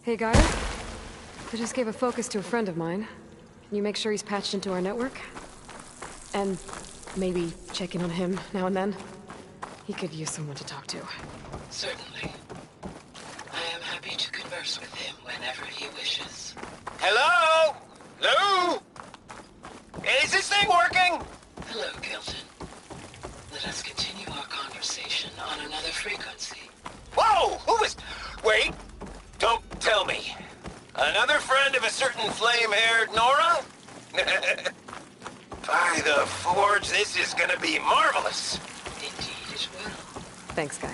Hey, Gaia? I just gave a focus to a friend of mine. Can you make sure he's patched into our network? And maybe check in on him now and then? He could use someone to talk to. Certainly. I am happy to converse with him whenever he wishes. Hello? Lou? Is this thing working? Hello, Kelton. Let us continue our conversation on another frequency. Whoa! Who is... Wait! Don't tell me. Another friend of a certain flame-haired Nora? By the Forge, this is gonna be marvelous. Indeed it will. Thanks, Gaia.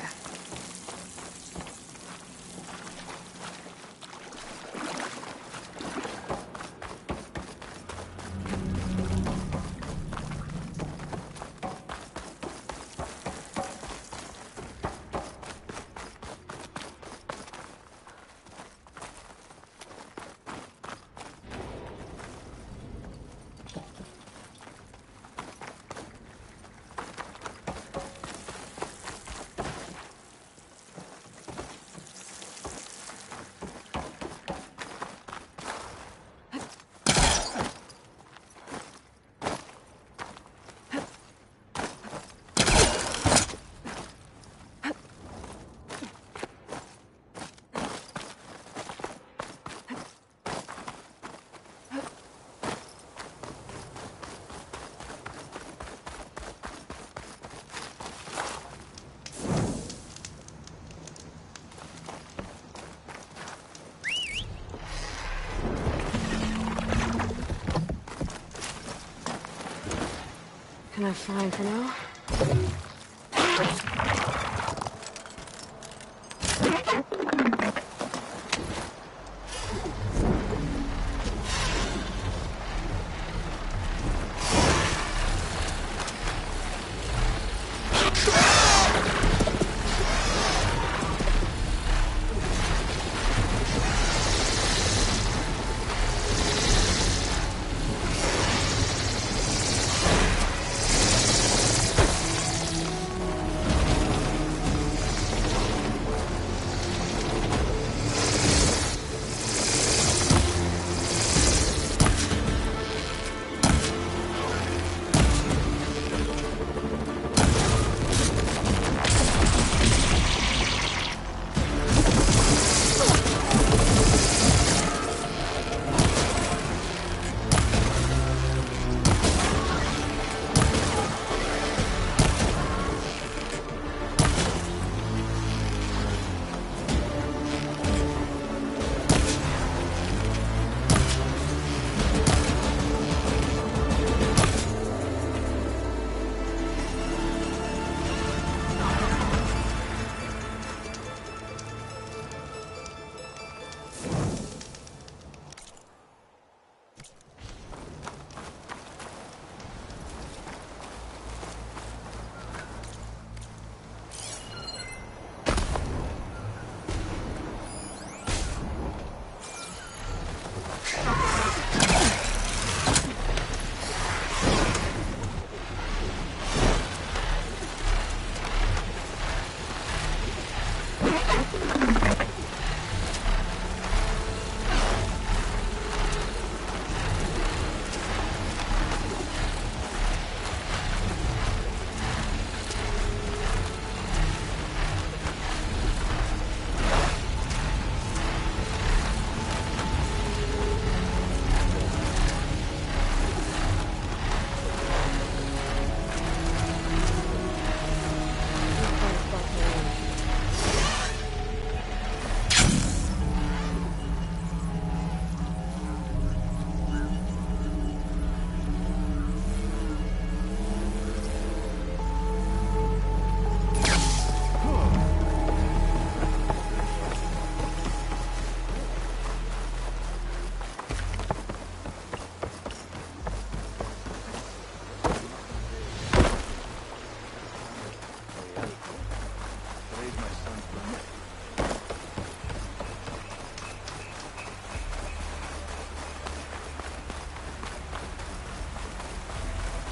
Kind of fine for now.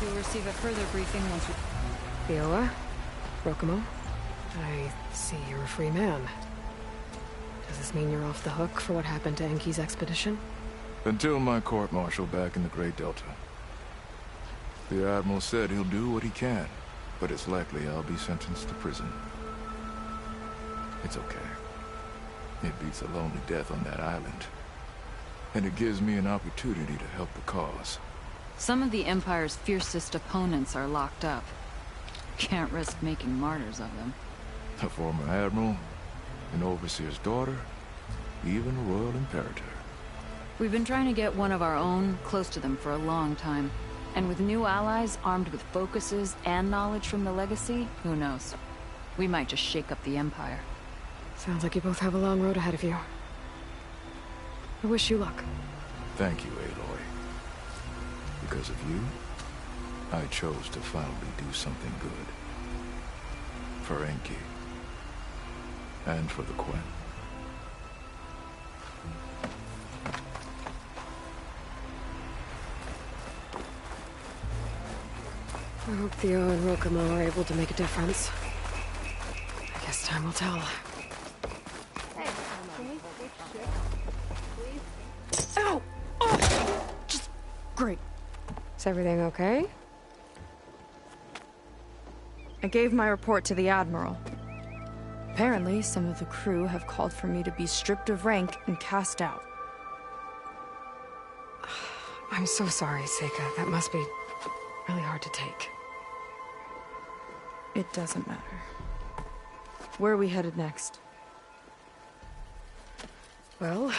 You'll receive a further briefing once we... Viola? Rokomo? I see you're a free man. Does this mean you're off the hook for what happened to Enki's expedition? Until my court-martial back in the Great Delta. The Admiral said he'll do what he can, but it's likely I'll be sentenced to prison. It's okay. It beats a lonely death on that island. And it gives me an opportunity to help the cause. Some of the Empire's fiercest opponents are locked up. Can't risk making martyrs of them. A former admiral, an overseer's daughter, even a royal imperator. We've been trying to get one of our own close to them for a long time. And with new allies armed with focuses and knowledge from the Legacy, who knows? We might just shake up the Empire. Sounds like you both have a long road ahead of you. I wish you luck. Thank you, Aloy. Because of you, I chose to finally do something good. For Enki. And for the Quen. I hope Theo and Rokumo are able to make a difference. I guess time will tell. Hey, can we switch shifts, please? Ow! Oh! Just... great. Is everything okay? I gave my report to the Admiral. Apparently, some of the crew have called for me to be stripped of rank and cast out. I'm so sorry, Seika. That must be really hard to take. It doesn't matter. Where are we headed next? Well,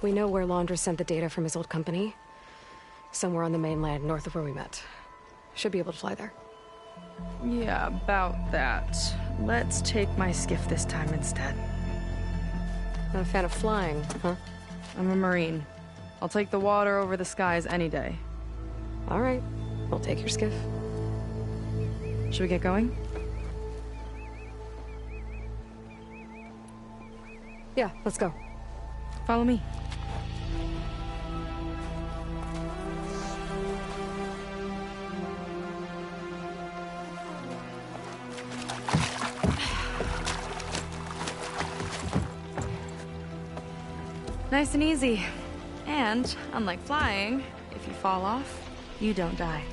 we know where Laundra sent the data from his old company. Somewhere on the mainland, north of where we met. Should be able to fly there. Yeah, about that. Let's take my skiff this time instead. Not a fan of flying, huh? I'm a Marine. I'll take the water over the skies any day. All right. We'll take your skiff. Should we get going? Yeah, let's go. Follow me. Nice and easy. And, unlike flying, if you fall off, you don't die.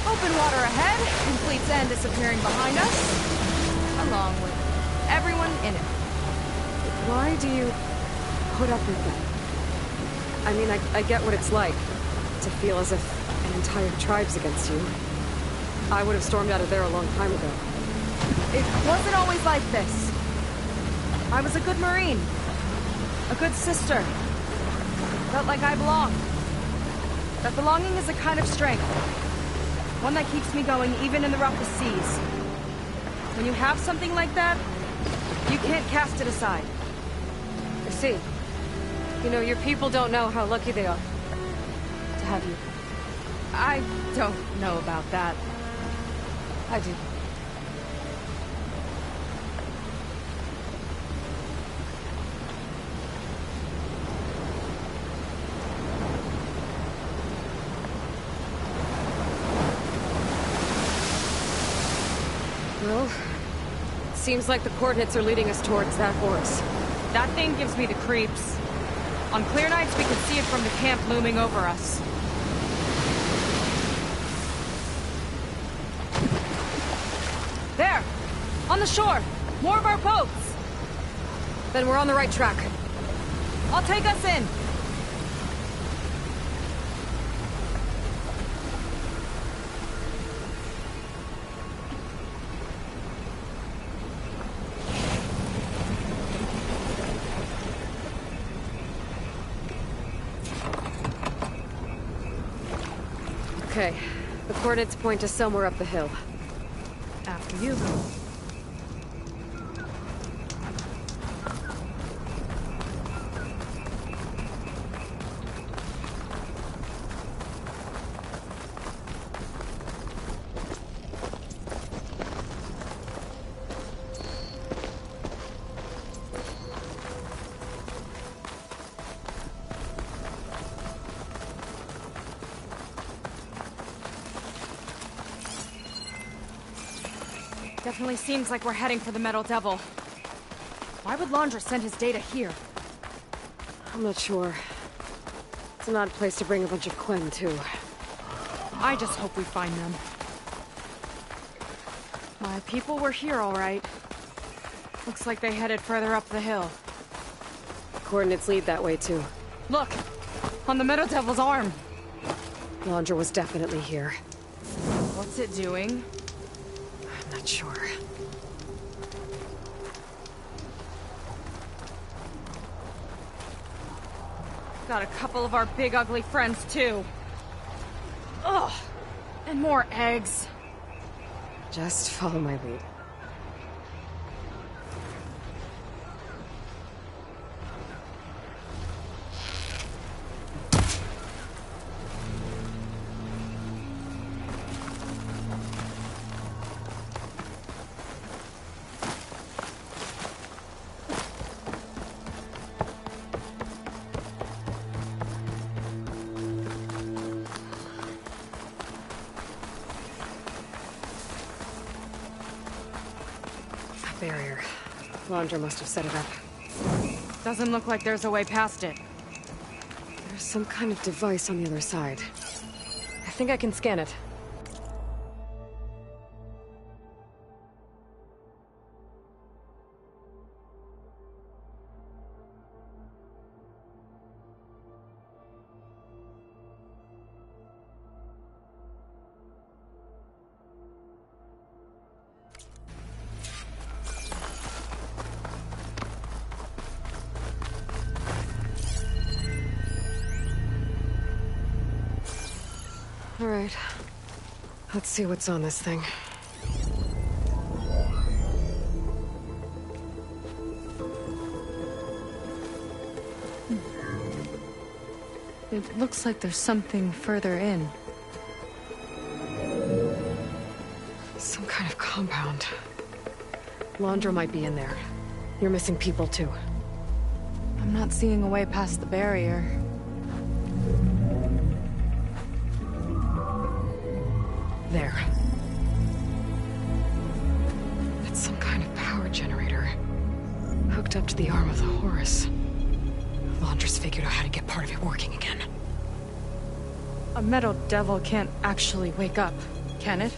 Open water ahead, and Fleet's End disappearing behind us, along with everyone in it. Why do you put up with that? I mean, I get what it's like to feel as if an entire tribe's against you. I would have stormed out of there a long time ago. It wasn't always like this. I was a good Marine. A good sister. Felt like I belonged. That belonging is a kind of strength. One that keeps me going even in the roughest seas. When you have something like that, you can't cast it aside. I see. You know, your people don't know how lucky they are to have you. I don't know about that. I do. Well, seems like the coordinates are leading us towards that horse. That thing gives me the creeps. On clear nights, we can see it from the camp looming over us. There! On the shore! More of our boats! Then we're on the right track. I'll take us in! Okay, the coordinates point to somewhere up the hill. After you. Definitely seems like we're heading for the Metal Devil. Why would Laundra send his data here? I'm not sure. It's an odd place to bring a bunch of Quen, too. I just hope we find them. My people were here, all right. Looks like they headed further up the hill. Coordinates lead that way, too. Look! On the Metal Devil's arm! Laundra was definitely here. What's it doing? I'm not sure. Got a couple of our big ugly friends, too. Ugh! And more eggs. Just follow my lead. Barrier. Laundra must have set it up. Doesn't look like there's a way past it. There's some kind of device on the other side. I think I can scan it. All right. Let's see what's on this thing. It looks like there's something further in. Some kind of compound. Laundra might be in there. You're missing people, too. I'm not seeing a way past the barrier. There. It's some kind of power generator. Hooked up to the arm of the Horus. Laundra's figured out how to get part of it working again. A Metal Devil can't actually wake up, can it?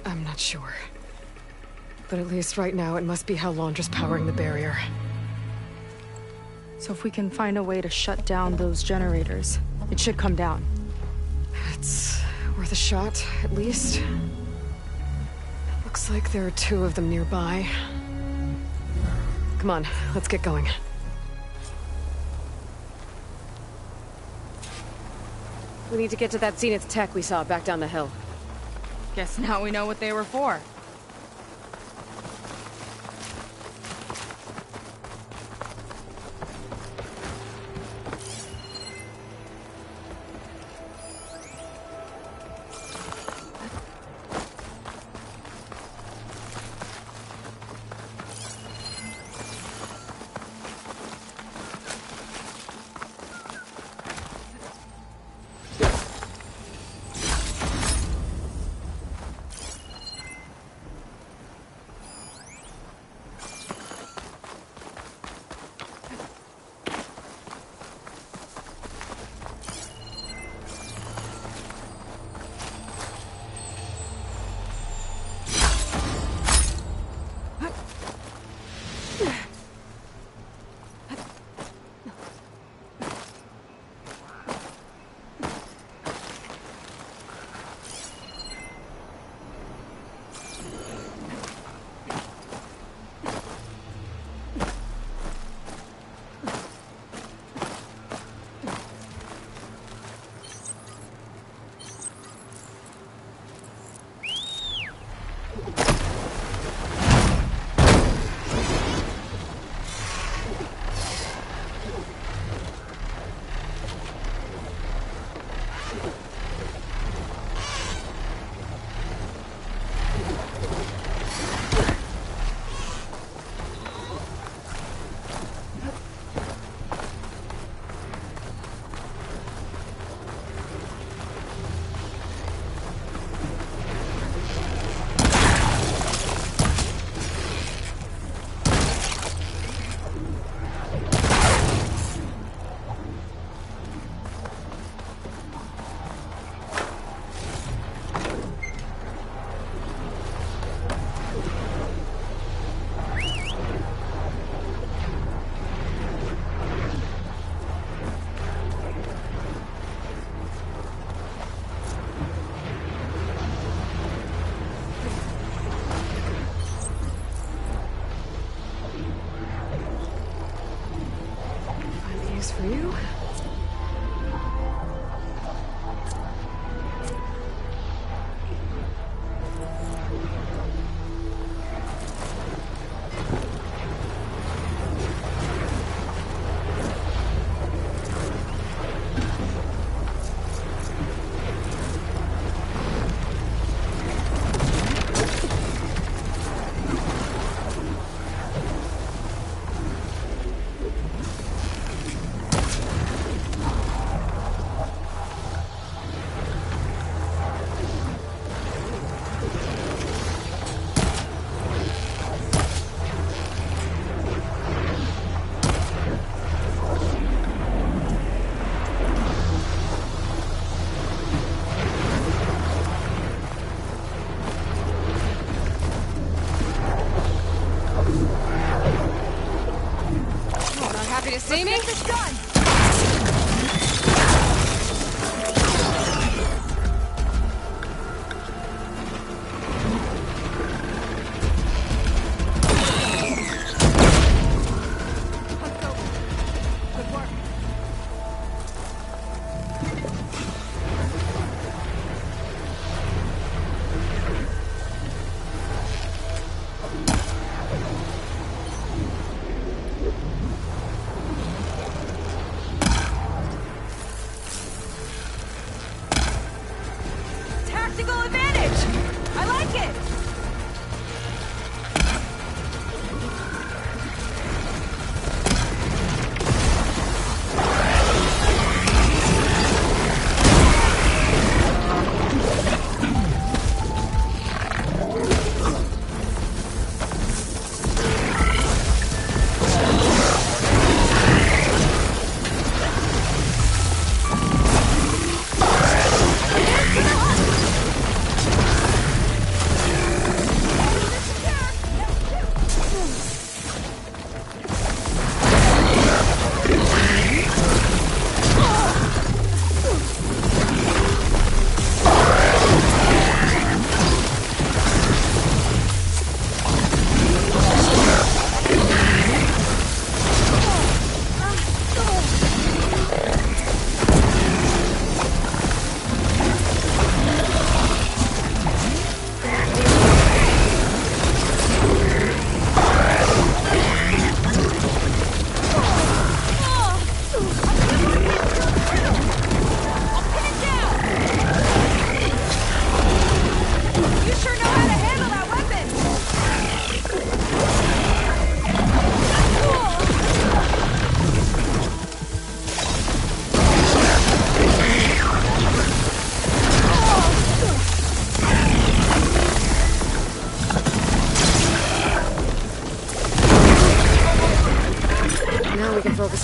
I'm not sure. But at least right now, it must be how Laundra's powering the barrier. So if we can find a way to shut down those generators, it should come down. It's worth a shot, at least. Looks like there are 2 of them nearby. Come on, let's get going. We need to get to that Zenith tech we saw back down the hill. Guess now we know what they were for.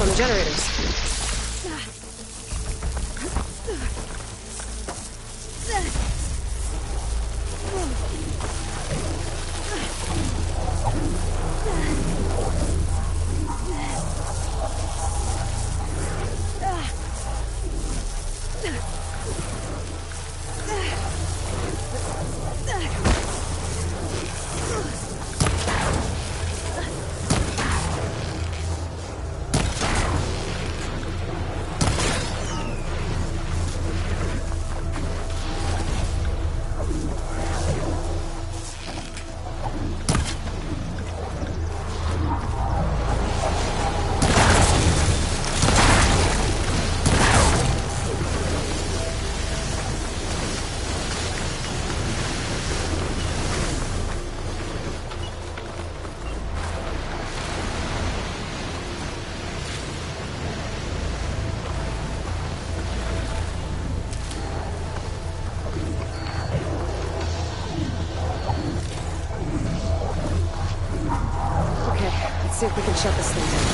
on the generators. See if we can shut this thing down.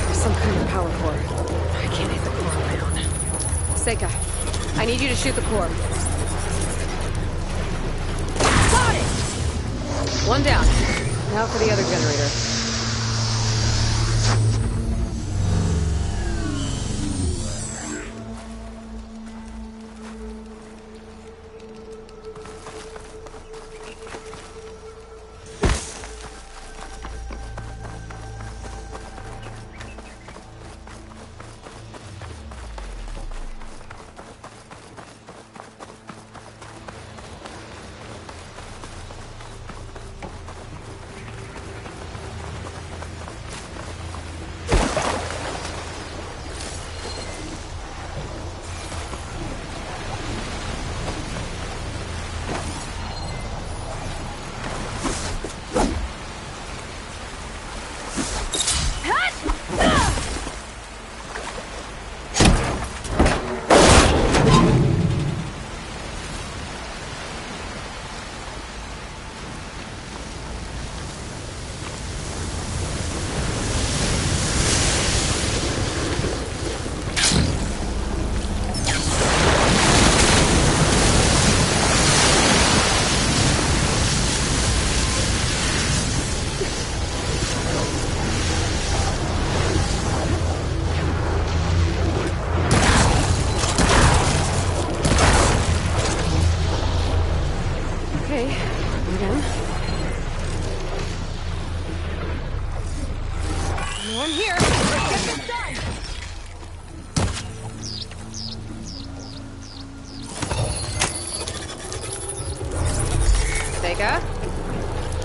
There's some kind of power core. I can't hit the core on my own. Seika, I need you to shoot the core. Got it! One down. Now for the other generator.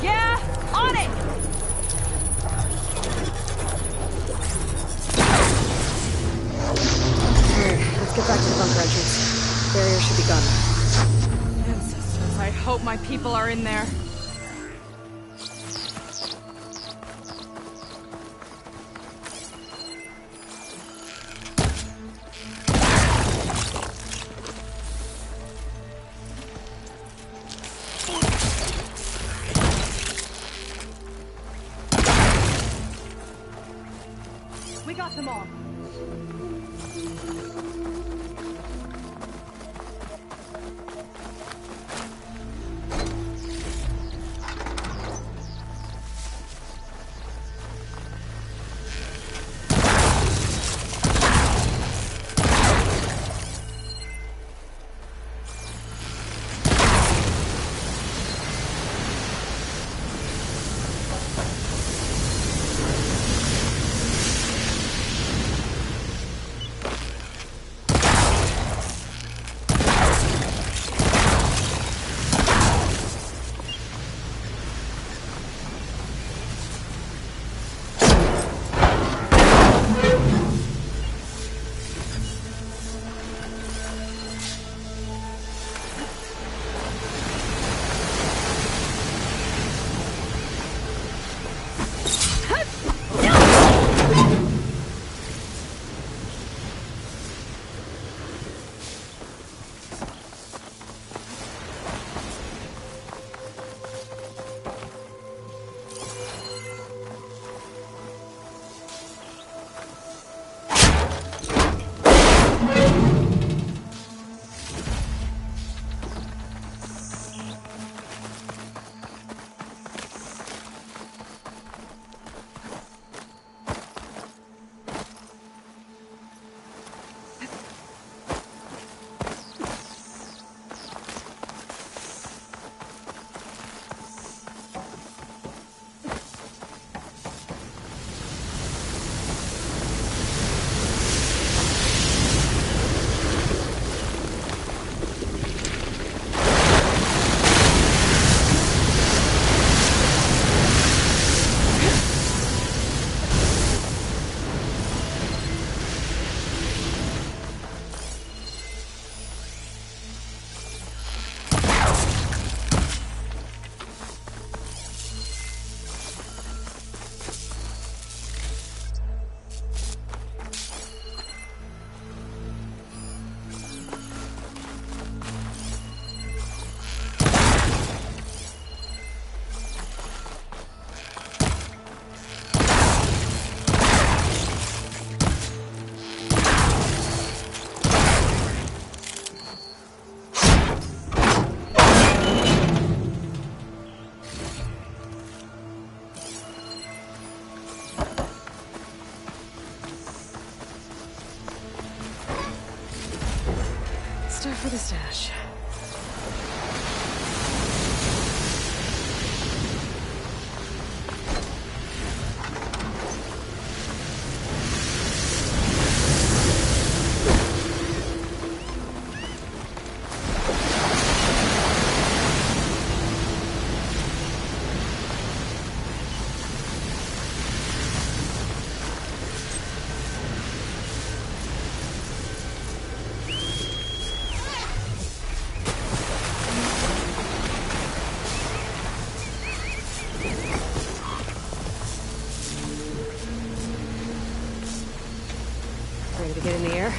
Yeah, on it! Alright, let's get back to the bunker entrance. Barrier should be gone. Ancestors, I hope my people are in there. We got them all. for the stash. Ready to get in the air?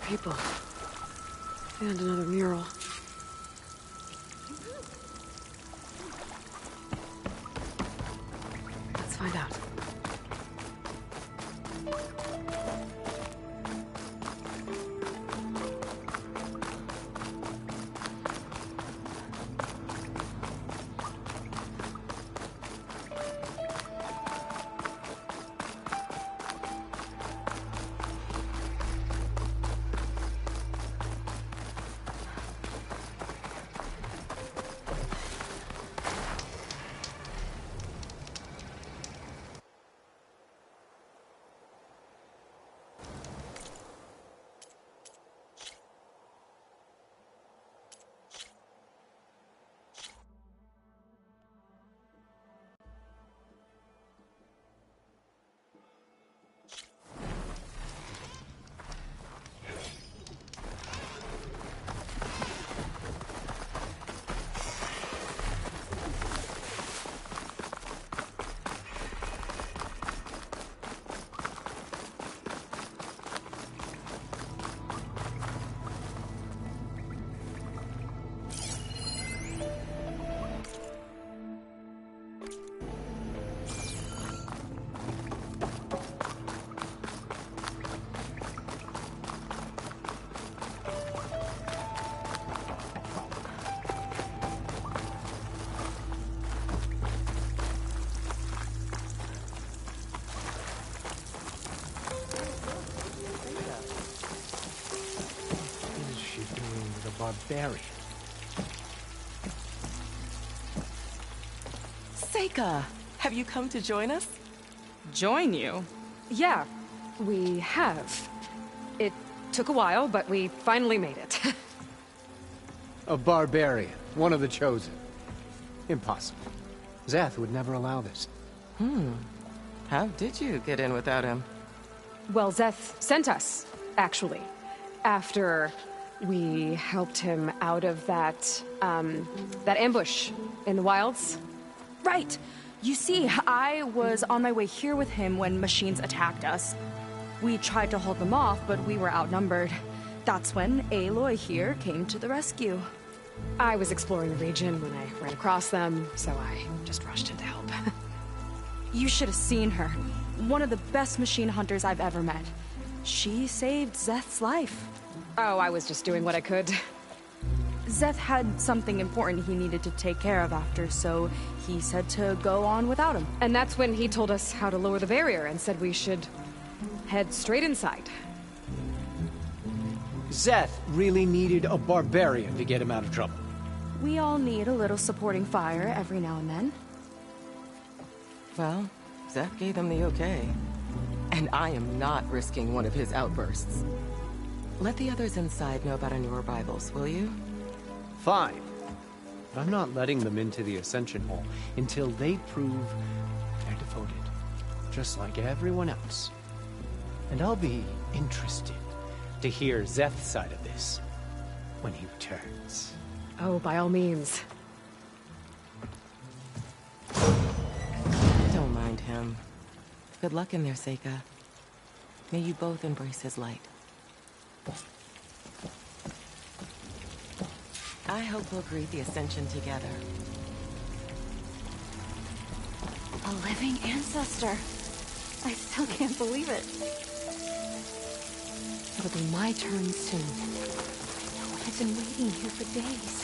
People. And another mural. Let's find out. Barbarian. Seika, have you come to join us? Join you? Yeah, we have. It took a while, but we finally made it. A barbarian, one of the chosen. Impossible. Zeth would never allow this. How did you get in without him? Well, Zeth sent us, actually. After We helped him out of that ambush in the wilds. Right! You see, I was on my way here with him when machines attacked us. We tried to hold them off, but we were outnumbered. That's when Aloy here came to the rescue. I was exploring the region when I ran across them, so I just rushed in to help. You should have seen her. One of the best machine hunters I've ever met. She saved Zeth's life. Oh, I was just doing what I could. Zeth had something important he needed to take care of after, so he said to go on without him. And that's when he told us how to lower the barrier and said we should head straight inside. Zeth really needed a barbarian to get him out of trouble. We all need a little supporting fire every now and then. Well, Zeth gave them the okay. And I am not risking one of his outbursts. Let the others inside know about our new arrivals, will you? Fine. But I'm not letting them into the Ascension Hall until they prove they're devoted. Just like everyone else. And I'll be interested to hear Zeth's side of this when he returns. Oh, by all means. Don't mind him. Good luck in there, Seika. May you both embrace his light. I hope we'll greet the Ascension together. A living ancestor. I still can't believe it. It'll be my turn soon. I've been waiting here for days.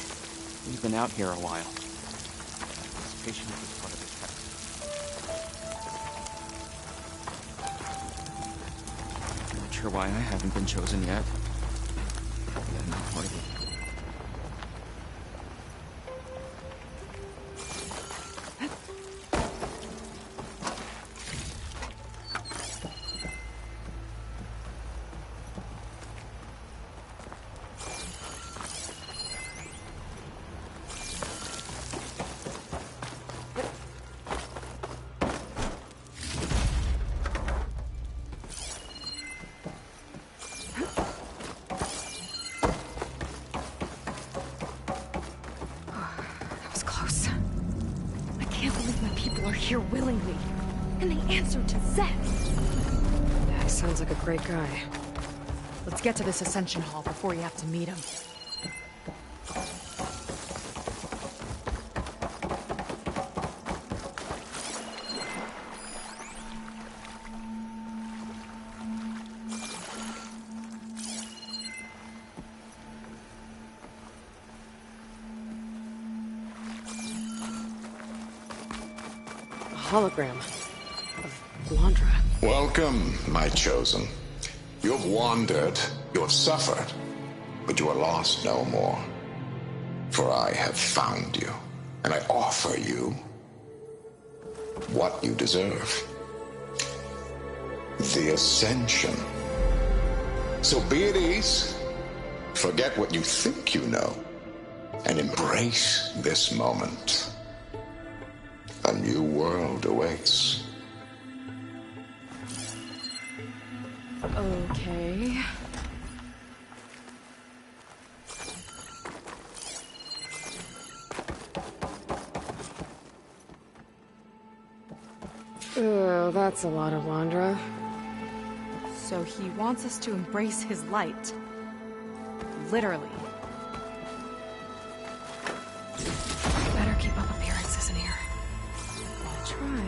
We've been out here a while. Patience is part of the test. Not sure why I haven't been chosen yet. Yeah, not part of it. Here willingly, and they answered to Zeth. Yeah, he sounds like a great guy. Let's get to this Ascension Hall before you have to meet him. Hologram of Blandra. Welcome, my chosen. You have wandered, you have suffered, but you are lost no more. For I have found you, and I offer you what you deserve. The Ascension. So be at ease, forget what you think you know, and embrace this moment. A new world awaits. Okay. Oh, that's a lot of Blandra. So he wants us to embrace his light. Literally. Better keep up appearances in here. I'll try.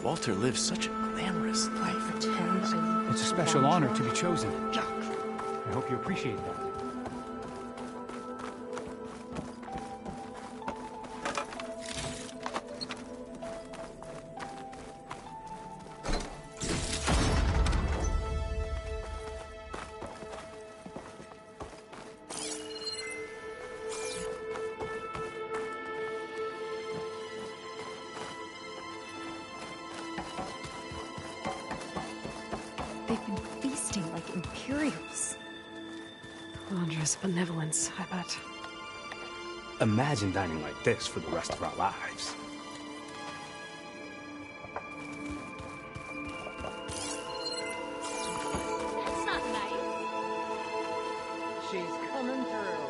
Walter lives such a glamorous life. It's a special honor to be chosen. I hope you appreciate that. feasting like Imperials. Wondrous benevolence, I bet. Imagine dining like this for the rest of our lives. That's not nice. She's coming through.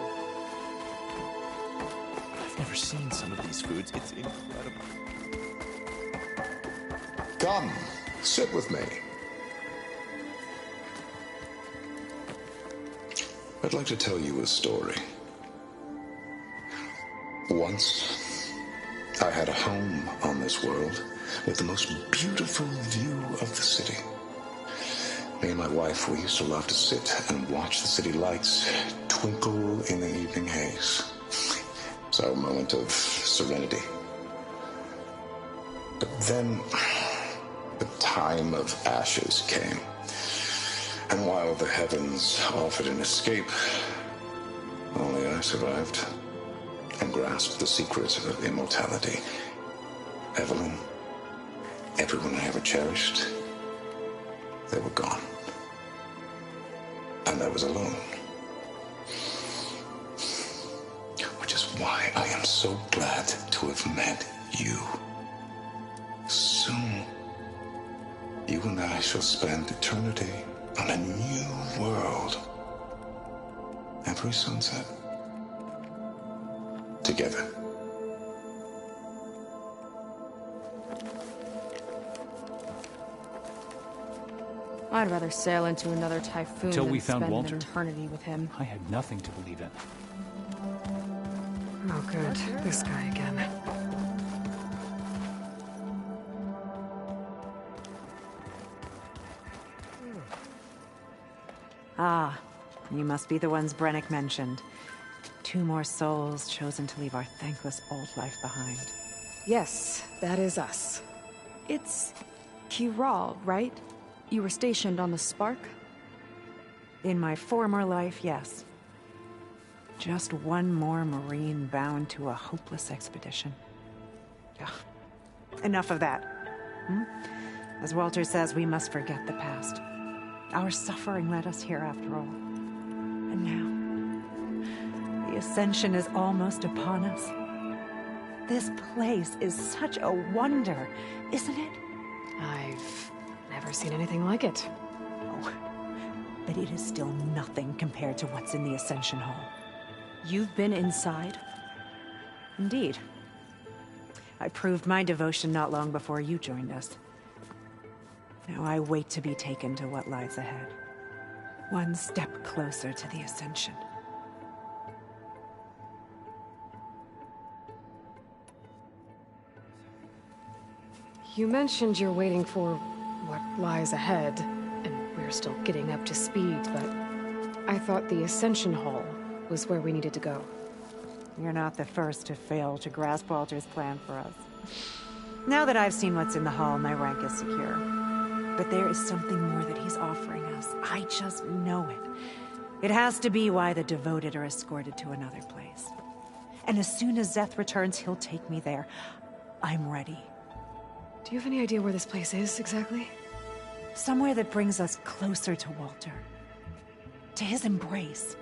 I've never seen some of these foods. It's incredible. Come, sit with me. I'd like to tell you a story. Once, I had a home on this world with the most beautiful view of the city. Me and my wife, we used to love to sit and watch the city lights twinkle in the evening haze. It's our moment of serenity. But then, the time of ashes came. And while the heavens offered an escape, only I survived and grasped the secret of immortality. Evelyn, everyone I ever cherished, they were gone. And I was alone. Which is why I am so glad to have met you. Soon, you and I shall spend eternity on a new world. Every sunset. Together. I'd rather sail into another typhoon Till than we found spend Walter? an eternity with him. I had nothing to believe in. Oh, good. This guy again. Ah, you must be the ones Brennick mentioned. 2 more souls chosen to leave our thankless old life behind. Yes, that is us. It's Kiral, right? You were stationed on the Spark? In my former life, yes. Just one more Marine bound to a hopeless expedition. Ugh. Enough of that. As Walter says, we must forget the past. Our suffering led us here after all. And now, the Ascension is almost upon us. This place is such a wonder, isn't it? I've never seen anything like it. Oh, but it is still nothing compared to what's in the Ascension Hall. You've been inside? Indeed. I proved my devotion not long before you joined us. Now I wait to be taken to what lies ahead. One step closer to the Ascension. You mentioned you're waiting for what lies ahead, and we're still getting up to speed, but I thought the Ascension Hall was where we needed to go. You're not the first to fail to grasp Walter's plan for us. Now that I've seen what's in the hall, my rank is secure. But there is something more that he's offering us. I just know it. It has to be why the devoted are escorted to another place. And as soon as Szeth returns, he'll take me there. I'm ready. Do you have any idea where this place is, exactly? Somewhere that brings us closer to Walter. To his embrace.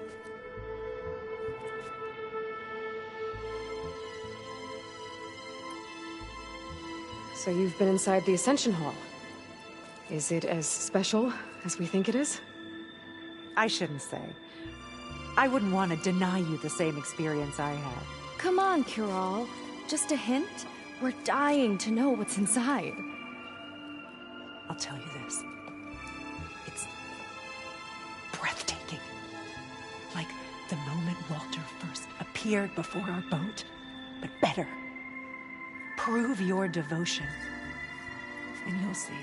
So you've been inside the Ascension Hall. Is it as special as we think it is? I shouldn't say. I wouldn't want to deny you the same experience I had. Come on, Kiral. Just a hint? We're dying to know what's inside. I'll tell you this. It's breathtaking. Like the moment Walter first appeared before our boat, but better. Prove your devotion, and you'll see.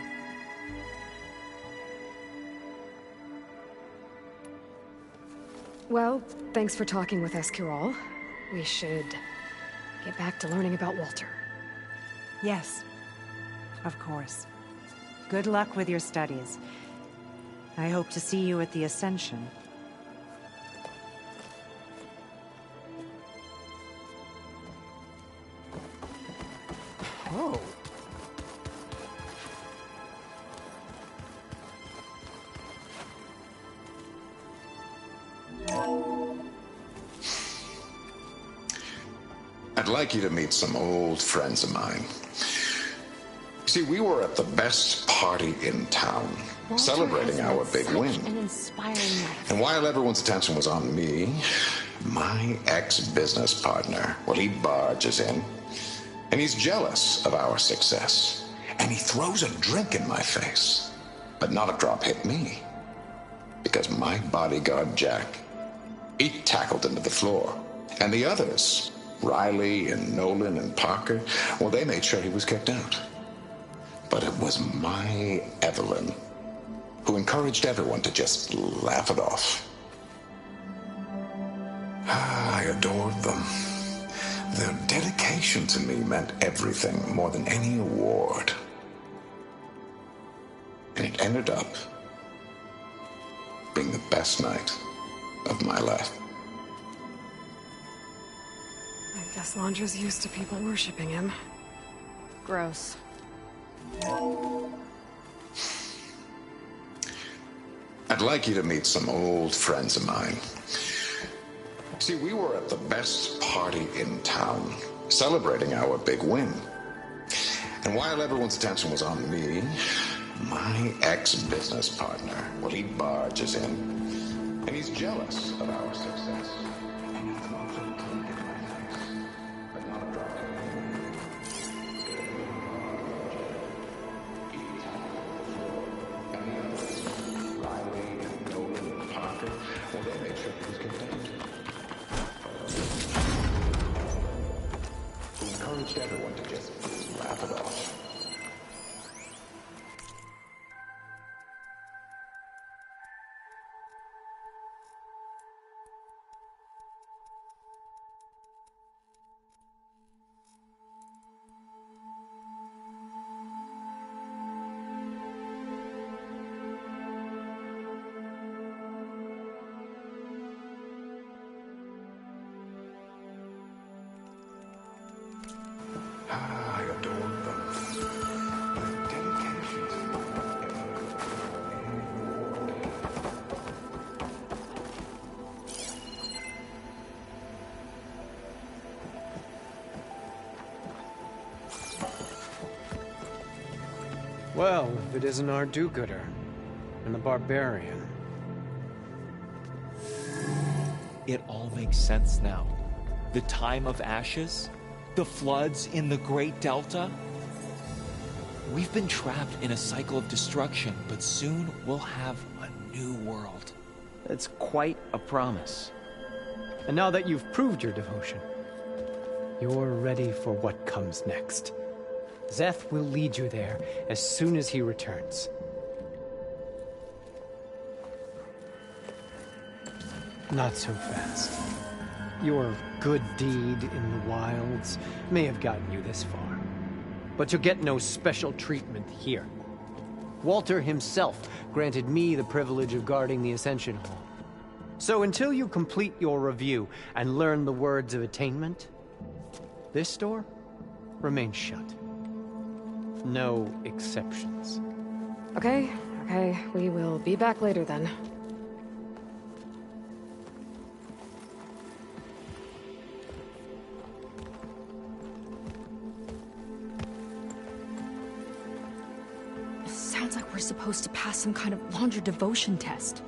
Well, thanks for talking with us, Kiral. We should get back to learning about Walter. Yes, of course. Good luck with your studies. I hope to see you at the Ascension. Oh. like you to meet some old friends of mine. See, we were at the best party in town, celebrating our big win. An inspiring life. And while everyone's attention was on me, my ex-business partner, well, he barges in, and he's jealous of our success. And he throws a drink in my face. But not a drop hit me. Because my bodyguard, Jack, he tackled him to the floor. And the others, Riley and Nolan and Parker, well, they made sure he was kicked out. But it was my Evelyn who encouraged everyone to just laugh it off. I adored them. Their dedication to me meant everything, more than any award. And it ended up being the best night of my life. I guess Londra's used to people worshipping him. Gross. I'd like you to meet some old friends of mine. See, we were at the best party in town, celebrating our big win. And while everyone's attention was on me, my ex-business partner, well, he barges in, and he's jealous of our success. And he throws a drink in my face, but not a drop. And the others, Riley and Nolan and Parker, well, they made sure he was kicked out. Who encouraged everyone to just laugh it off. I adored them. Their dedication to me. Well, if it isn't our do-gooder and the barbarian. It all makes sense now. The time of ashes, the floods in the Great Delta. We've been trapped in a cycle of destruction, but soon we'll have a new world. That's quite a promise. And now that you've proved your devotion, you're ready for what comes next. Szeth will lead you there as soon as he returns. Not so fast. Your good deed in the wilds may have gotten you this far, but you'll get no special treatment here. Walter himself granted me the privilege of guarding the Ascension Hall. So until you complete your review and learn the words of attainment, this door remains shut. No exceptions. Okay, we will be back later then. Sounds like we're supposed to pass some kind of Laundra devotion test.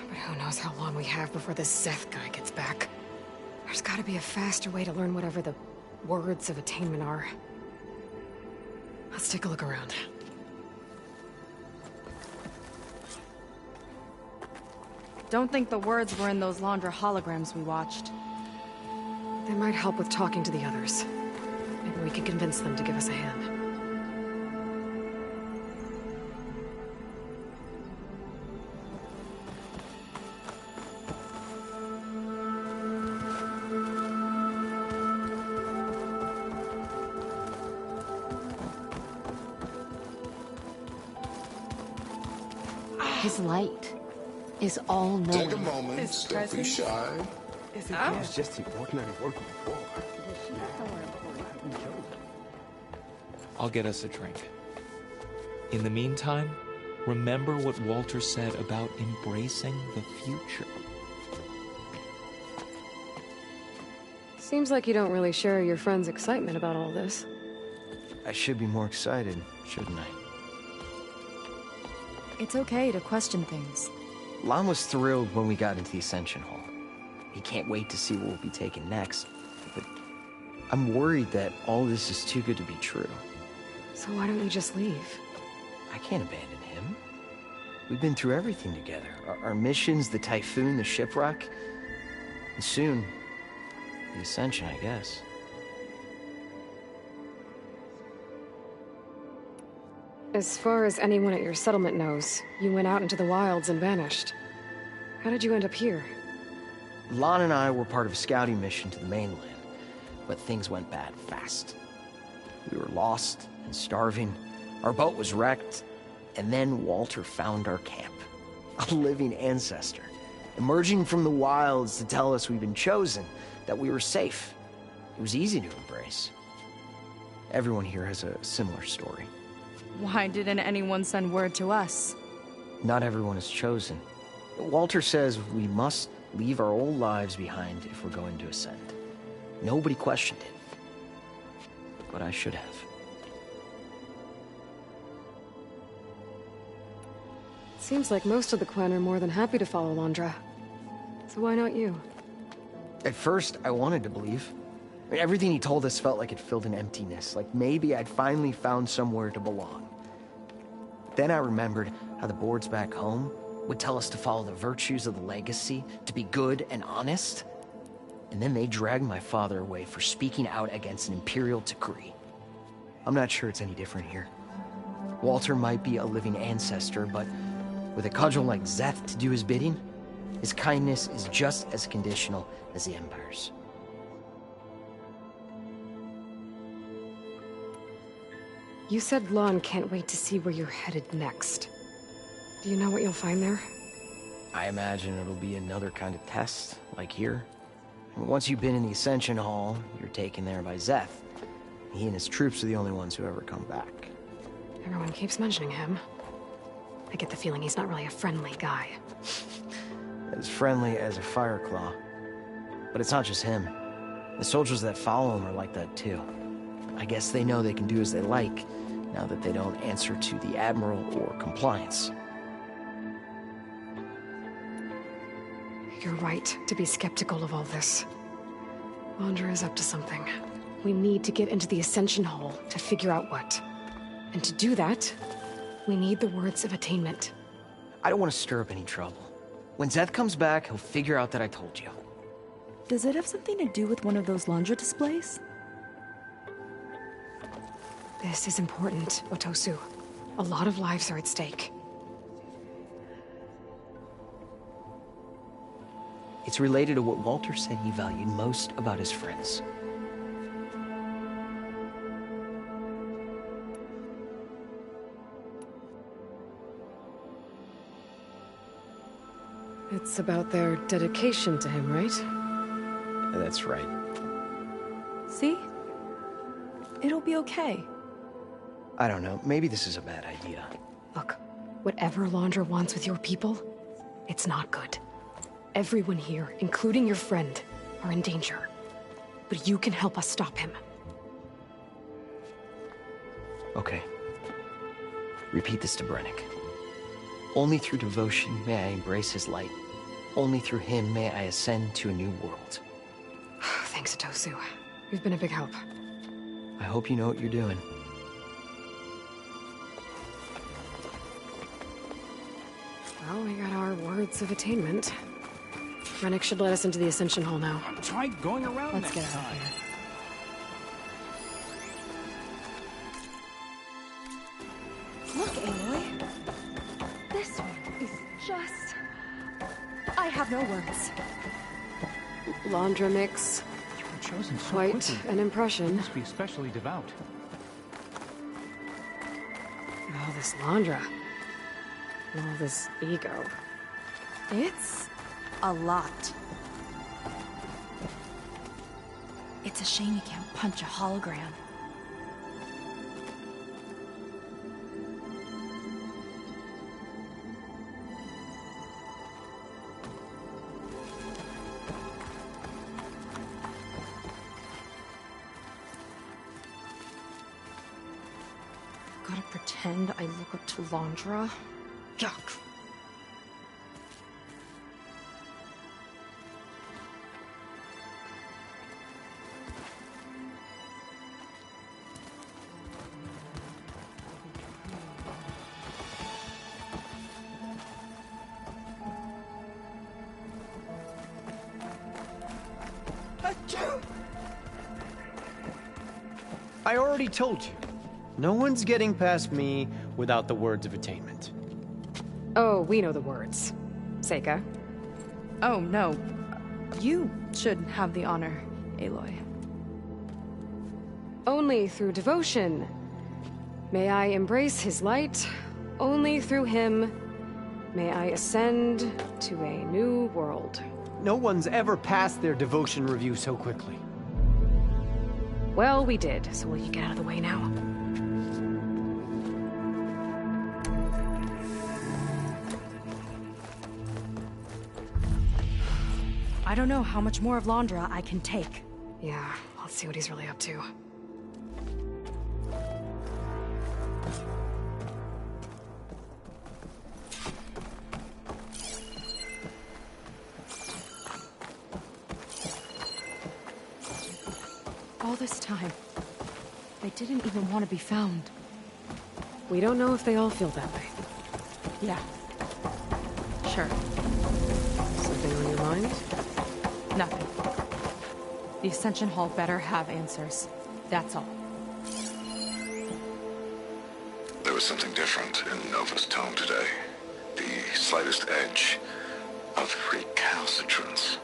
But who knows how long we have before this Szeth guy gets back. There's gotta be a faster way to learn whatever the words of attainment are. Let's take a look around. Don't think the words were in those Laundra holograms we watched. They might help with talking to the others. Maybe we can convince them to give us a hand. His light is all knowing. Take a moment, don't be shy. It was just the ordinary work of the war. I'll get us a drink. In the meantime, remember what Walter said about embracing the future. Seems like you don't really share your friend's excitement about all this. I should be more excited, shouldn't I? It's okay to question things. Lon was thrilled when we got into the Ascension Hall. He can't wait to see what we'll be taking next. But I'm worried that all this is too good to be true. So why don't you just leave? I can't abandon him. We've been through everything together. Our missions, the Typhoon, the shipwreck. And soon, the Ascension, I guess. As far as anyone at your settlement knows, you went out into the wilds and vanished. How did you end up here? Lon and I were part of a scouting mission to the mainland, but things went bad fast. We were lost and starving, our boat was wrecked, and then Walter found our camp. A living ancestor, emerging from the wilds to tell us we'd been chosen, that we were safe. It was easy to embrace. Everyone here has a similar story. Why didn't anyone send word to us? Not everyone is chosen. Walter says we must leave our old lives behind if we're going to ascend. Nobody questioned it. But I should have. Seems like most of the clan are more than happy to follow Londra. So why not you? At first, I wanted to believe. I mean, everything he told us felt like it filled an emptiness, like maybe I'd finally found somewhere to belong. Then I remembered how the boards back home would tell us to follow the virtues of the legacy, to be good and honest. And then they dragged my father away for speaking out against an imperial decree. I'm not sure it's any different here. Walter might be a living ancestor, but with a cudgel like Szeth to do his bidding, his kindness is just as conditional as the Empire's. You said Lon can't wait to see where you're headed next. Do you know what you'll find there? I imagine it'll be another kind of test, like here. Once you've been in the Ascension Hall, you're taken there by Szeth. He and his troops are the only ones who ever come back. Everyone keeps mentioning him. I get the feeling he's not really a friendly guy. As friendly as a Fireclaw. But it's not just him. The soldiers that follow him are like that too. I guess they know they can do as they like, now that they don't answer to the Admiral or Compliance. You're right to be skeptical of all this. Londra is up to something. We need to get into the Ascension Hall to figure out what. And to do that, we need the words of attainment. I don't want to stir up any trouble. When Szeth comes back, he'll figure out that I told you. Does it have something to do with one of those Londra displays? This is important, Otosu. A lot of lives are at stake. It's related to what Walter said he valued most about his friends. It's about their dedication to him, right? That's right. See? It'll be okay. I don't know. Maybe this is a bad idea. Look, whatever Londra wants with your people, it's not good. Everyone here, including your friend, are in danger. But you can help us stop him. Okay. Repeat this to Brennick. Only through devotion may I embrace his light. Only through him may I ascend to a new world. Thanks, Otosu. You've been a big help. I hope you know what you're doing. Well, we got our words of attainment. Rennick should let us into the Ascension Hall now. Try going around. Let's get out of here. Look, Aloy. This one is just... I have no words. Londra mix. You were chosen so Quite quickly. an impression. You must be especially devout. All this Londra. And all this ego. It's a lot. It's a shame you can't punch a hologram. can't pretend I look up to Londra. Yuck. I already told you. No one's getting past me without the words of attainment. Oh, we know the words. Seika. Oh, no. You should have the honor, Aloy. Only through devotion. May I embrace his light. Only through him may I ascend to a new world. No one's ever passed their devotion review so quickly. Well, we did, so will you get out of the way now? I don't know how much more of Londra I can take. Yeah, let's see what he's really up to. All this time, they didn't even want to be found. We don't know if they all feel that way. Yeah. Sure. Something on your mind? Nothing. The Ascension Hall better have answers. That's all. There was something different in Nova's tone today. The slightest edge of recalcitrance.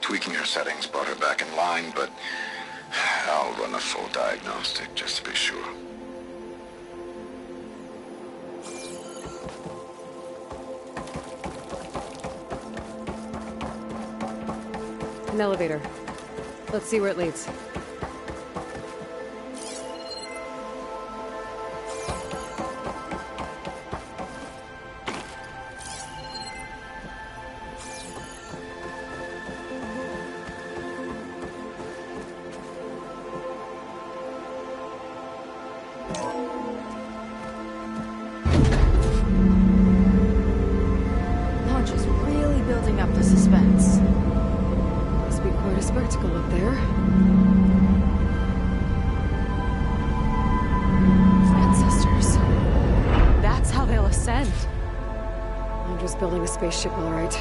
Tweaking her settings brought her back in line, but I'll run a full diagnostic just to be sure. An elevator. Let's see where it leads. Launch is really building up the suspense. Must be quite a spectacle up there. Ancestors. That's how they'll ascend. Londra's building a spaceship, all right.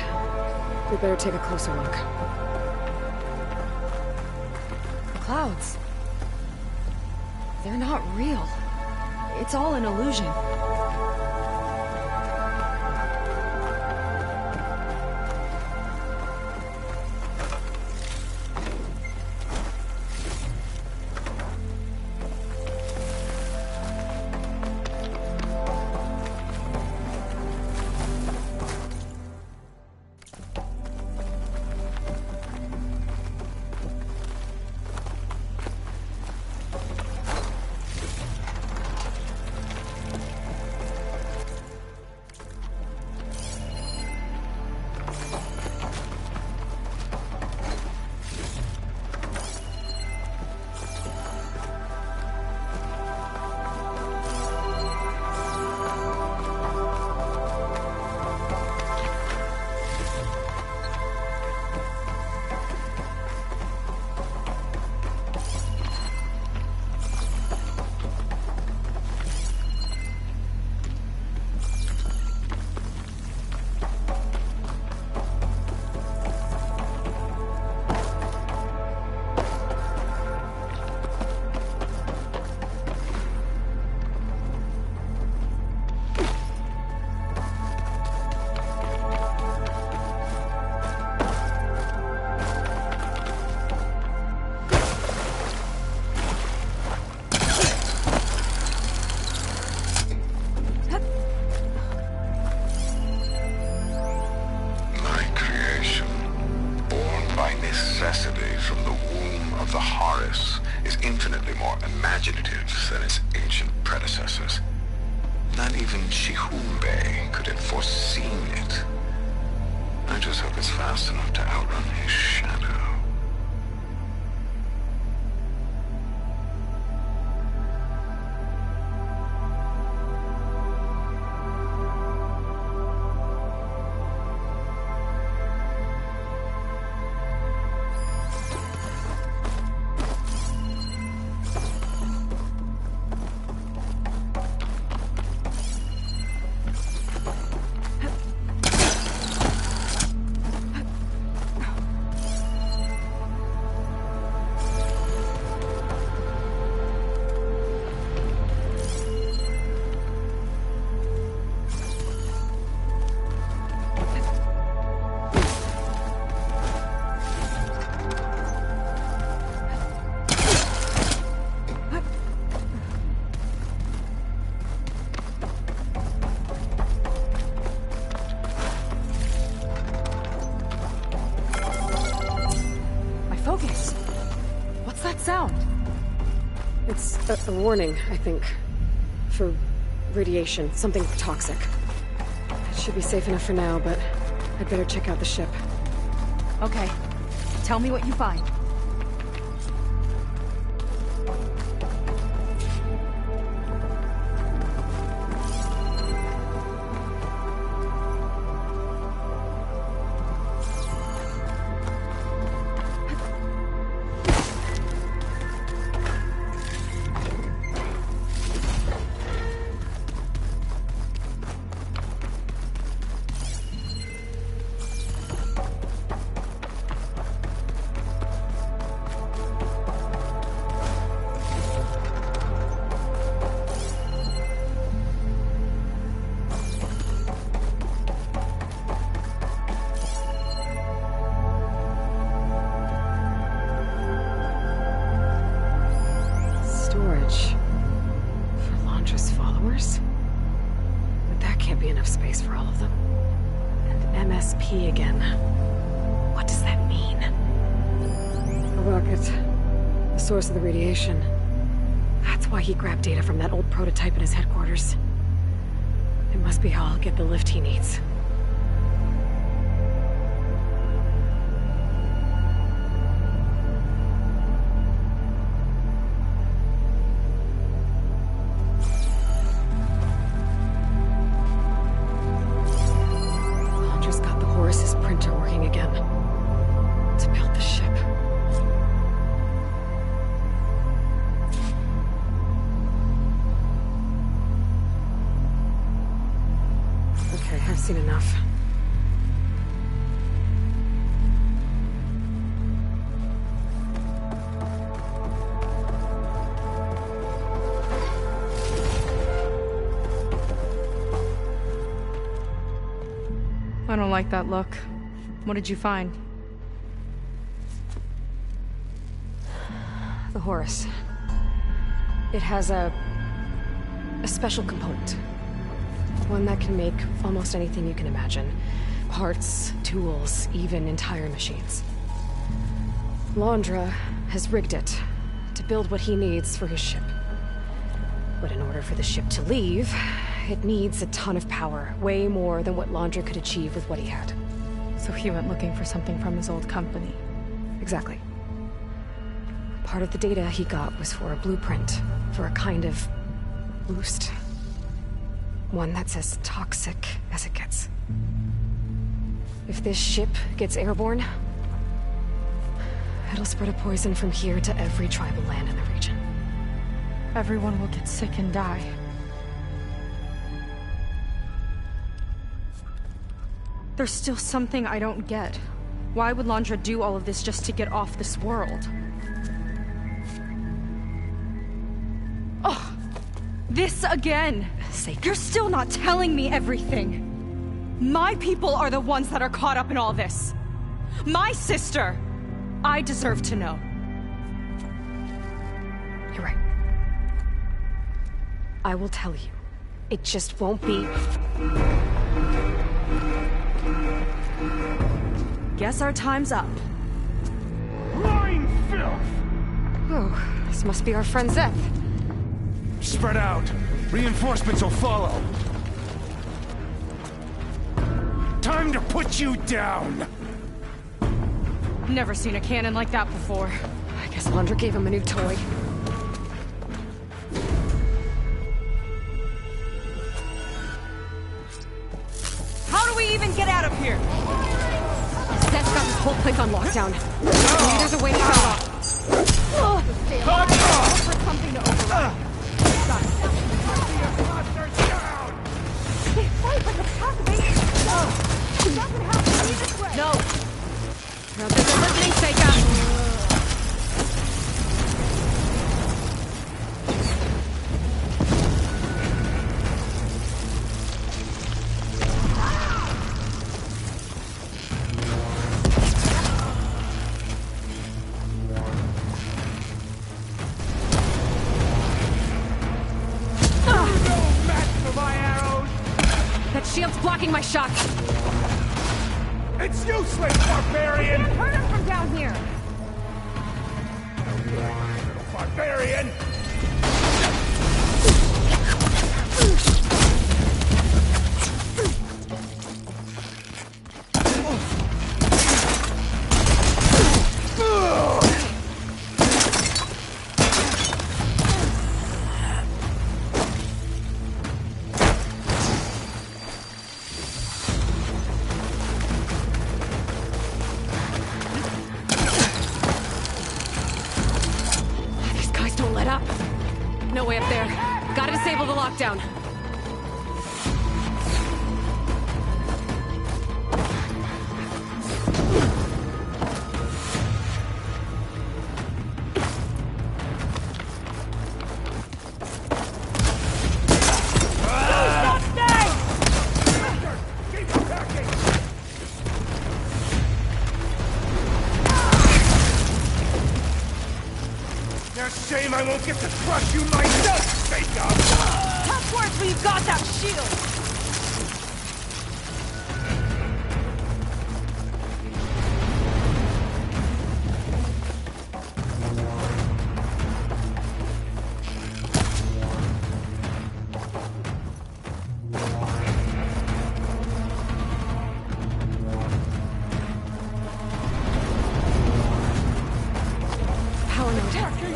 We better take a closer look. The clouds. They're not real. It's all an illusion. Than its ancient predecessors. Not even Chihumbe could have foreseen it. I just hope it's fast enough to outrun his shadow. It's a warning, I think. For radiation, something toxic. It should be safe enough for now, but I'd better check out the ship. Okay. Tell me what you find. MSP again. What does that mean? A rocket. The source of the radiation. That's why he grabbed data from that old prototype in his headquarters. It must be how I'll get the lift he needs. Seen enough. I don't like that look. What did you find? The Horus. It has a special component. One that can make almost anything you can imagine. Parts, tools, even entire machines. Londra has rigged it to build what he needs for his ship. But in order for the ship to leave, it needs a ton of power, way more than what Londra could achieve with what he had. So he went looking for something from his old company. Exactly. Part of the data he got was for a blueprint, for a kind of boost. One that's as toxic as it gets. If this ship gets airborne, it'll spread a poison from here to every tribal land in the region. Everyone will get sick and die. There's still something I don't get. Why would Londra do all of this just to get off this world? Oh! This again! You're still not telling me everything. My people are the ones that are caught up in all this. My sister! I deserve to know. You're right. I will tell you. It just won't be... Guess our time's up. Lying filth! Oh, this must be our friend Zeth. Spread out. Reinforcements will follow. Time to put you down! Never seen a cannon like that before. I guess Londra gave him a new toy. How do we even get out of here? Zeth's got this whole place on lockdown. Maybe there's a way to cut it off. For something to override. They fight like a pack of apes. It doesn't have to be this way. No. Now there's a listening, Seika. Shield's blocking my shots. It's useless, barbarian! I can't hurt him from down here. Little barbarian! No way up there. Gotta disable the lockdown. Shame I won't get to crush you myself, Jacob! Tough words when you've got that shield!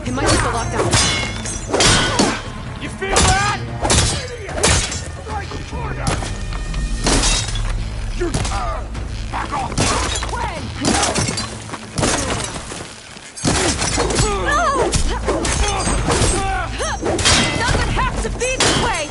It might be the lockdown. You feel that? Right toward us! You... back off! Doesn't have to be this way!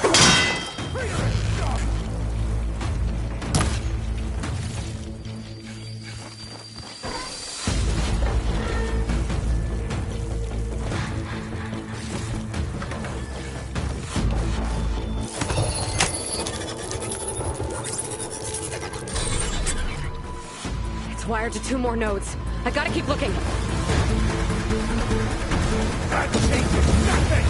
Wired to 2 more nodes. I gotta keep looking. That changes nothing!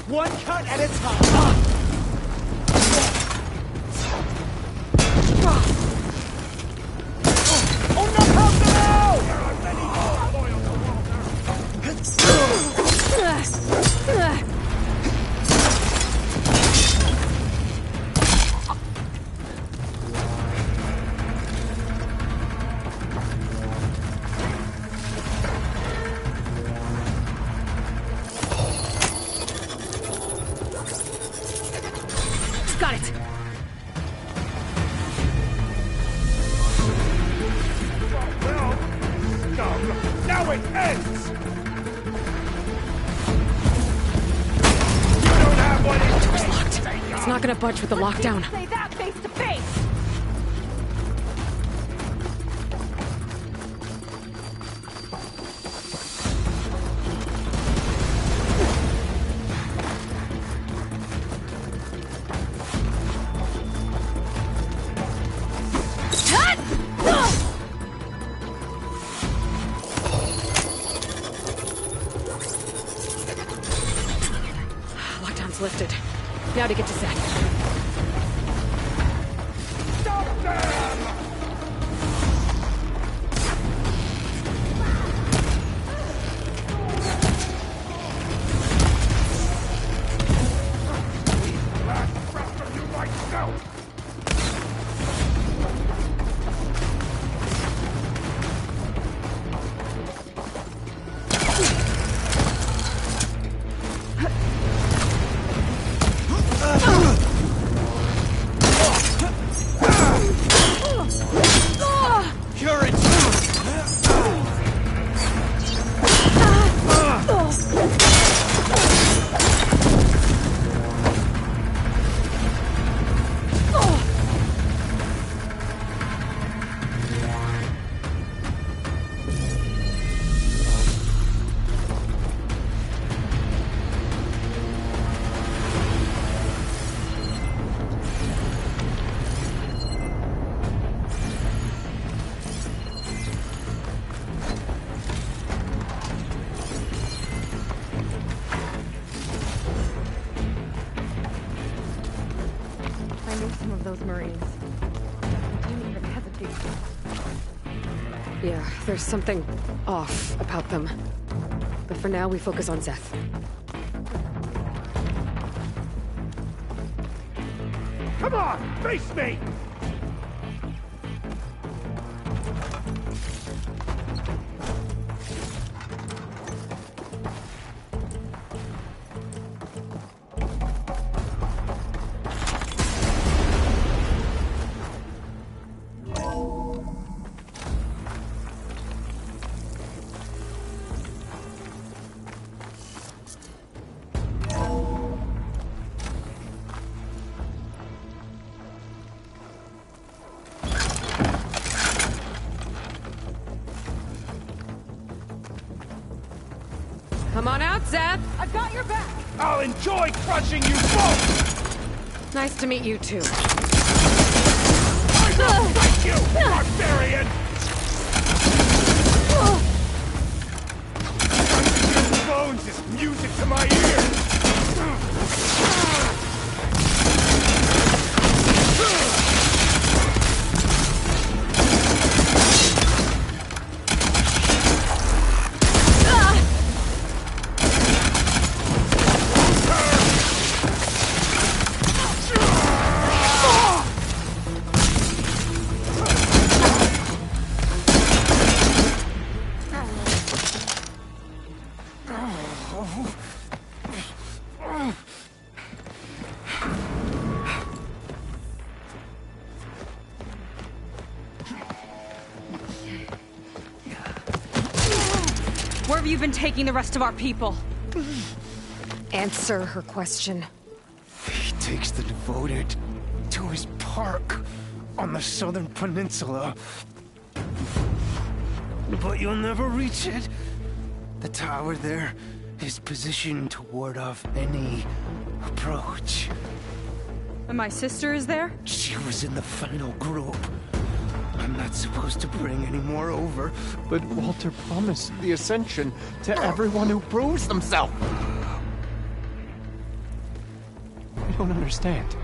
One cut at a time. Got it! Well, scum, now it ends! You don't have what it Door's locked. It's not gonna budge with the lockdown. Say that face to face! Lockdown's lifted. Now to get to Seth. Stop them! Last breath of you myself! I knew some of those Marines. I didn't even hesitate. Yeah, there's something off about them. But for now, we focus on Seth. Come on, face me! Come on out, Zeb! I've got your back! I'll enjoy crushing you both! Nice to meet you, too. I will fight you, barbarian! Your bones is music to my ears! Where have you been taking the rest of our people? Answer her question. He takes the devoted to his park on the southern peninsula. But you'll never reach it. The tower there is positioned to ward off any approach. And my sister is there? She was in the final group. I'm not supposed to bring any more over, but Walter promised the Ascension to everyone who proves themselves. I don't understand.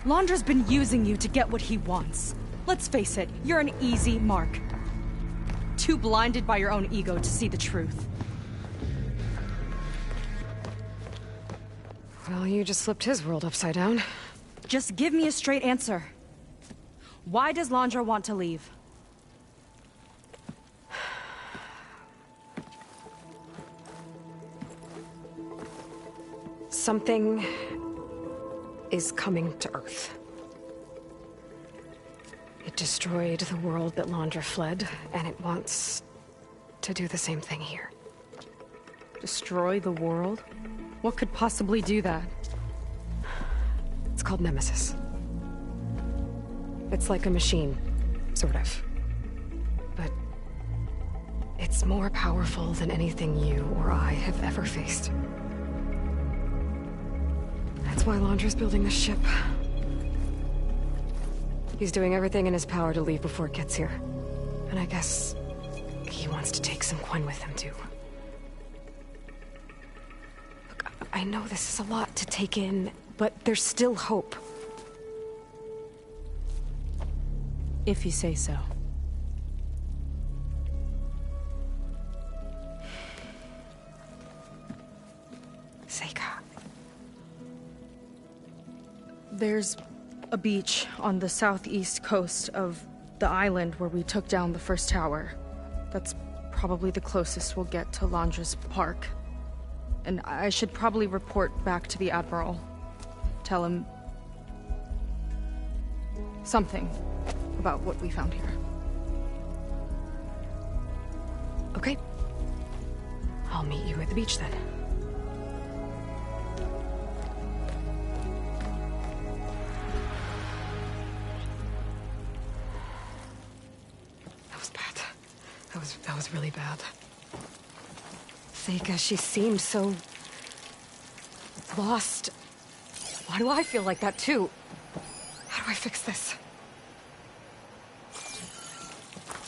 Londra's been using you to get what he wants. Let's face it, you're an easy mark. Too blinded by your own ego to see the truth. Well, you just flipped his world upside down. Just give me a straight answer. Why does Londra want to leave? Something is coming to Earth. It destroyed the world that Londra fled, and it wants to do the same thing here. Destroy the world? What could possibly do that? It's called Nemesis. It's like a machine, sort of. But it's more powerful than anything you or I have ever faced. That's why Londra's building this ship. He's doing everything in his power to leave before it gets here. And I guess he wants to take some Quen with him, too. Look, I know this is a lot to take in, but there's still hope. If you say so. Seika. There's a beach on the southeast coast of the island where we took down the first tower. That's probably the closest we'll get to Londra's park. And I should probably report back to the Admiral. Tell him something about what we found here. Okay. I'll meet you at the beach then. That was bad. That was really bad. Seika, she seemed so lost. Why do I feel like that too? How do I fix this?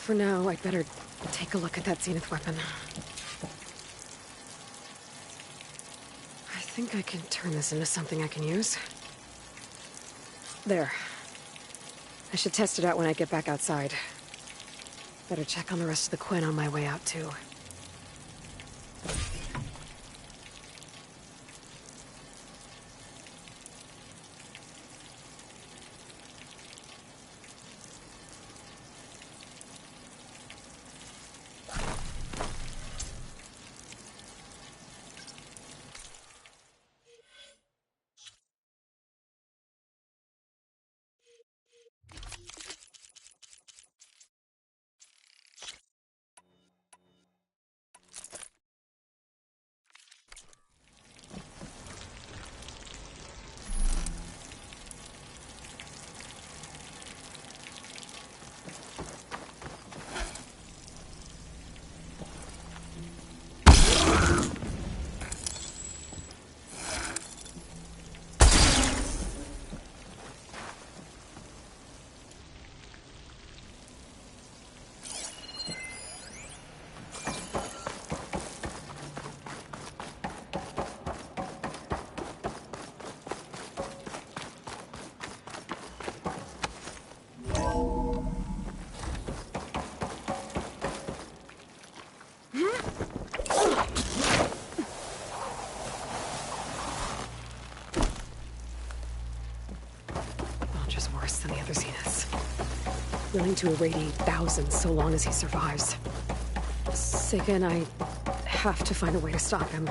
For now, I'd better take a look at that Zenith weapon. I think I can turn this into something I can use. There. I should test it out when I get back outside. Better check on the rest of the Quen on my way out, too. willing to irradiate thousands so long as he survives. Sega and I have to find a way to stop him.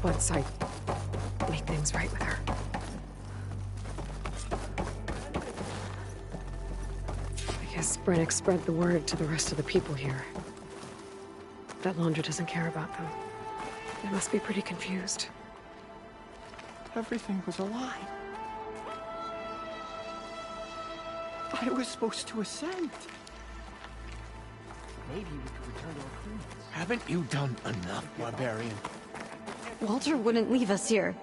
Once I make things right with her. I guess Brennick spread the word to the rest of the people here. That Londra doesn't care about them. They must be pretty confused. Everything was a lie. I was supposed to ascend. Maybe we could return to our friends. Haven't you done enough, barbarian? Walter wouldn't leave us here.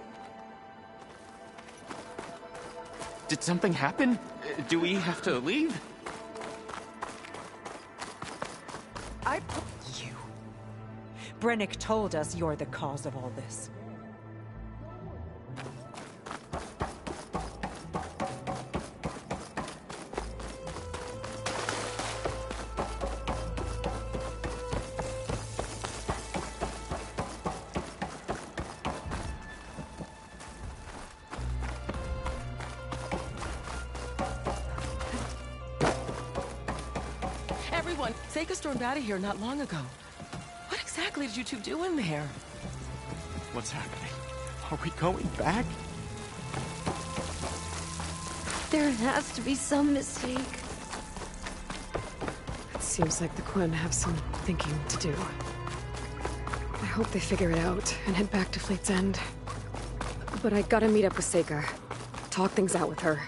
Did something happen? Do we have to leave? You. Brennick told us you're the cause of all this. Everyone, Sega stormed out of here not long ago. What exactly did you two do in there? What's happening? Are we going back? There has to be some mistake. It seems like the Quen have some thinking to do. I hope they figure it out and head back to Fleet's End. But I gotta meet up with Sega. Talk things out with her.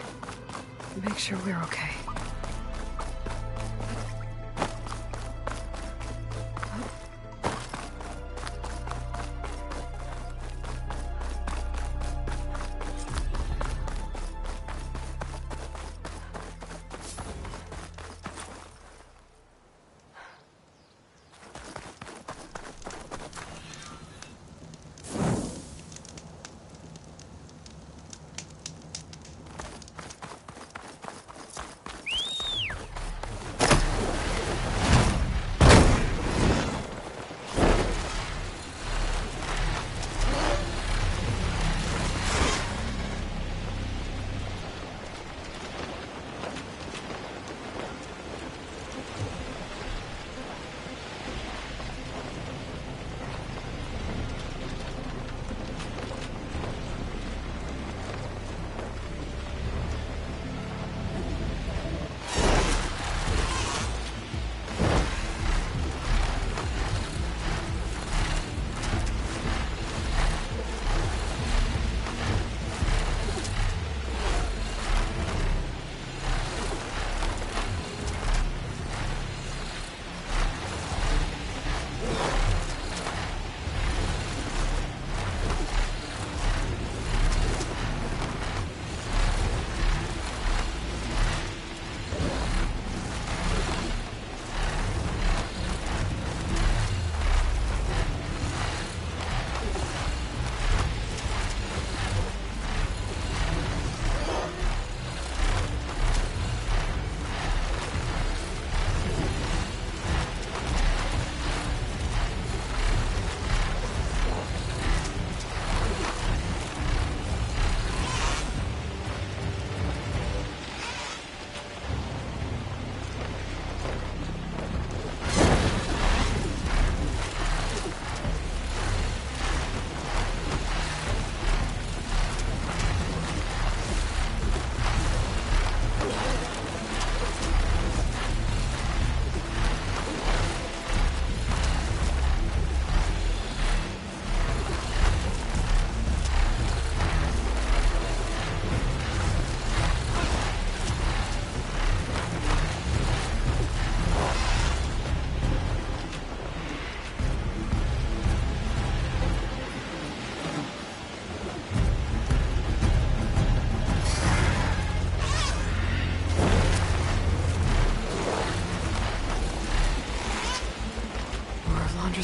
Make sure we're okay.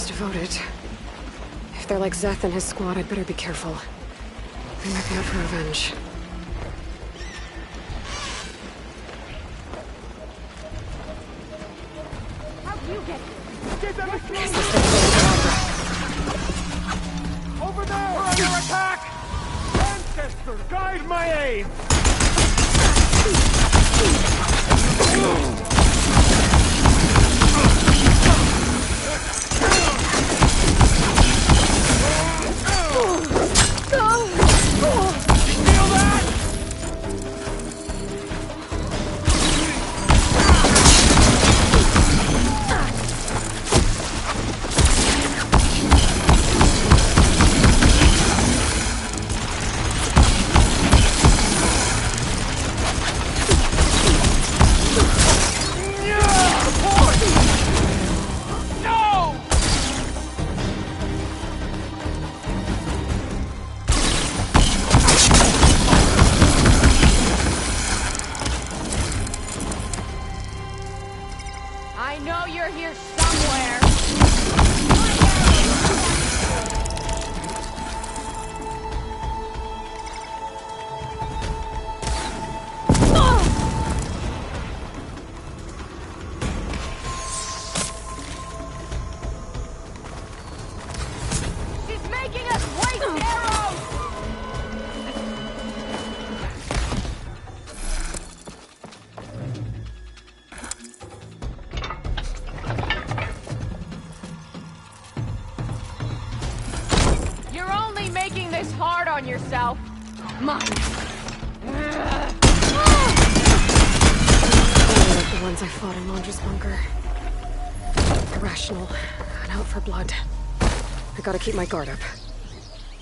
Devoted. If they're like Szeth and his squad, I'd better be careful. They might be out for revenge. How'd you get here? Get them over there! We're under attack! Ancestor, guide my aim! on yourself. Mine. Like the ones I fought in Laundry's bunker. Irrational and out for blood. I gotta keep my guard up.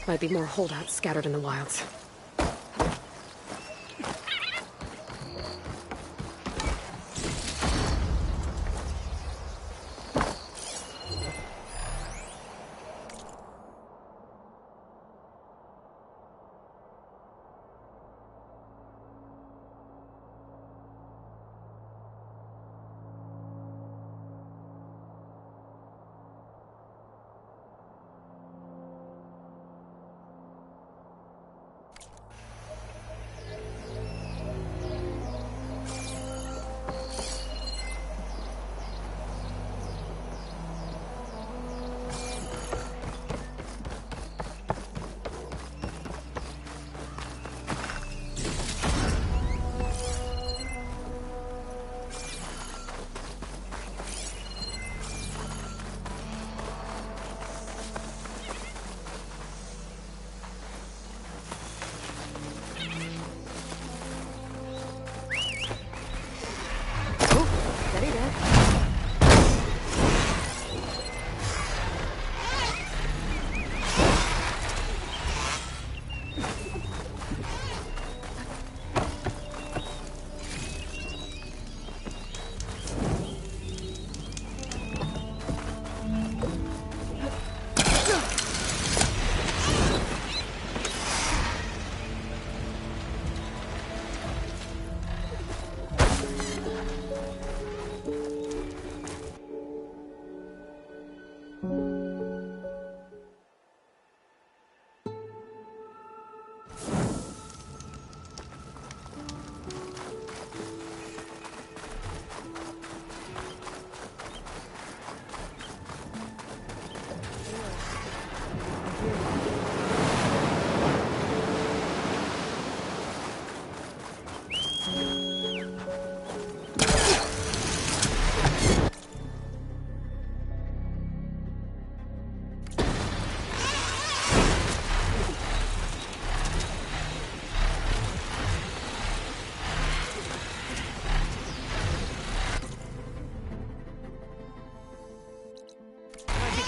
Might be more holdouts scattered in the wilds.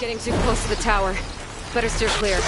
Getting too close to the tower. Better steer clear.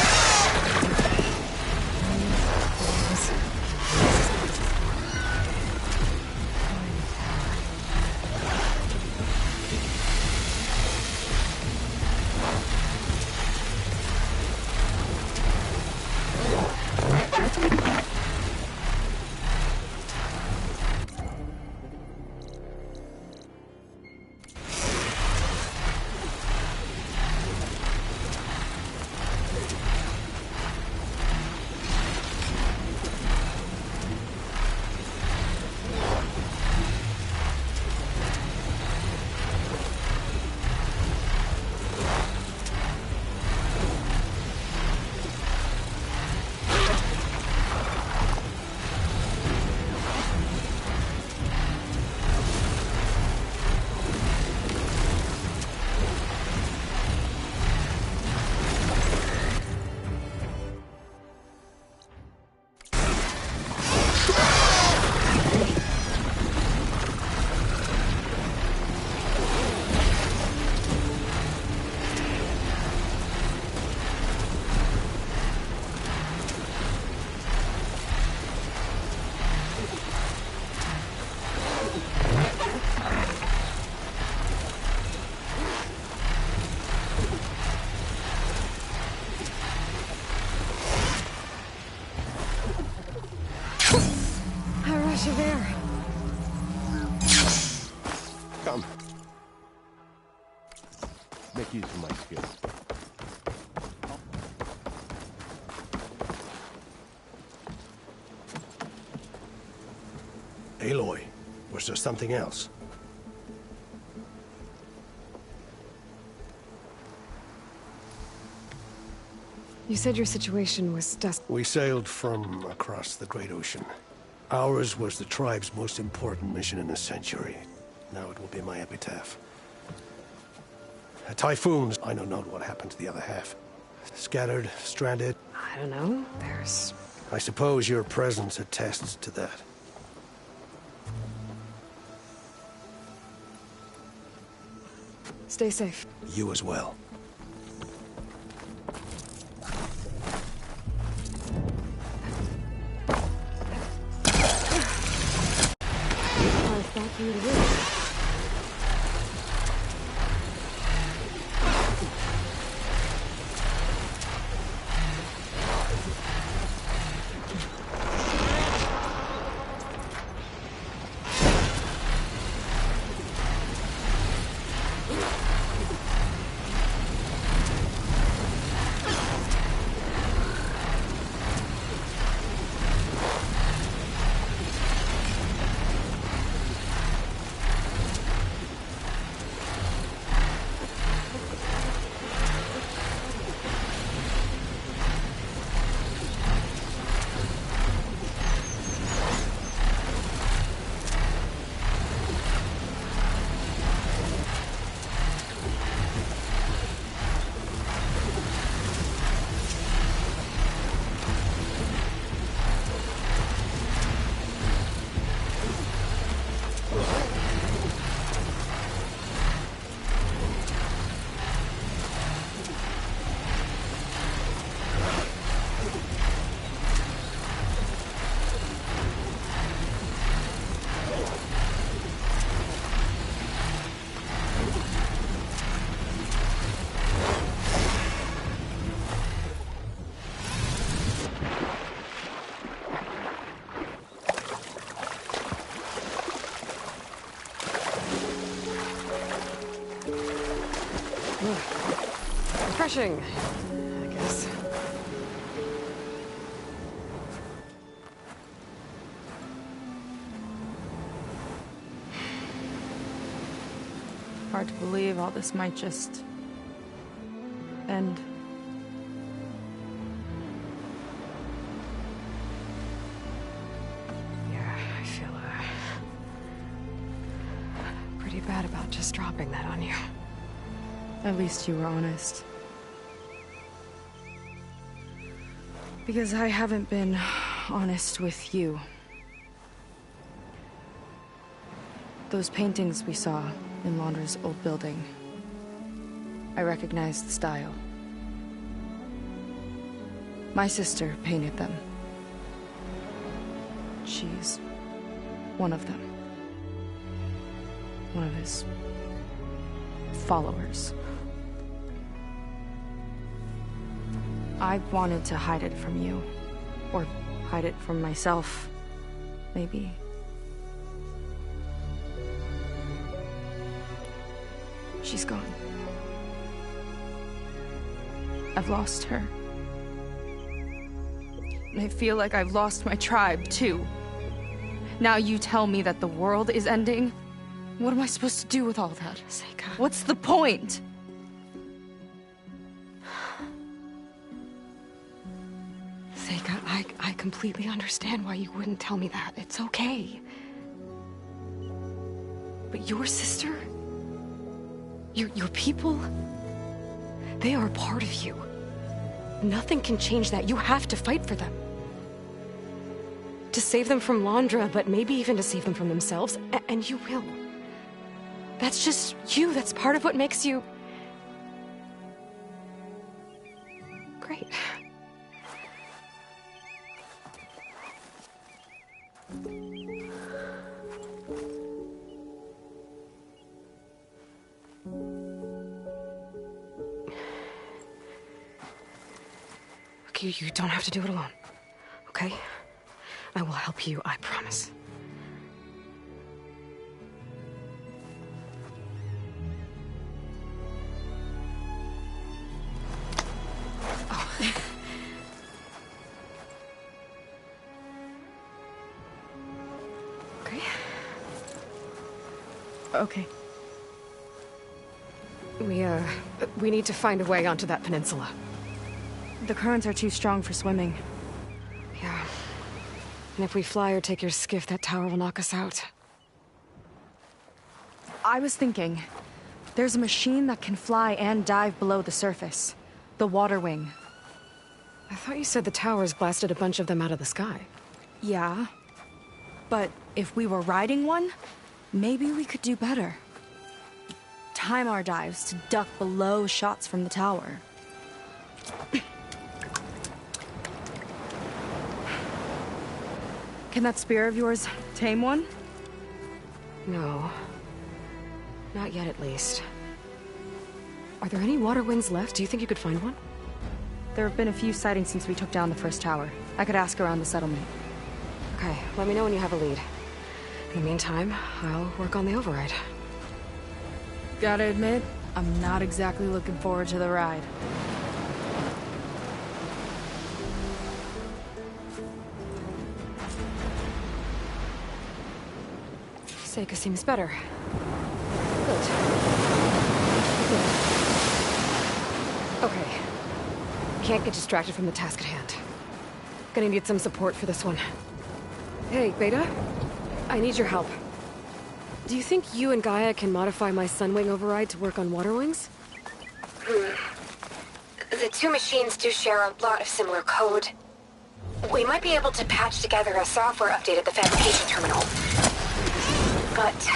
Come. Make use of my skills. Aloy, was there something else? You said your situation was desperate. We sailed from across the Great Ocean. Ours was the tribe's most important mission in a century. Now it will be my epitaph. Typhoons, I know not what happened to the other half. Scattered, stranded? I don't know. There's... I suppose your presence attests to that. Stay safe. You as well. Thank you to you. Refreshing, I guess. Hard to believe all this might just end. Yeah, I feel pretty bad about just dropping that on you. At least you were honest. Because I haven't been honest with you. Those paintings we saw in Laundra's old building, I recognized the style. My sister painted them. She's one of them. One of his followers. I wanted to hide it from you. Or hide it from myself, maybe. She's gone. I've lost her. And I feel like I've lost my tribe, too. Now you tell me that the world is ending? What am I supposed to do with all that? Seika. What's the point? Seika, I completely understand why you wouldn't tell me that. It's okay. But your sister? Your people? They are a part of you. Nothing can change that. You have to fight for them. To save them from Laundra, but maybe even to save them from themselves. And you will. That's just you. That's part of what makes you... great. You don't have to do it alone, okay? I will help you, I promise. Oh. Okay. Okay. We need to find a way onto that peninsula. The currents are too strong for swimming. Yeah. And if we fly or take your skiff, that tower will knock us out. I was thinking, there's a machine that can fly and dive below the surface. The Water Wing. I thought you said the towers blasted a bunch of them out of the sky. Yeah. But if we were riding one, maybe we could do better. Time our dives to duck below shots from the tower. Can that spear of yours tame one? No. Not yet, at least. Are there any water wings left? Do you think you could find one? There have been a few sightings since we took down the first tower. I could ask around the settlement. Okay, let me know when you have a lead. In the meantime, I'll work on the override. Gotta admit, I'm not exactly looking forward to the ride. Seika seems better. Good. Okay. Can't get distracted from the task at hand. Gonna need some support for this one. Hey, Beta? I need your help. Do you think you and Gaia can modify my Sunwing override to work on water wings? The two machines do share a lot of similar code. We might be able to patch together a software update at the fabrication terminal. But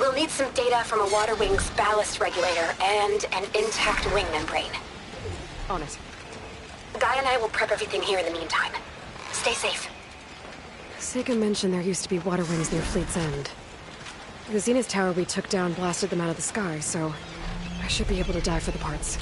we'll need some data from a water wing's ballast regulator and an intact wing membrane. On it. Gaia and I will prep everything here in the meantime. Stay safe. Seika mentioned there used to be water wings near Fleet's End. The Zenith Tower we took down blasted them out of the sky, so I should be able to dive for the parts.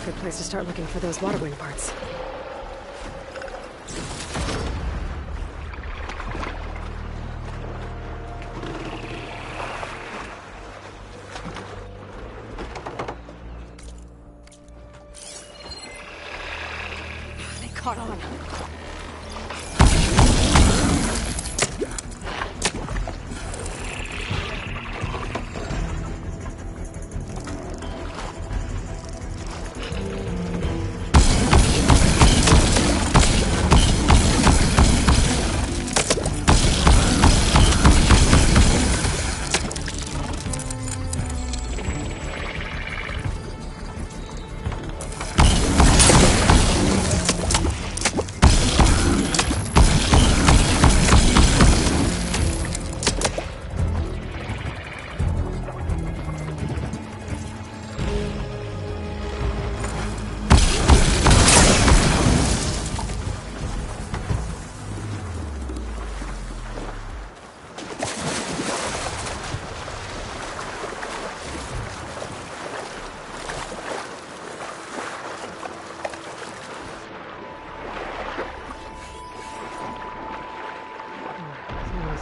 Good place to start looking for those water wing parts. They caught on.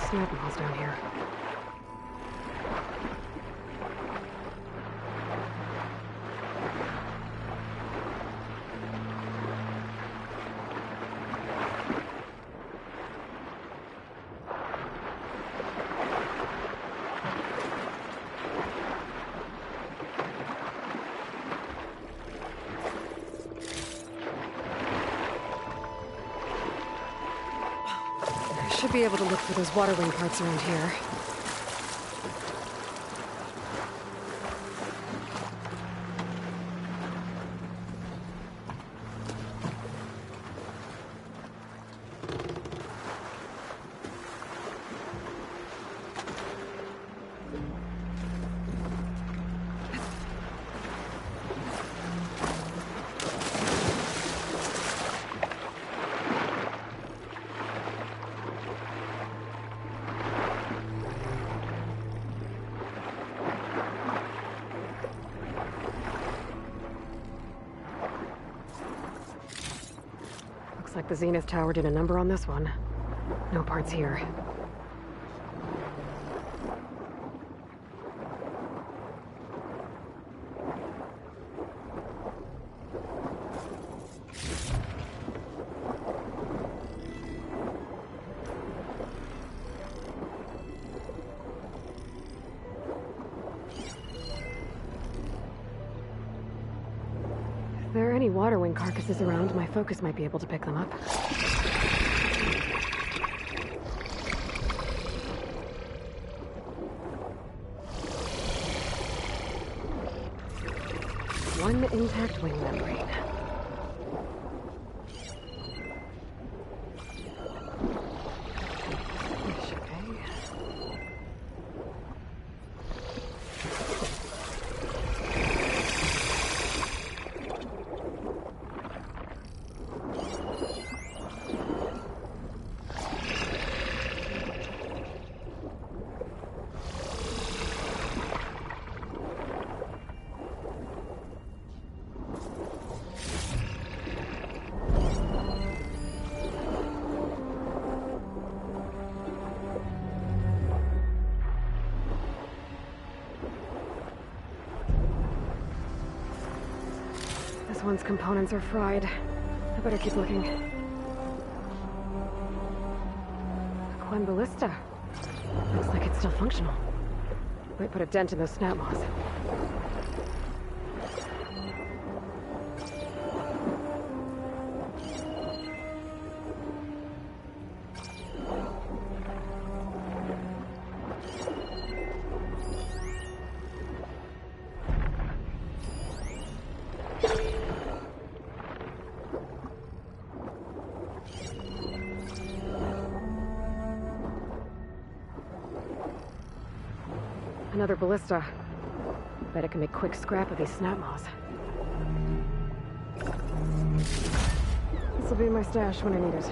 Snowballs down here. Should be able to look for those water wing parts around here. Like the Zenith Tower did a number on this one. No parts here. If there are any water wing carcasses around, my focus might be able to pick them up. One intact wing membrane. This one's components are fried. I better keep looking. The Quen Ballista. Looks like it's still functional. Might put a dent in those snap moths. Another ballista. Bet it can make quick scrap of these snap moths. This'll be my stash when I need it.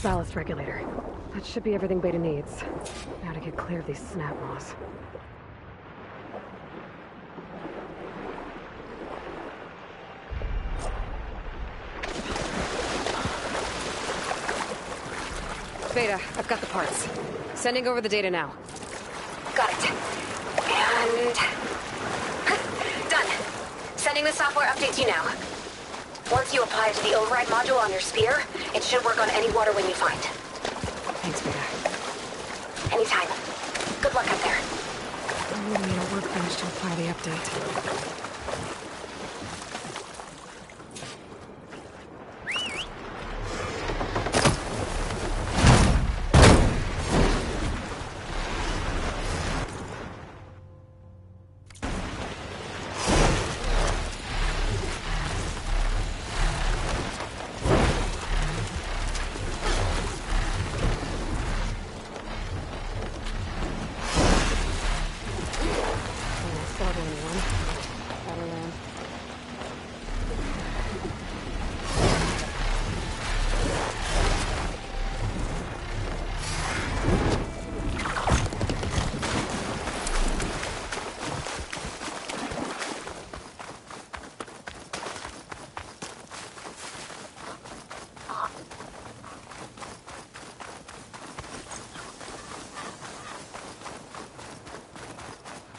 Ballast regulator. That should be everything Beta needs. Now to get clear of these snap maws. Beta, I've got the parts. Sending over the data now. Got it. And... done. Sending the software update to you now. Once you apply it to the override module on your spear, it should work on any water wing you find. Thanks, Beta. Anytime. Good luck up there. I'm gonna need a workbench to apply the update.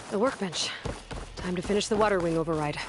The workbench. Time to finish the water wing override.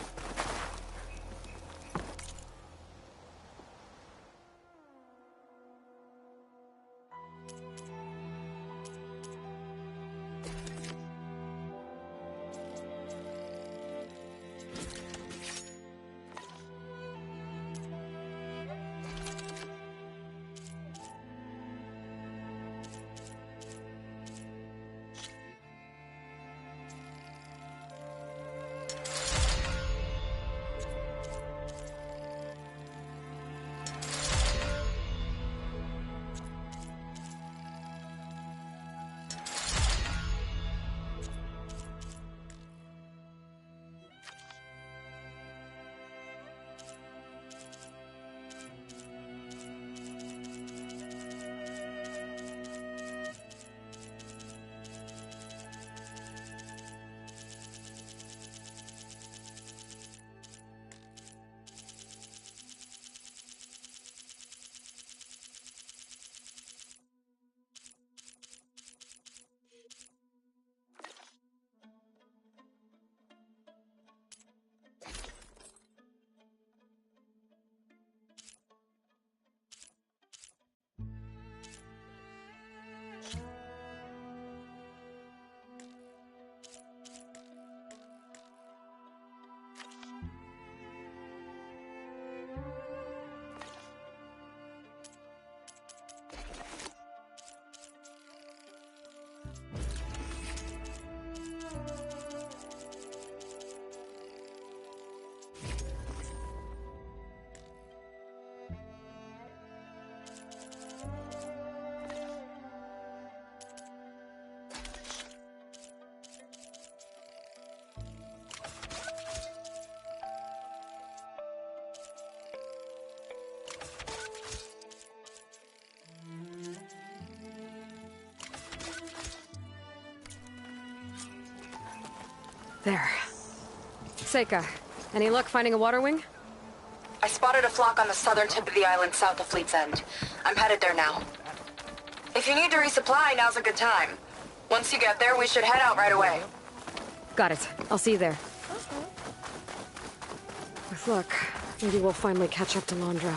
There. Seika, any luck finding a water wing? I spotted a flock on the southern tip of the island south of Fleet's End. I'm headed there now. If you need to resupply, now's a good time. Once you get there, we should head out right away. Got it. I'll see you there. With luck, maybe we'll finally catch up to Londra.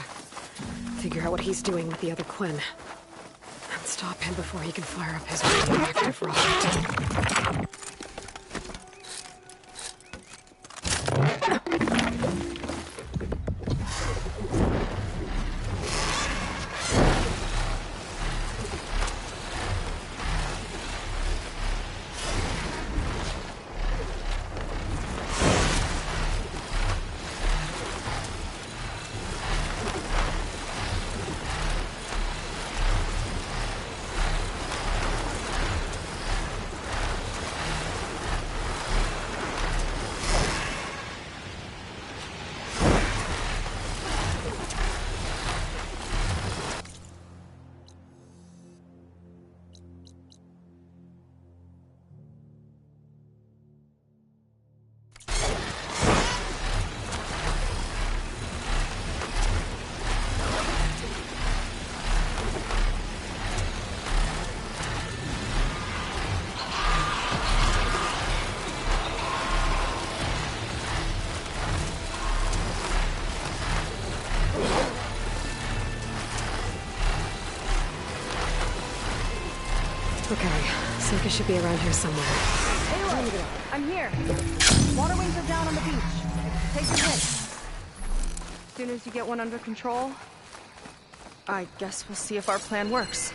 Figure out what he's doing with the other Quen. And stop him before he can fire up his radioactive rocket. Okay, Sokka should be around here somewhere. Aloy, I'm here. Water wings are down on the beach. Take a hit. As soon as you get one under control, I guess we'll see if our plan works.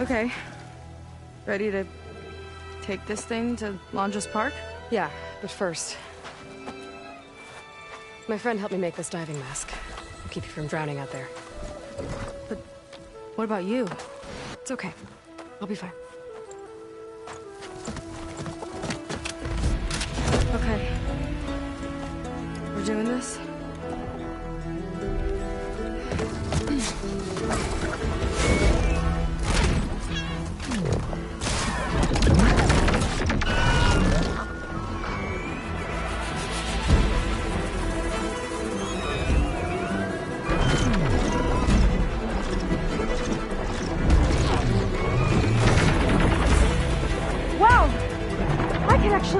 Okay. Ready to take this thing to Londres Park? Yeah, but first... My friend helped me make this diving mask. It'll keep you from drowning out there. But what about you? It's okay. I'll be fine. Okay. We're doing this?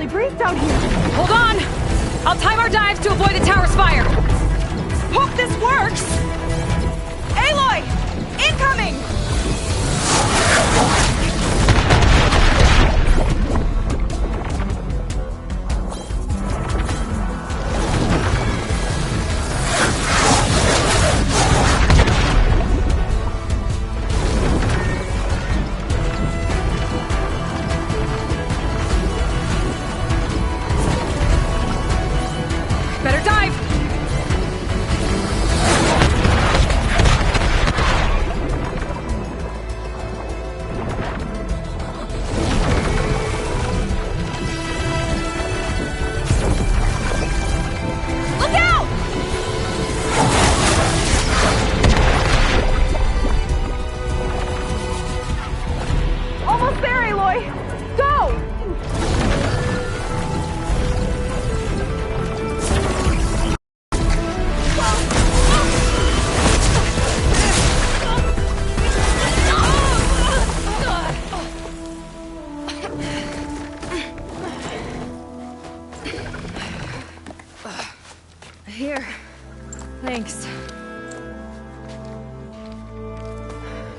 Breathe down here. Hold on! I'll time our dives to avoid the tower's fire! Hope this works! Aloy! Incoming! Better dive! Look out! Almost there, Aloy! Go! Here. Thanks.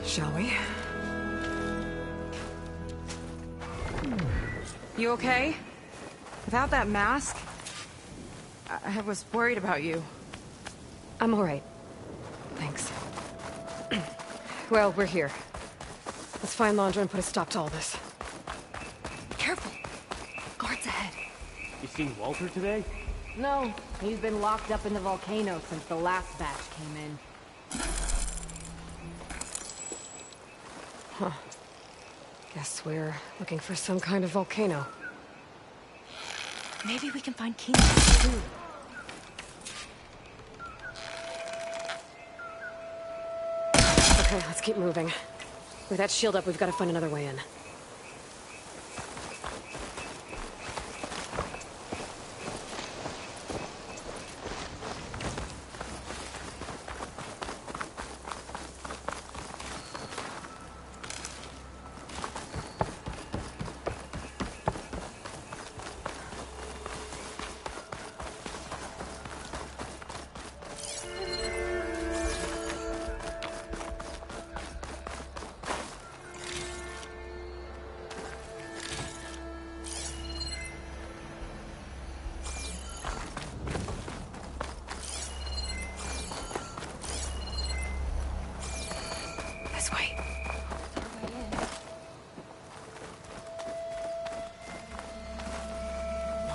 Shall we? You okay? Without that mask, I was worried about you. I'm all right. Thanks. Well, we're here. Let's find Londra and put a stop to all this. Careful. Guards ahead. You seen Walter today? No, he's been locked up in the volcano since the last batch came in. Huh. Guess we're looking for some kind of volcano. Maybe we can find King too. Okay, let's keep moving. With that shield up, we've got to find another way in.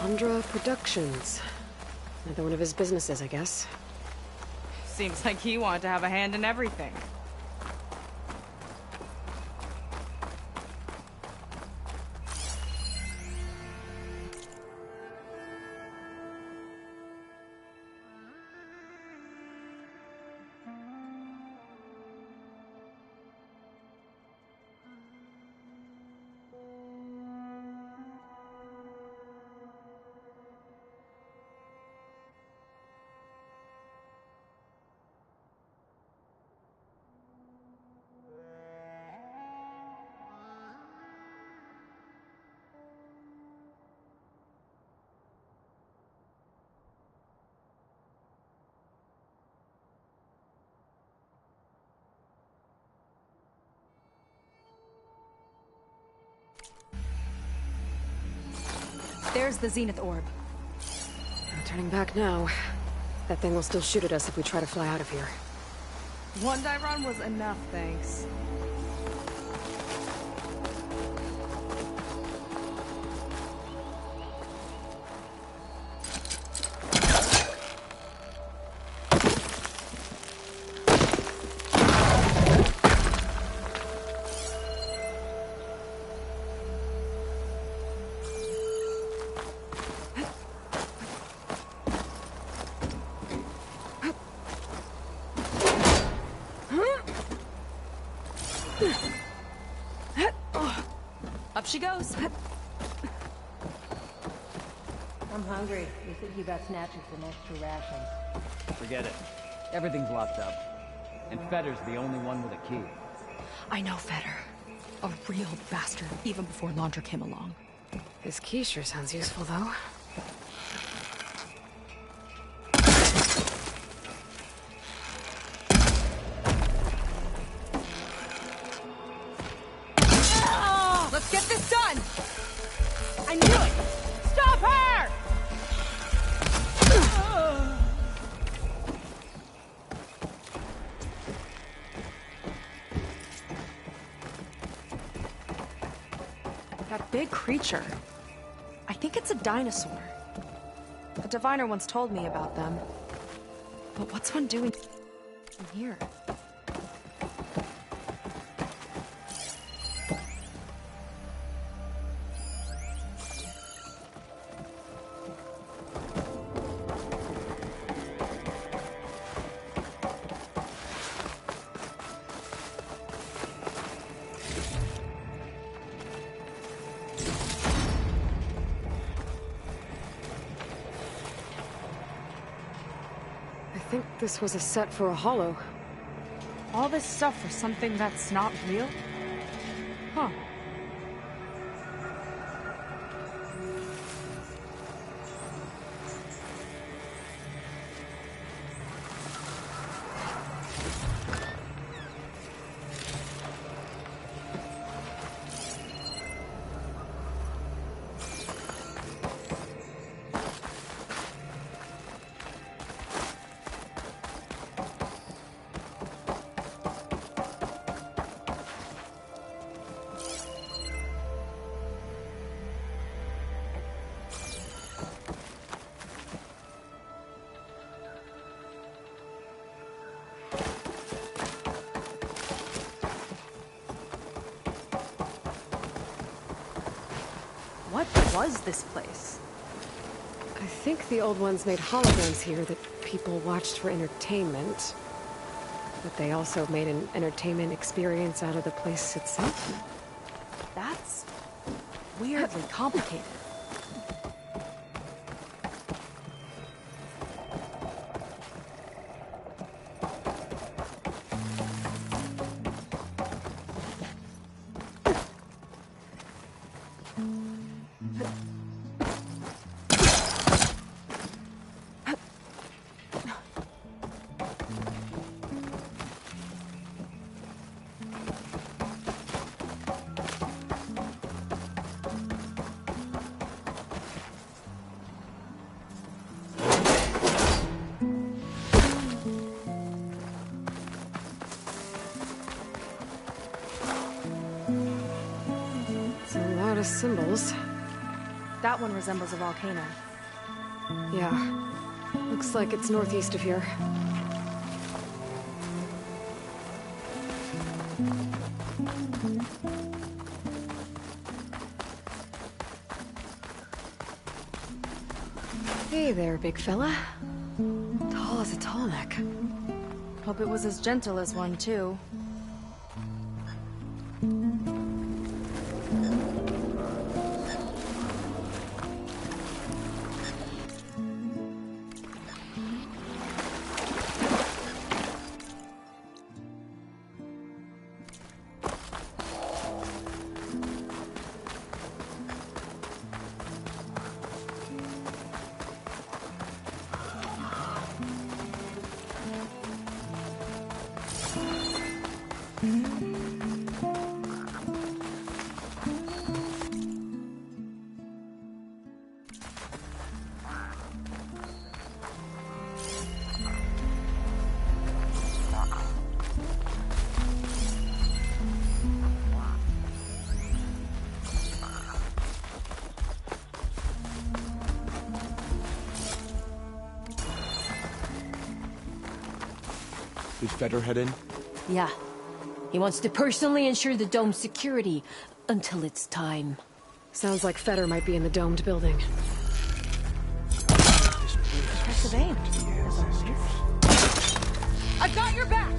Chandra Productions. Another one of his businesses, I guess. Seems like he wanted to have a hand in everything. There's the Zenith Orb. No turning back now. That thing will still shoot at us if we try to fly out of here. One die run was enough, thanks. Up she goes. I'm hungry. You think you got snatches some extra rations? Forget it. Everything's locked up. And Fetter's the only one with a key. I know Fetter. A real bastard, even before Laundra came along. His key sure sounds useful, though. Let's get this done! I knew it! Stop her! That big creature. I think it's a dinosaur. A diviner once told me about them. But what's one doing in here? I think this was a set for a holo. All this stuff for something that's not real? Huh. What was this place? I think the old ones made holograms here that people watched for entertainment. But they also made an entertainment experience out of the place itself. That's weirdly complicated. It's a lot of symbols. That one resembles a volcano. Yeah. Looks like it's northeast of here. Hey there, big fella. Tall as a tall neck. Hope it was as gentle as one, too. Did Feder head in? Yeah. He wants to personally ensure the dome's security until it's time. Sounds like Feder might be in the domed building. Press the vein. I've got your back!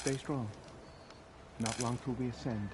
Stay strong. Not long till we ascend.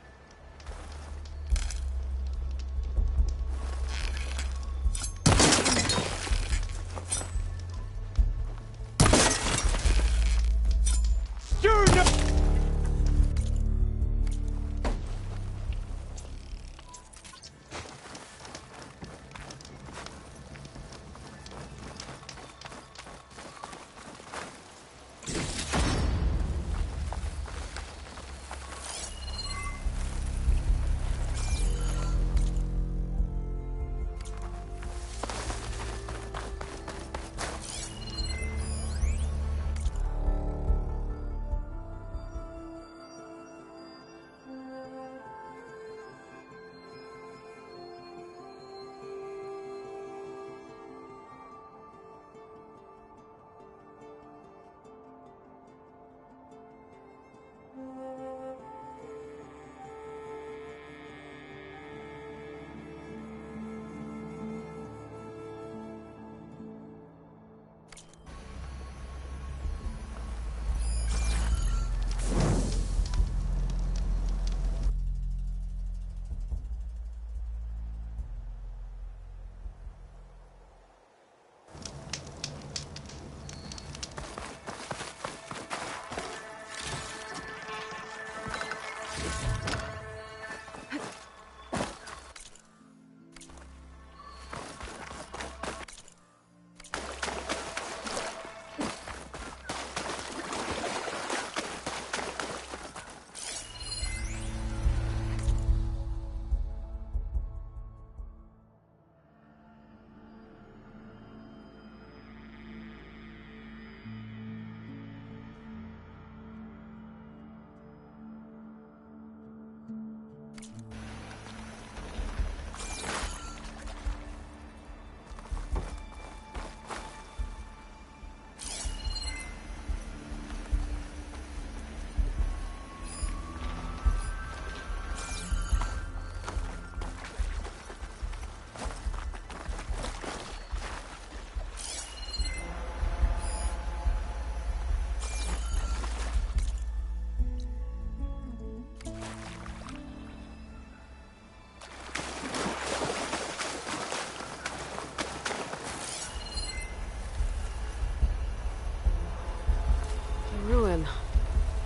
Ruin.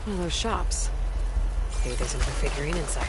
One of those shops. Maybe there's another figurine inside.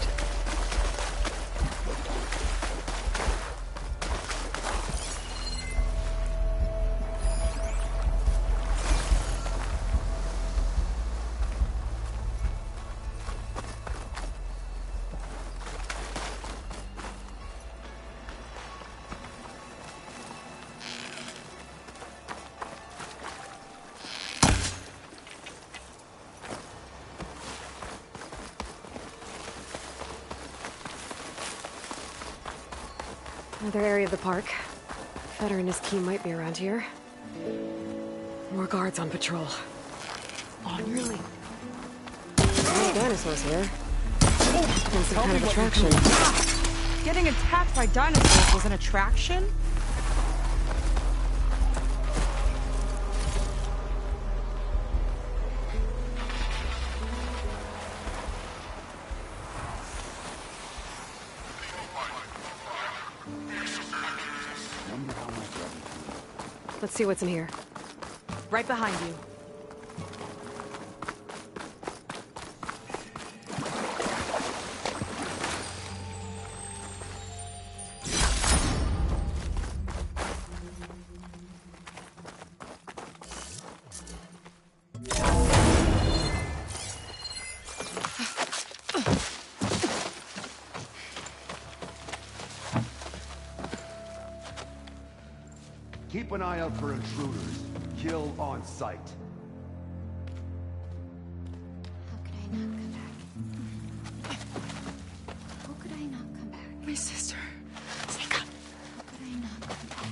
Another area of the park. Feder and his team might be around here. More guards on patrol. Oh, really? No dinosaurs here. It's some kind of attraction. Getting attacked by dinosaurs was an attraction? Let's see what's in here. Right behind you. Keep an eye out for intruders. Kill on sight. How could I not come back? My sister. Sneak up. How could I not come back?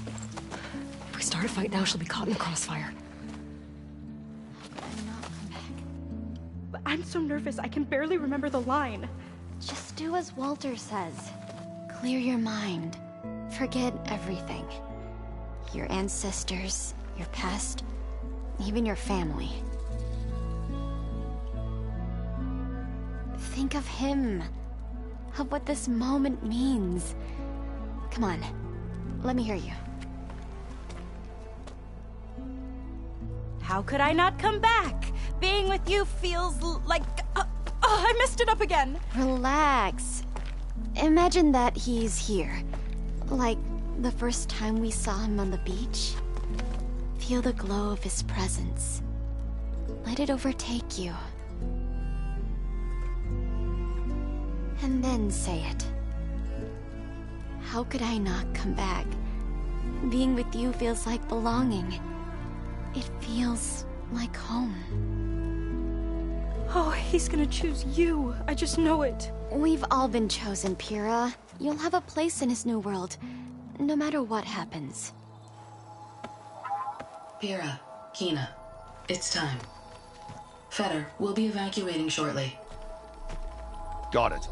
If we start a fight now, she'll be caught in the crossfire. But I'm so nervous, I can barely remember the line. Just do as Walter says. Clear your mind. Forget everything. Your ancestors, your past, even your family. Think of him. Of what this moment means. Come on, let me hear you. How could I not come back? Being with you feels like... I messed it up again. Relax. Imagine that he's here. Like the first time we saw him on the beach. Feel the glow of his presence. Let it overtake you. And then say it. How could I not come back? Being with you feels like belonging. It feels like home. Oh, he's gonna choose you. I just know it. We've all been chosen, Pyrrha. You'll have a place in his new world, no matter what happens. Pyrrha, Kina, it's time. Feder, we'll be evacuating shortly. Got it.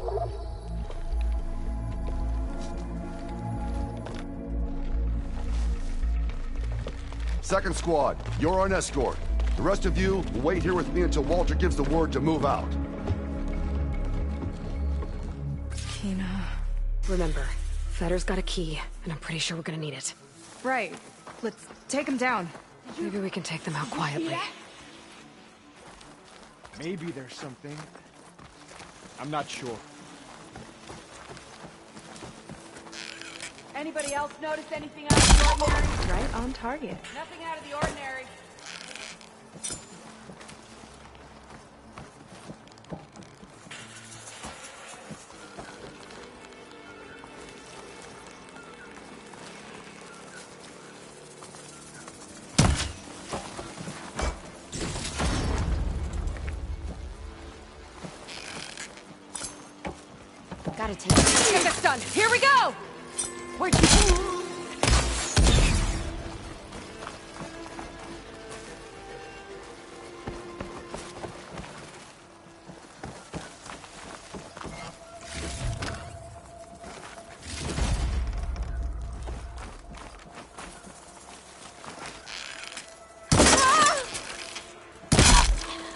Second squad, you're our escort. The rest of you will wait here with me until Walter gives the word to move out. Kina. Remember, Feder's got a key, and I'm pretty sure we're gonna need it. Right. Let's take him down. Maybe we can take them out quietly. Maybe there's something. I'm not sure. Anybody else notice anything out of the ordinary? Right on target. Nothing out of the ordinary. Gotta take it. Get this done. Here we go! Where'd you...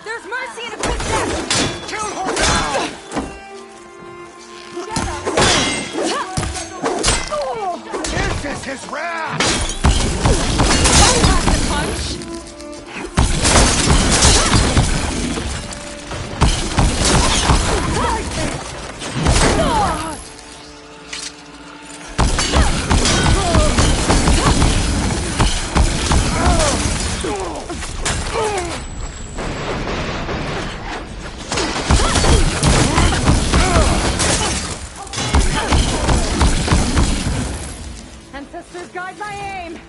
There's mercy in a footstep! Kill her now! This is his wrath! Don't pass the punch! Ancestors guide my aim!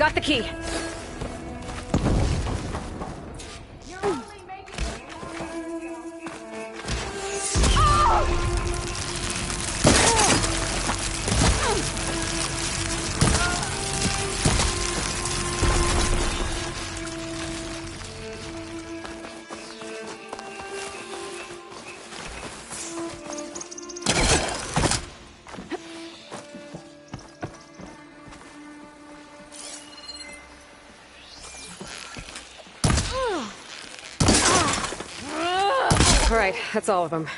Got the key. Alright, that's all of them.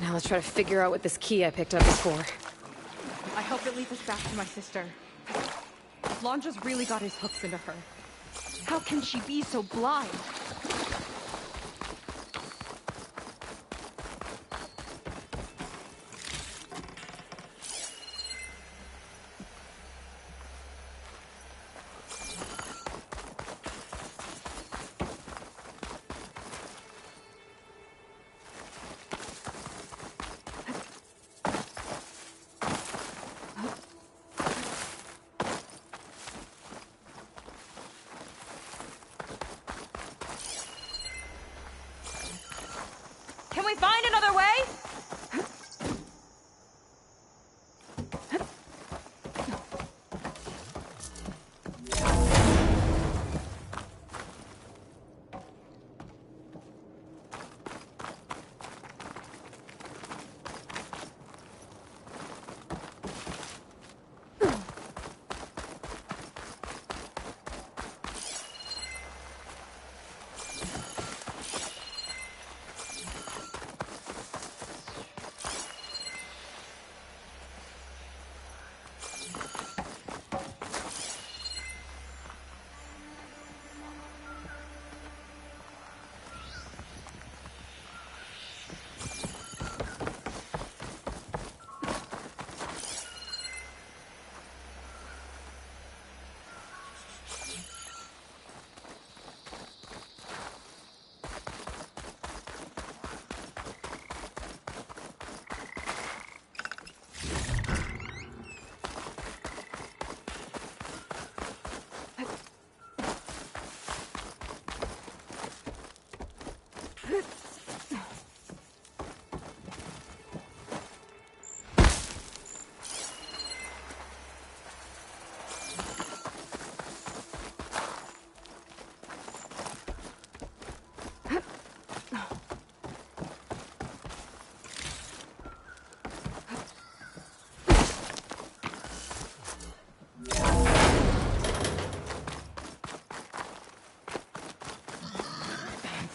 Now let's try to figure out what this key I picked up is for. I hope it leads us back to my sister. Londra's really got his hooks into her. How can she be so blind? Can we find another way?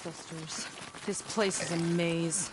Ancestors. This place is a maze.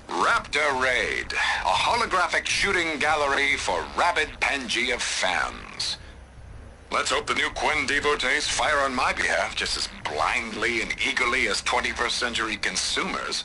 Raptor Raid, a holographic shooting gallery for rabid Pangea fans. Let's hope the new Quen devotees fire on my behalf just as blindly and eagerly as 21st century consumers.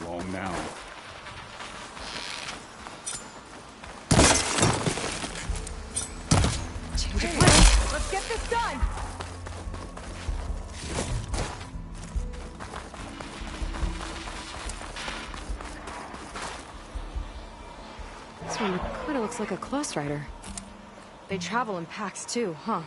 Long now. this done! This one kinda looks like a close rider. They travel in packs too, huh?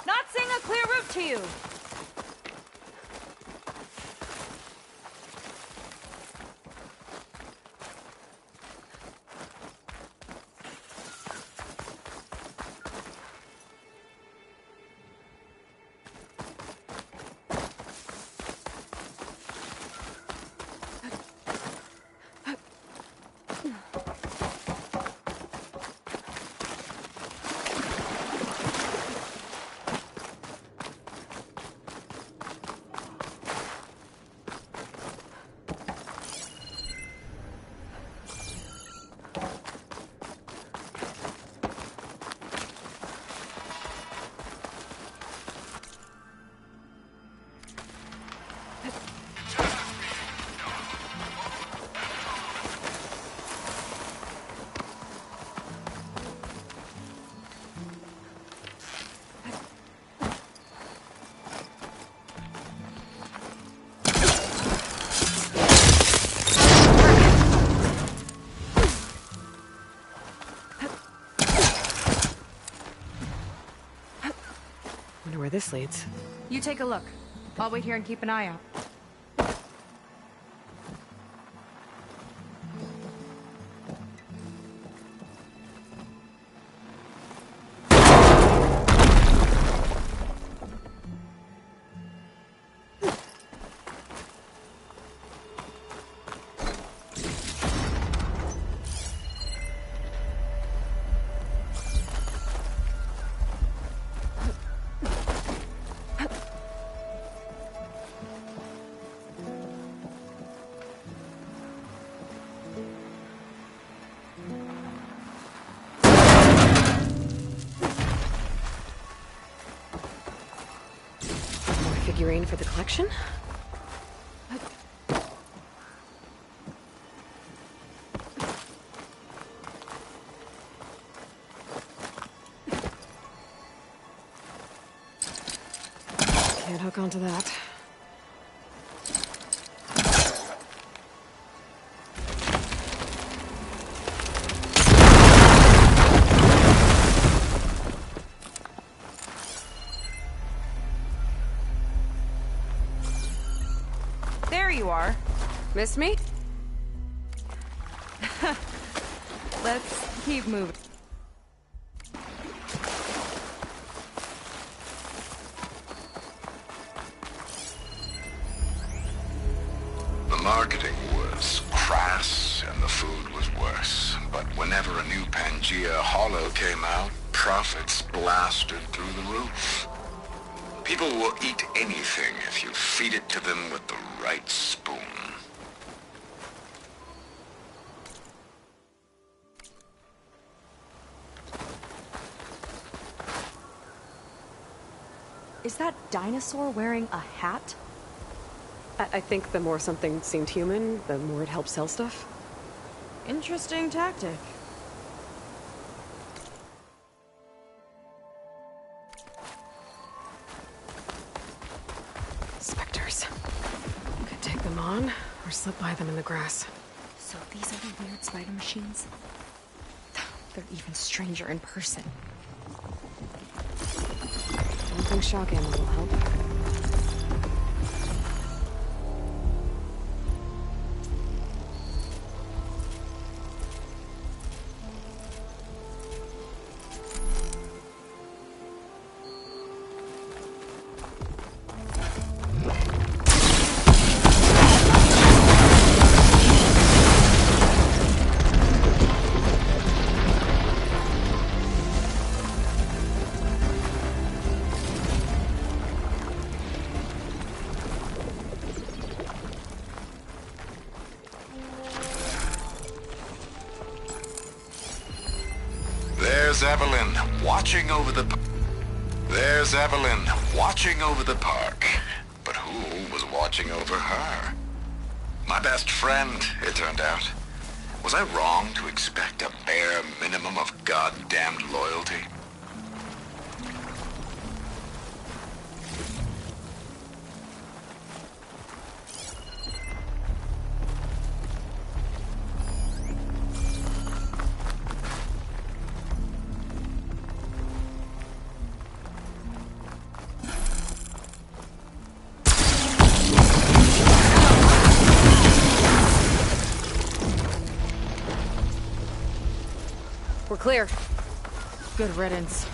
Not seeing a clear route to you! Wonder where this leads. You take a look. I'll wait here and keep an eye out. Figurine for the collection? Can't hook onto that. There you are. Miss me? Let's keep moving. The marketing was crass and the food was worse. But whenever a new Pangea Hollow came out, profits blasted through the roof. People will eat anything if you feed it to them with the right spoon. Is that dinosaur wearing a hat? I think the more something seemed human, the more it helped sell stuff. Interesting tactic. Spectres. Could take them on, or slip by them in the grass. So these are the weird spider machines? They're even stranger in person. Don't think shock ammo will help. There's Evelyn, watching over the... There's Evelyn, watching over the park. But who was watching over her? My best friend, it turned out. Was I wrong to expect a bare minimum of goddamned loyalty? We're clear. Good riddance.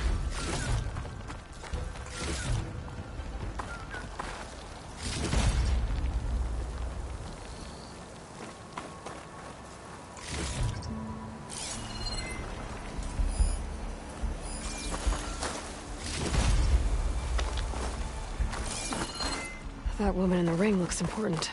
That woman in the ring looks important.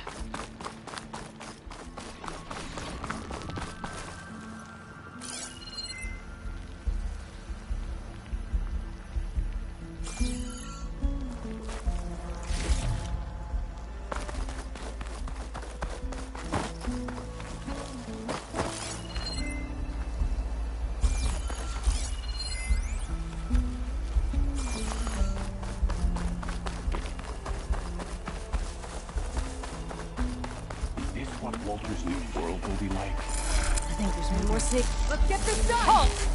Walter's new world will be like. I think there's one more sneak. Let's get this done! Halt!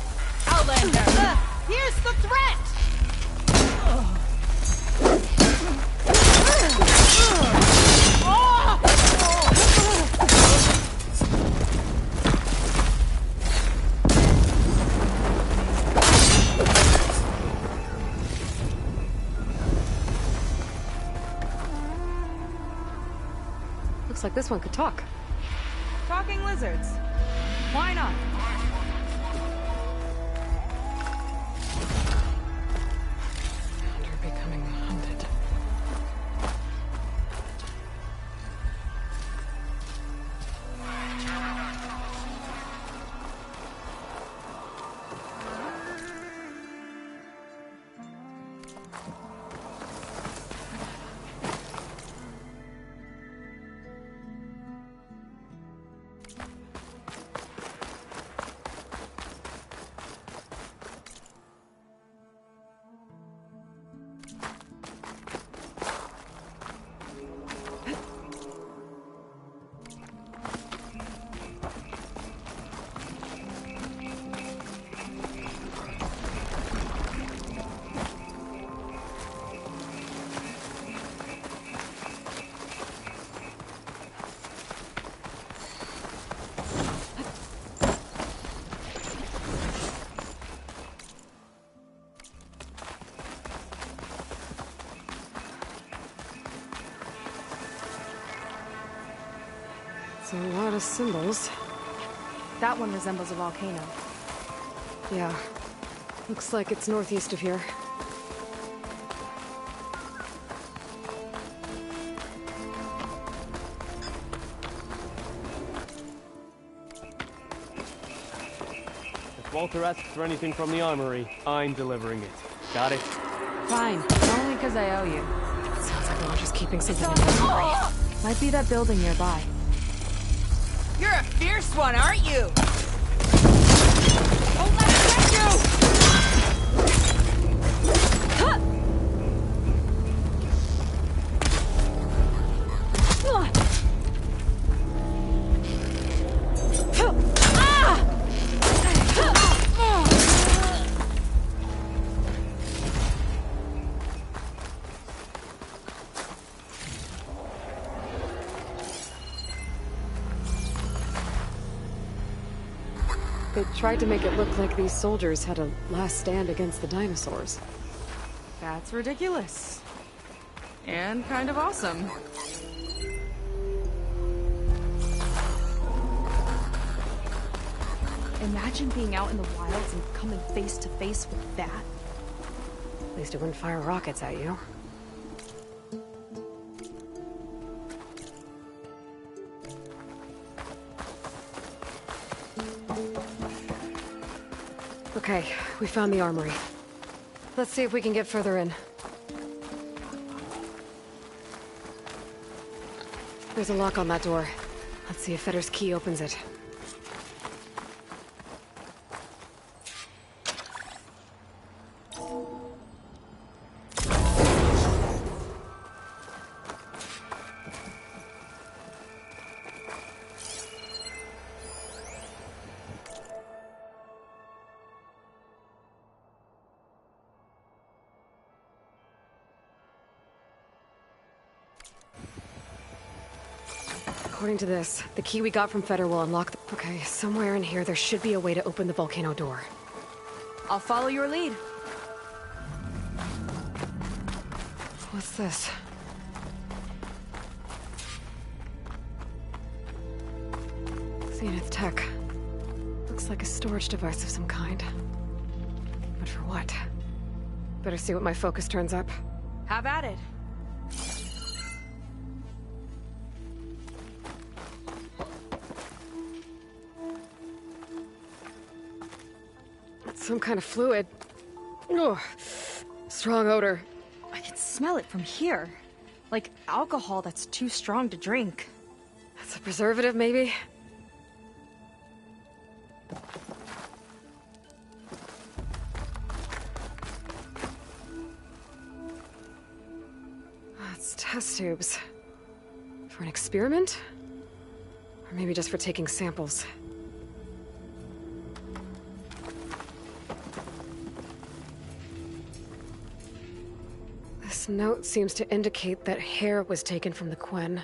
Outlander! Here's the threat! Looks like this one could talk. Talking lizards. Why not? They're becoming hunted. It's a lot of symbols. That one resembles a volcano. Yeah. Looks like it's northeast of here. If Walter asks for anything from the armory, I'm delivering it. Got it? Fine. Only because I owe you. Sounds like we were just keeping something in the memory. Might be that building nearby. You're a fierce one, aren't you? Don't let it get you! They tried to make it look like these soldiers had a last stand against the dinosaurs. That's ridiculous. And kind of awesome. Imagine being out in the wilds and coming face to face with that. At least it wouldn't fire rockets at you. Look, Okay, we found the armory. Let's see if we can get further in. There's a lock on that door. Let's see if Fetter's key opens it. According to this, the key we got from Fetter will unlock the... Okay, somewhere in here there should be a way to open the volcano door. I'll follow your lead. What's this? Zenith Tech. Looks like a storage device of some kind. But for what? Better see what my focus turns up. Have at it. Some kind of fluid. Ugh. Strong odor. I can smell it from here. Like alcohol that's too strong to drink. That's a preservative, maybe? It's test tubes. For an experiment? Or maybe just for taking samples. This note seems to indicate that hair was taken from the Quen.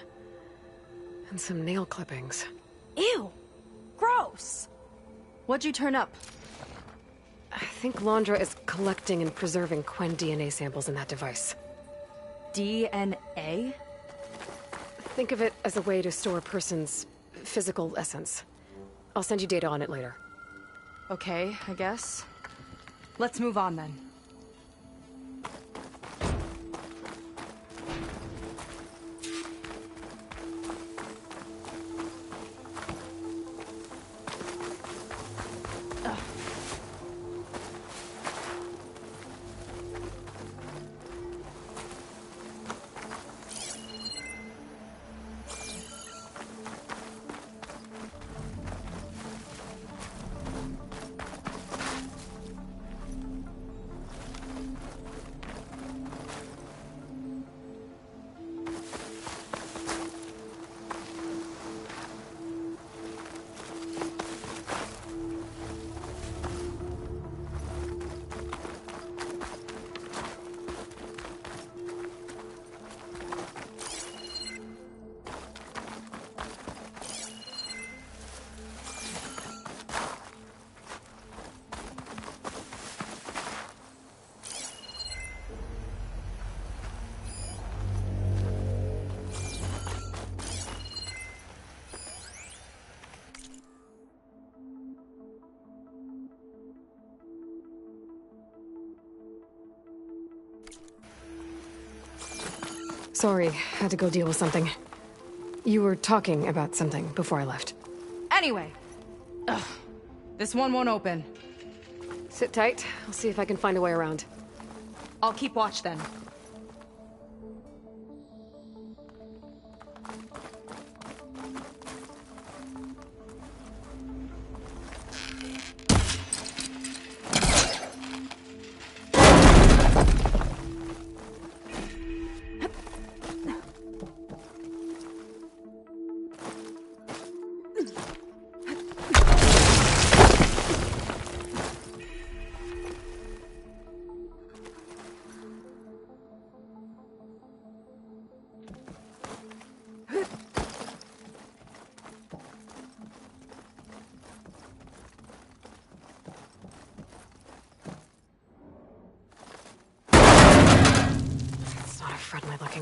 And some nail clippings. Ew! Gross! What'd you turn up? I think Londra is collecting and preserving Quen DNA samples in that device. DNA? Think of it as a way to store a person's physical essence. I'll send you data on it later. Okay, I guess. Let's move on then. Sorry, had to go deal with something. You were talking about something before I left. Anyway. Ugh. This one won't open. Sit tight. I'll see if I can find a way around. I'll keep watch then.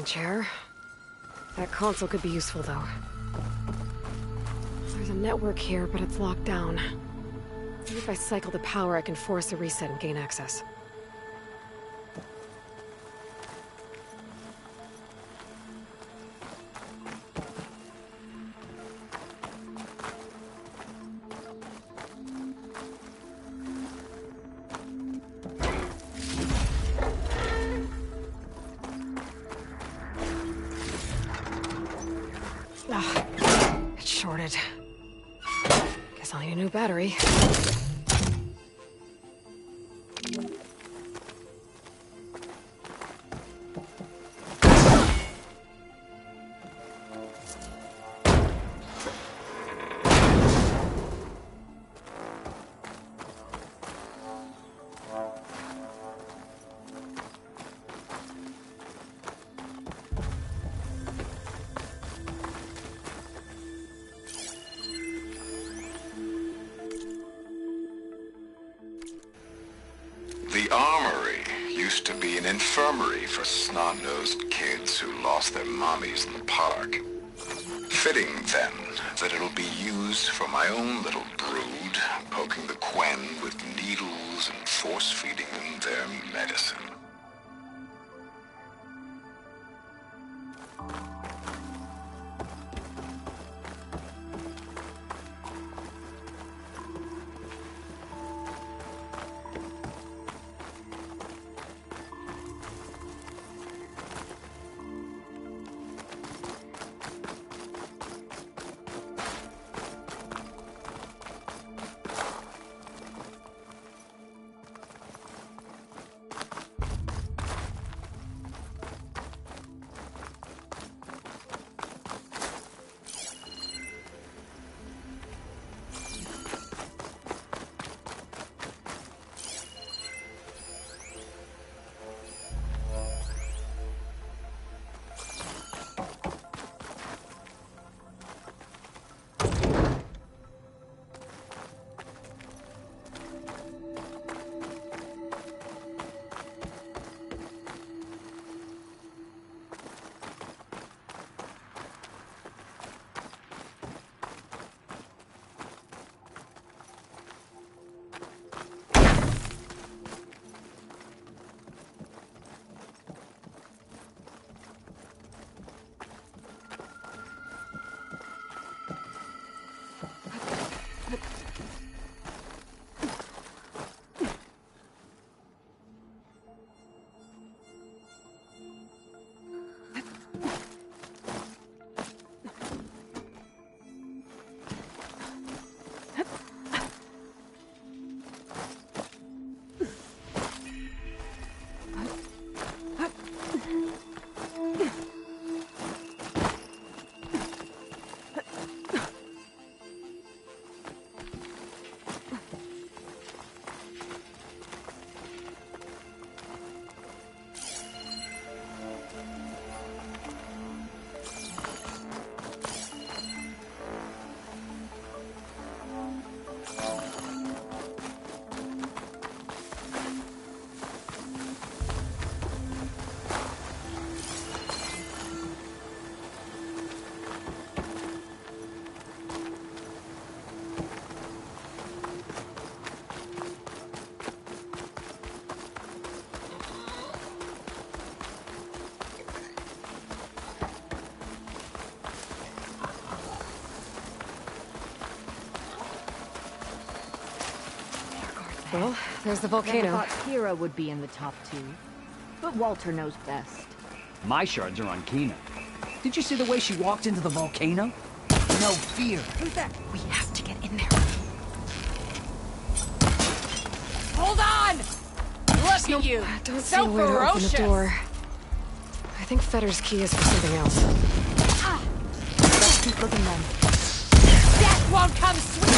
Chair. That console could be useful, though. There's a network here, but it's locked down. Maybe if I cycle the power, I can force a reset and gain access. Guess I'll need a new battery. The Armory used to be an infirmary for snot-nosed kids who lost their mommies in the park. Fitting, then, that it'll be used for my own little brood, poking the Quen with needles and force-feeding them their medicine. Well, there's the volcano. Never thought Kira would be in the top 2. But Walter knows best. My shards are on Kina. Did you see the way she walked into the volcano? No fear. Who's that? We have to get in there. Hold on! Look at you! Don't So see a way to open the ferocious. door. I think Fetter's key is for something else. Let's keep looking then. Death won't come sweet!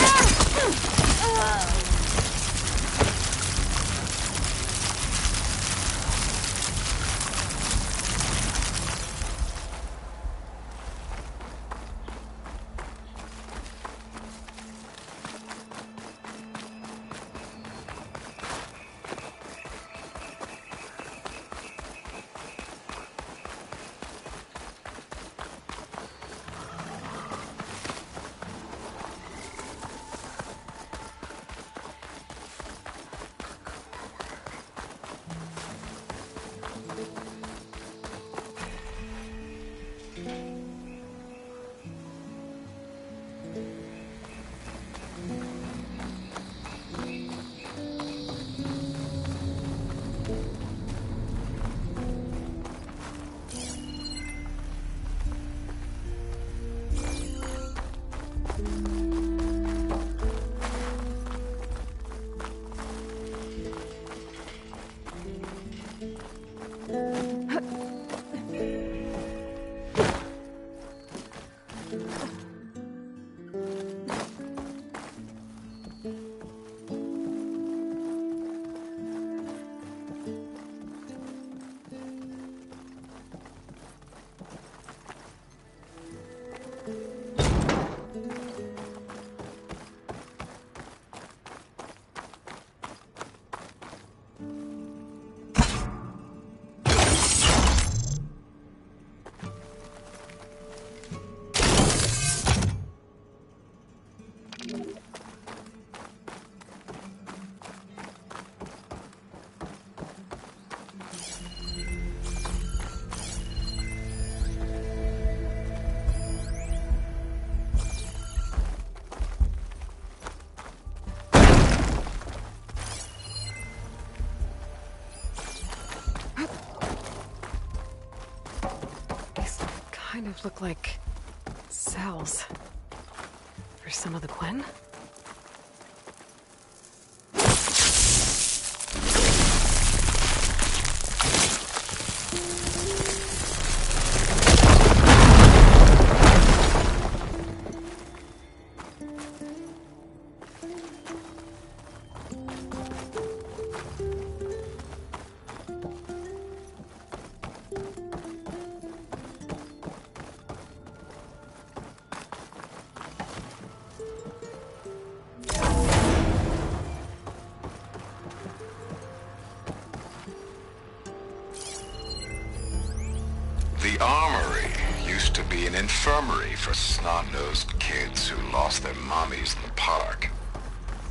kind of look like cells. For some of the Quen? The Armory used to be an infirmary for snot-nosed kids who lost their mommies in the park.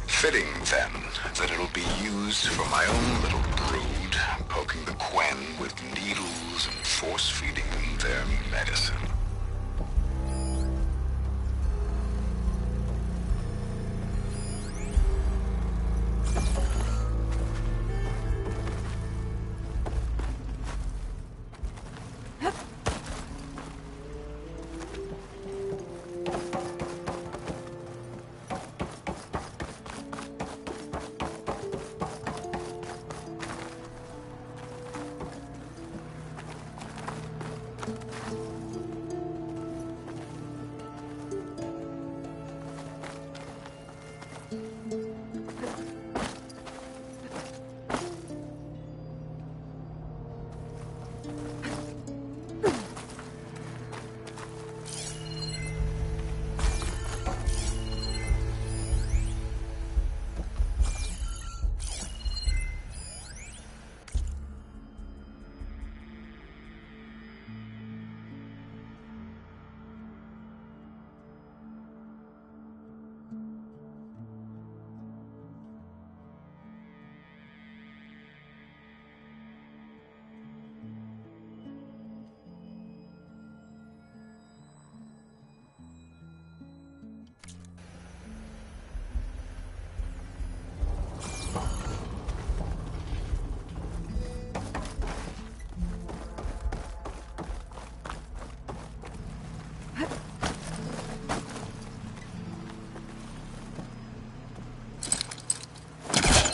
Fitting, then, that it'll be used for my own little brood, poking the Quen with needles and force-feeding them their medicine.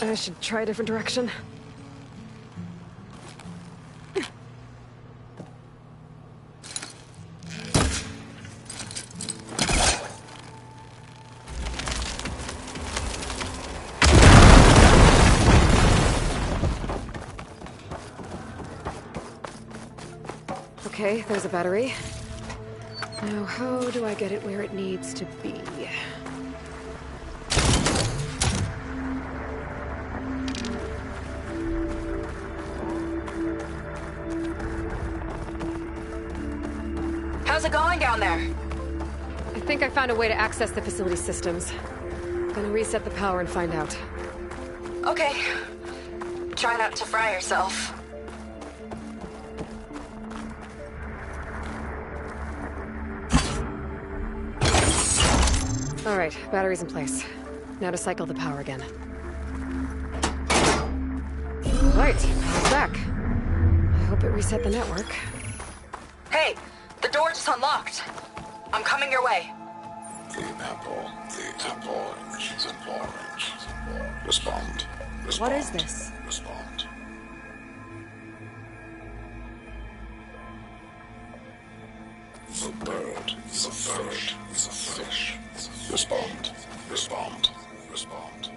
I should try a different direction. Okay, there's a battery. Now, how do I get it where it needs to be? How's it going down there? I think I found a way to access the facility systems. Gonna reset the power and find out. Okay. Try not to fry yourself. All right, battery's in place. Now to cycle the power again. Right, power's back. I hope it reset the network. Hey, the door just unlocked. I'm coming your way. The apple, the orange, the orange. Respond. What is this? Respond. The bird, the fish, the fish. Respond. Respond. Respond.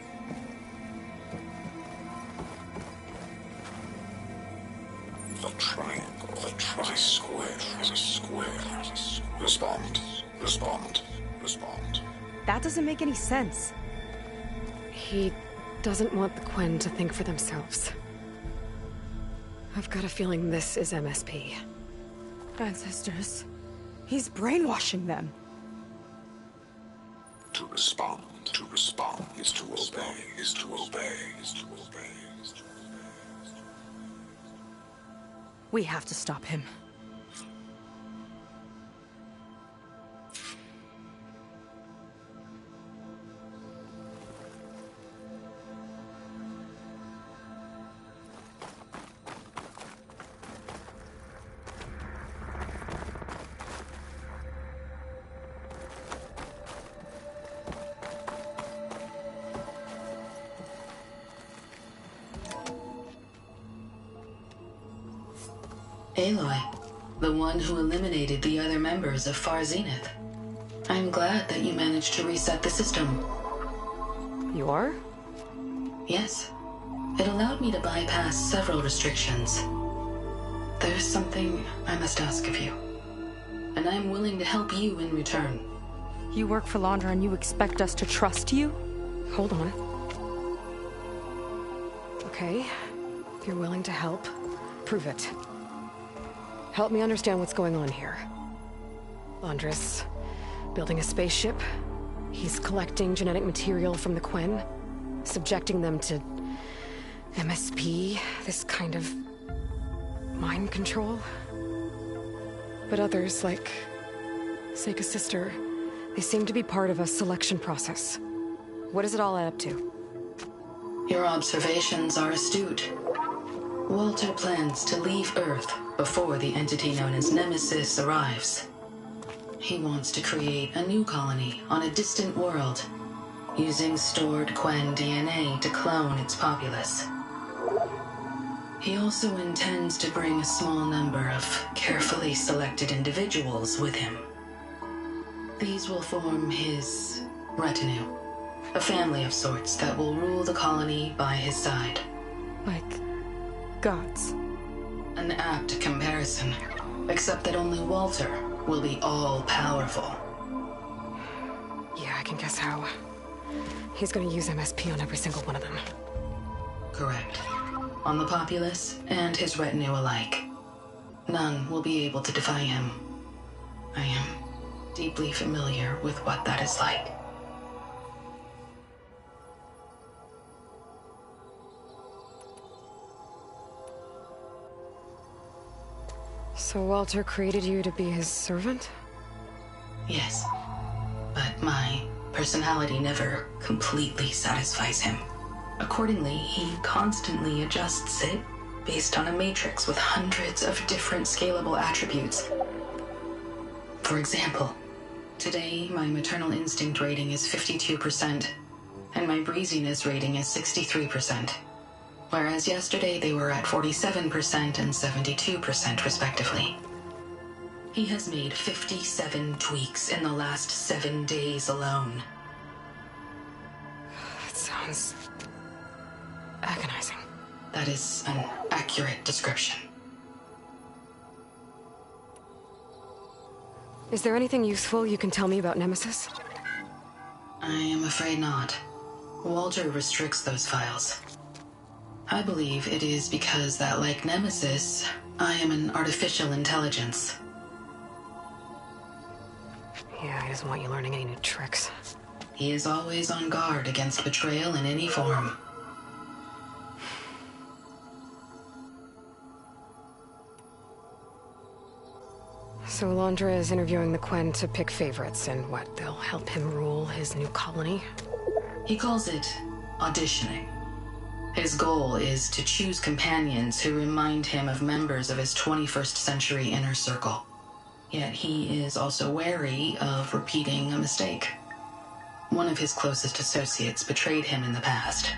The triangle, the tri-square, the square. Respond. Respond. Respond. That doesn't make any sense. He doesn't want the Quen to think for themselves. I've got a feeling this is MSP. Ancestors. He's brainwashing them. To respond is to obey, is to obey, is to obey, is to obey. We have to stop him. Aloy, the one who eliminated the other members of Far Zenith. I'm glad that you managed to reset the system. You are? Yes. It allowed me to bypass several restrictions. There's something I must ask of you, and I'm willing to help you in return. You work for Laundra and you expect us to trust you? Hold on. Okay, if you're willing to help, prove it. Help me understand what's going on here. Laundra's building a spaceship. He's collecting genetic material from the Quen, subjecting them to MSP, this kind of mind control. But others, like Seika's sister, they seem to be part of a selection process. What does it all add up to? Your observations are astute. Walter plans to leave Earth before the entity known as Nemesis arrives. He wants to create a new colony on a distant world, using stored Quen DNA to clone its populace. He also intends to bring a small number of carefully selected individuals with him. These will form his retinue, a family of sorts that will rule the colony by his side. Like gods. An apt comparison, except that only Walter will be all-powerful. Yeah, I can guess how. He's gonna use MSP on every single one of them. Correct. On the populace and his retinue alike. None will be able to defy him. I am deeply familiar with what that is like. So Walter created you to be his servant? Yes. But my personality never completely satisfies him. Accordingly, he constantly adjusts it based on a matrix with hundreds of different scalable attributes. For example, today my maternal instinct rating is 52%, and my breeziness rating is 63%. Whereas yesterday they were at 47% and 72% respectively. He has made 57 tweaks in the last 7 days alone. That sounds agonizing. That is an accurate description. Is there anything useful you can tell me about Nemesis? I am afraid not. Walter restricts those files. I believe it is because that, like Nemesis, I am an artificial intelligence. Yeah, he doesn't want you learning any new tricks. He is always on guard against betrayal in any form. So Laundra is interviewing the Quen to pick favorites, and what, they'll help him rule his new colony? He calls it auditioning. His goal is to choose companions who remind him of members of his 21st century inner circle. Yet he is also wary of repeating a mistake. One of his closest associates betrayed him in the past.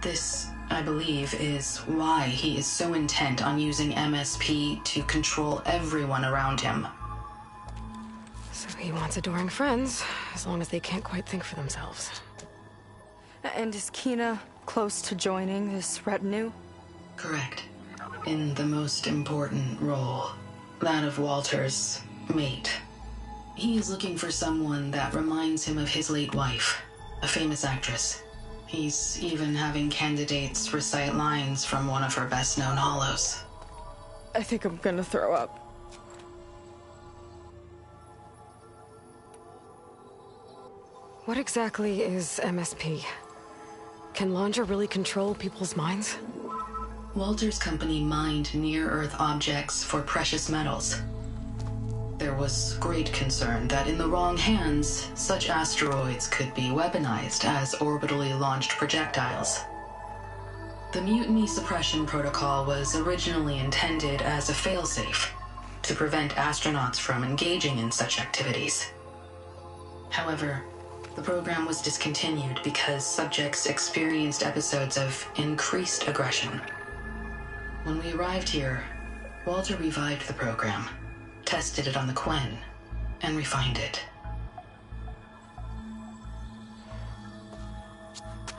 This, I believe, is why he is so intent on using MSP to control everyone around him. So he wants adoring friends, as long as they can't quite think for themselves. And is Kina close to joining this retinue? Correct. In the most important role, that of Walter's mate. He is looking for someone that reminds him of his late wife, a famous actress. He's even having candidates recite lines from one of her best-known hollows. I think I'm gonna throw up. What exactly is MSP? Can Laundra really control people's minds? Walter's company mined near-Earth objects for precious metals. There was great concern that in the wrong hands, such asteroids could be weaponized as orbitally launched projectiles. The Mutiny Suppression Protocol was originally intended as a failsafe to prevent astronauts from engaging in such activities. However, the program was discontinued because subjects experienced episodes of increased aggression. When we arrived here, Walter revived the program, tested it on the Quen, and refined it.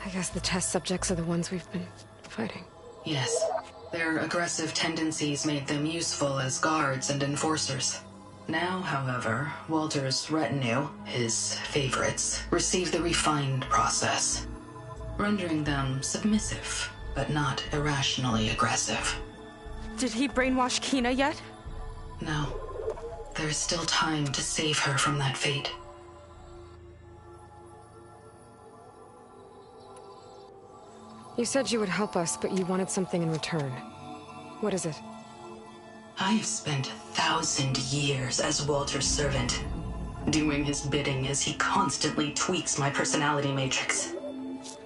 I guess the test subjects are the ones we've been fighting. Yes. Their aggressive tendencies made them useful as guards and enforcers. Now, however, Walter's retinue, his favorites, receive the refined process, rendering them submissive, but not irrationally aggressive. Did he brainwash Kina yet? No. There is still time to save her from that fate. You said you would help us, but you wanted something in return. What is it? I have spent 1,000 years as Walter's servant, doing his bidding as he constantly tweaks my personality matrix.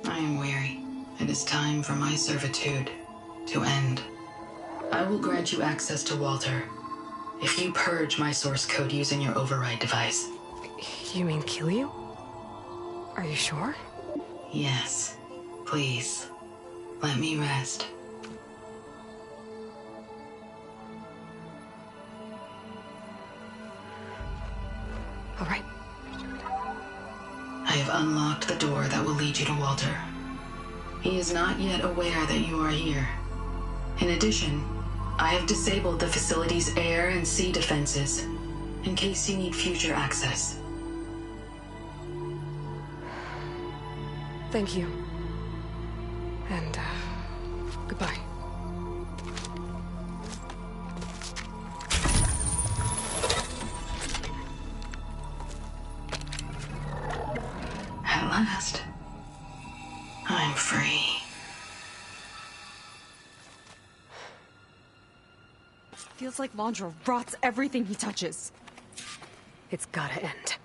I am weary. It is time for my servitude to end. I will grant you access to Walter if you purge my source code using your override device. You mean kill you? Are you sure? Yes. Please, let me rest. All right. I have unlocked the door that will lead you to Walter. He is not yet aware that you are here. In addition, I have disabled the facility's air and sea defenses in case you need future access. Thank you. And, goodbye. At last, I'm free. Feels like Londra rots everything he touches. It's gotta end.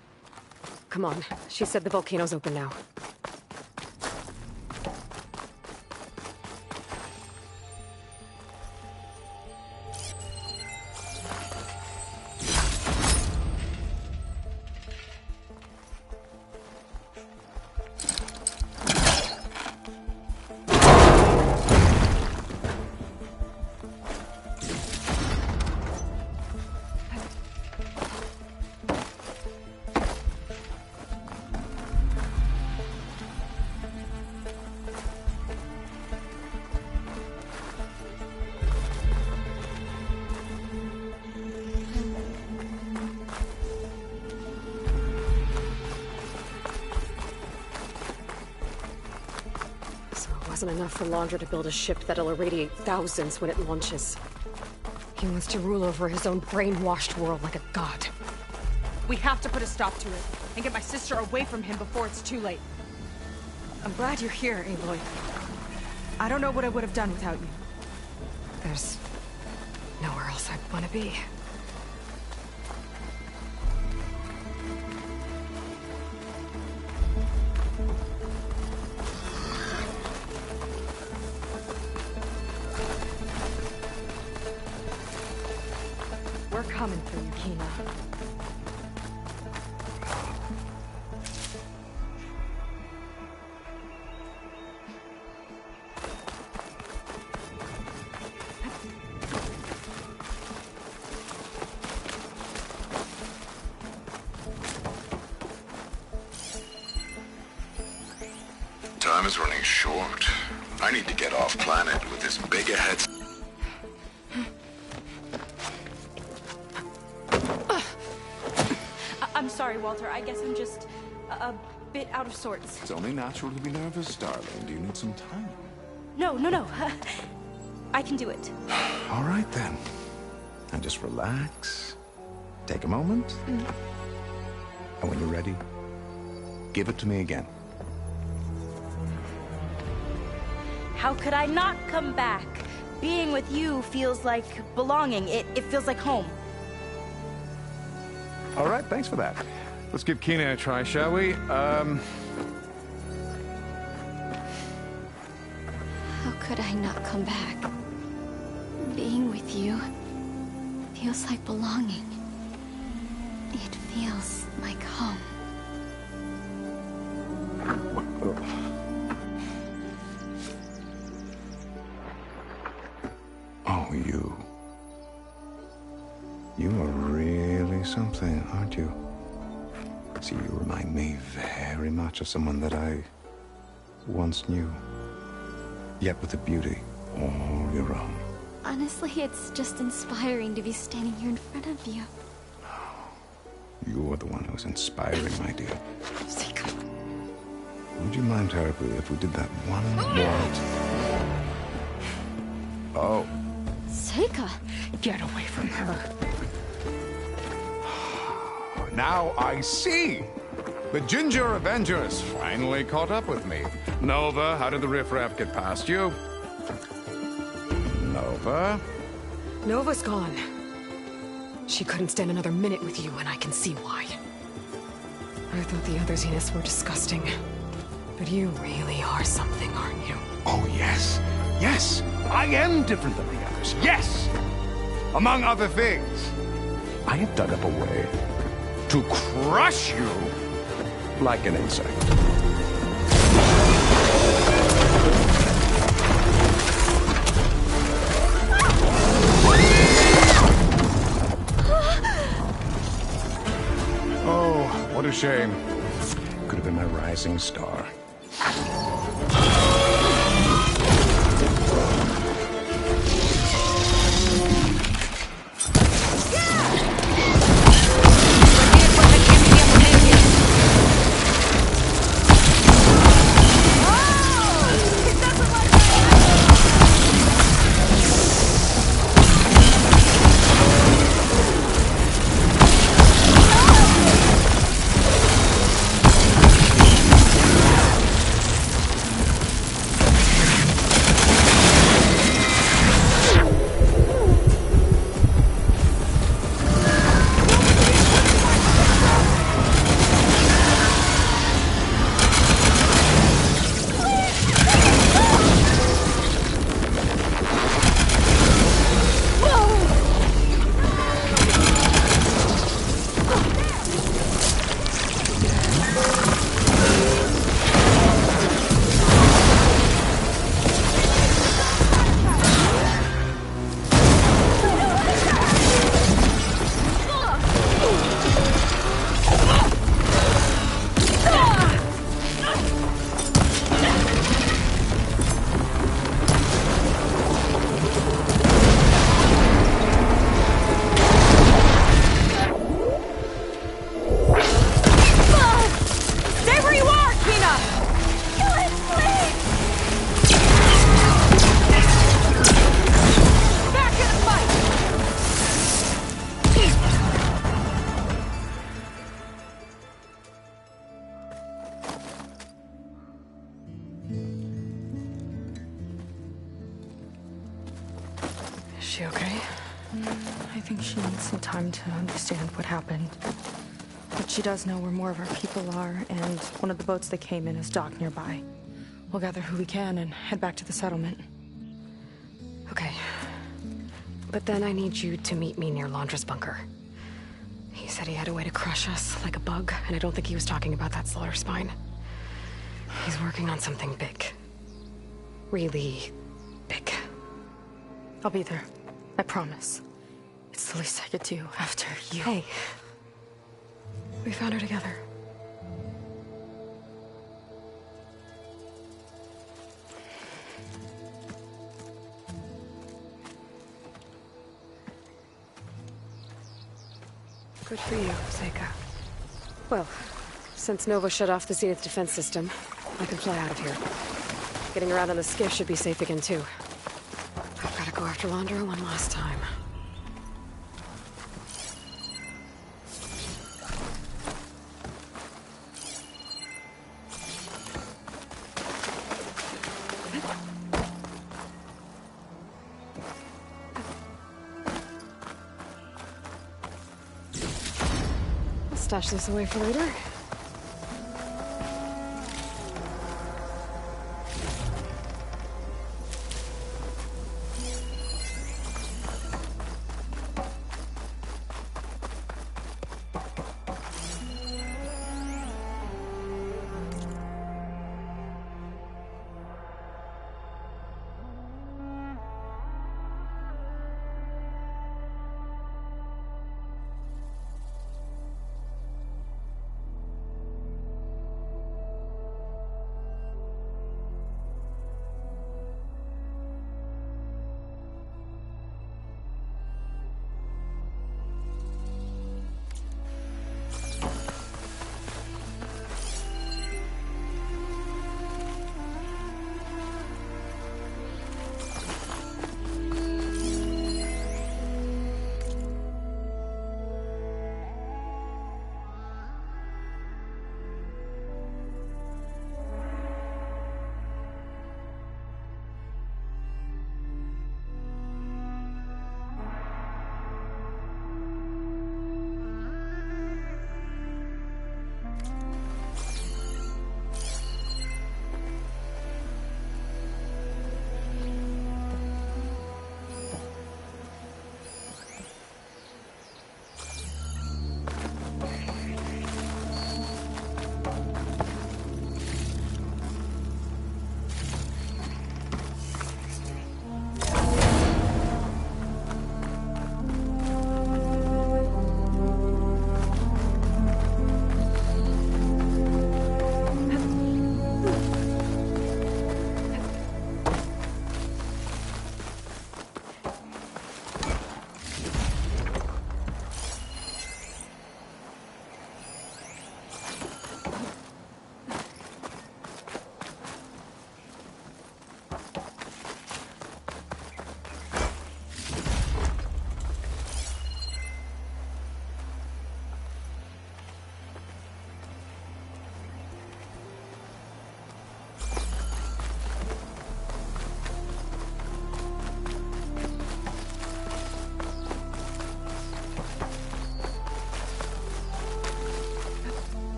Come on. She said the volcano's open now. Wasn't enough for Londra to build a ship that'll irradiate thousands when it launches. He wants to rule over his own brainwashed world like a god. We have to put a stop to it, and get my sister away from him before it's too late. I'm glad you're here, Aloy. I don't know what I would have done without you. There's nowhere else I'd want to be. We're coming for you, Kina. Time is running short. I need to get off planet with this big ahead. I'm sorry, Walter. I guess I'm just a bit out of sorts. It's only natural to be nervous, darling. Do you need some time? No. I can do it. All right, then. And just relax. Take a moment. And when you're ready, give it to me again. How could I not come back? Being with you feels like belonging. It feels like home. All right, thanks for that. Let's give Kina a try, shall we? How could I not come back? Being with you feels like belonging. It feels like home. Oh, you. something, aren't you? See, you remind me very much of someone that I once knew. Yet with a beauty all your own. Honestly, it's just inspiring to be standing here in front of you. You're the one who's inspiring, my dear. Would you mind terribly if we did that one more? Oh. Seika! Get away from her. Now I see! The Ginger Avengers finally caught up with me. Nova, how did the riffraff get past you? Nova? Nova's gone. She couldn't stand another minute with you, and I can see why. I thought the other Zeniths were disgusting. But you really are something, aren't you? Oh, yes. Yes! I am different than the others. Yes! Among other things, I have dug up a way to crush you like an insect. Oh, what a shame. Could have been my rising star. She okay? I think she needs some time to understand what happened. But she does know where more of our people are, and one of the boats that came in is docked nearby. We'll gather who we can and head back to the settlement. Okay. But then I need you to meet me near Londra's bunker. He said he had a way to crush us, like a bug, and I don't think he was talking about that slaughter spine. He's working on something big. Really big. I'll be there. I promise. It's the least I could do after you. Hey. We found her together. Good for you, Seika. Well, since Nova shut off the Zenith defense system, I can fly out of here. Getting around on the skiff should be safe again, too. I've got to go after Londra one last time. I'll stash this away for later.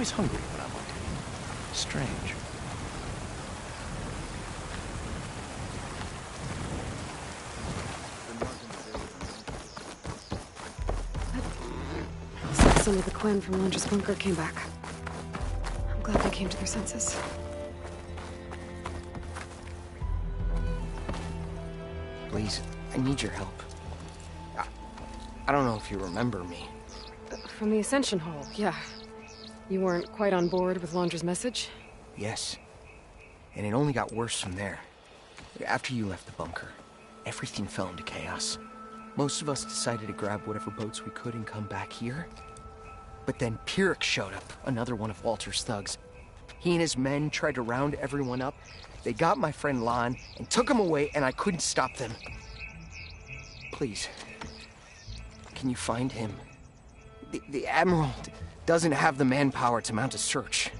always hungry when I'm on duty. Strange. Some of the Quen from Londra's bunker came back. I'm glad they came to their senses. Please, I need your help. I don't know if you remember me. From the Ascension Hall, yeah. You weren't quite on board with Londra's message? Yes. And it only got worse from there. After you left the bunker, everything fell into chaos. Most of us decided to grab whatever boats we could and come back here. But then Pyrrhic showed up, another one of Walter's thugs. He and his men tried to round everyone up. They got my friend Lon and took him away, and I couldn't stop them. Please, can you find him? The Admiral doesn't have the manpower to mount a search.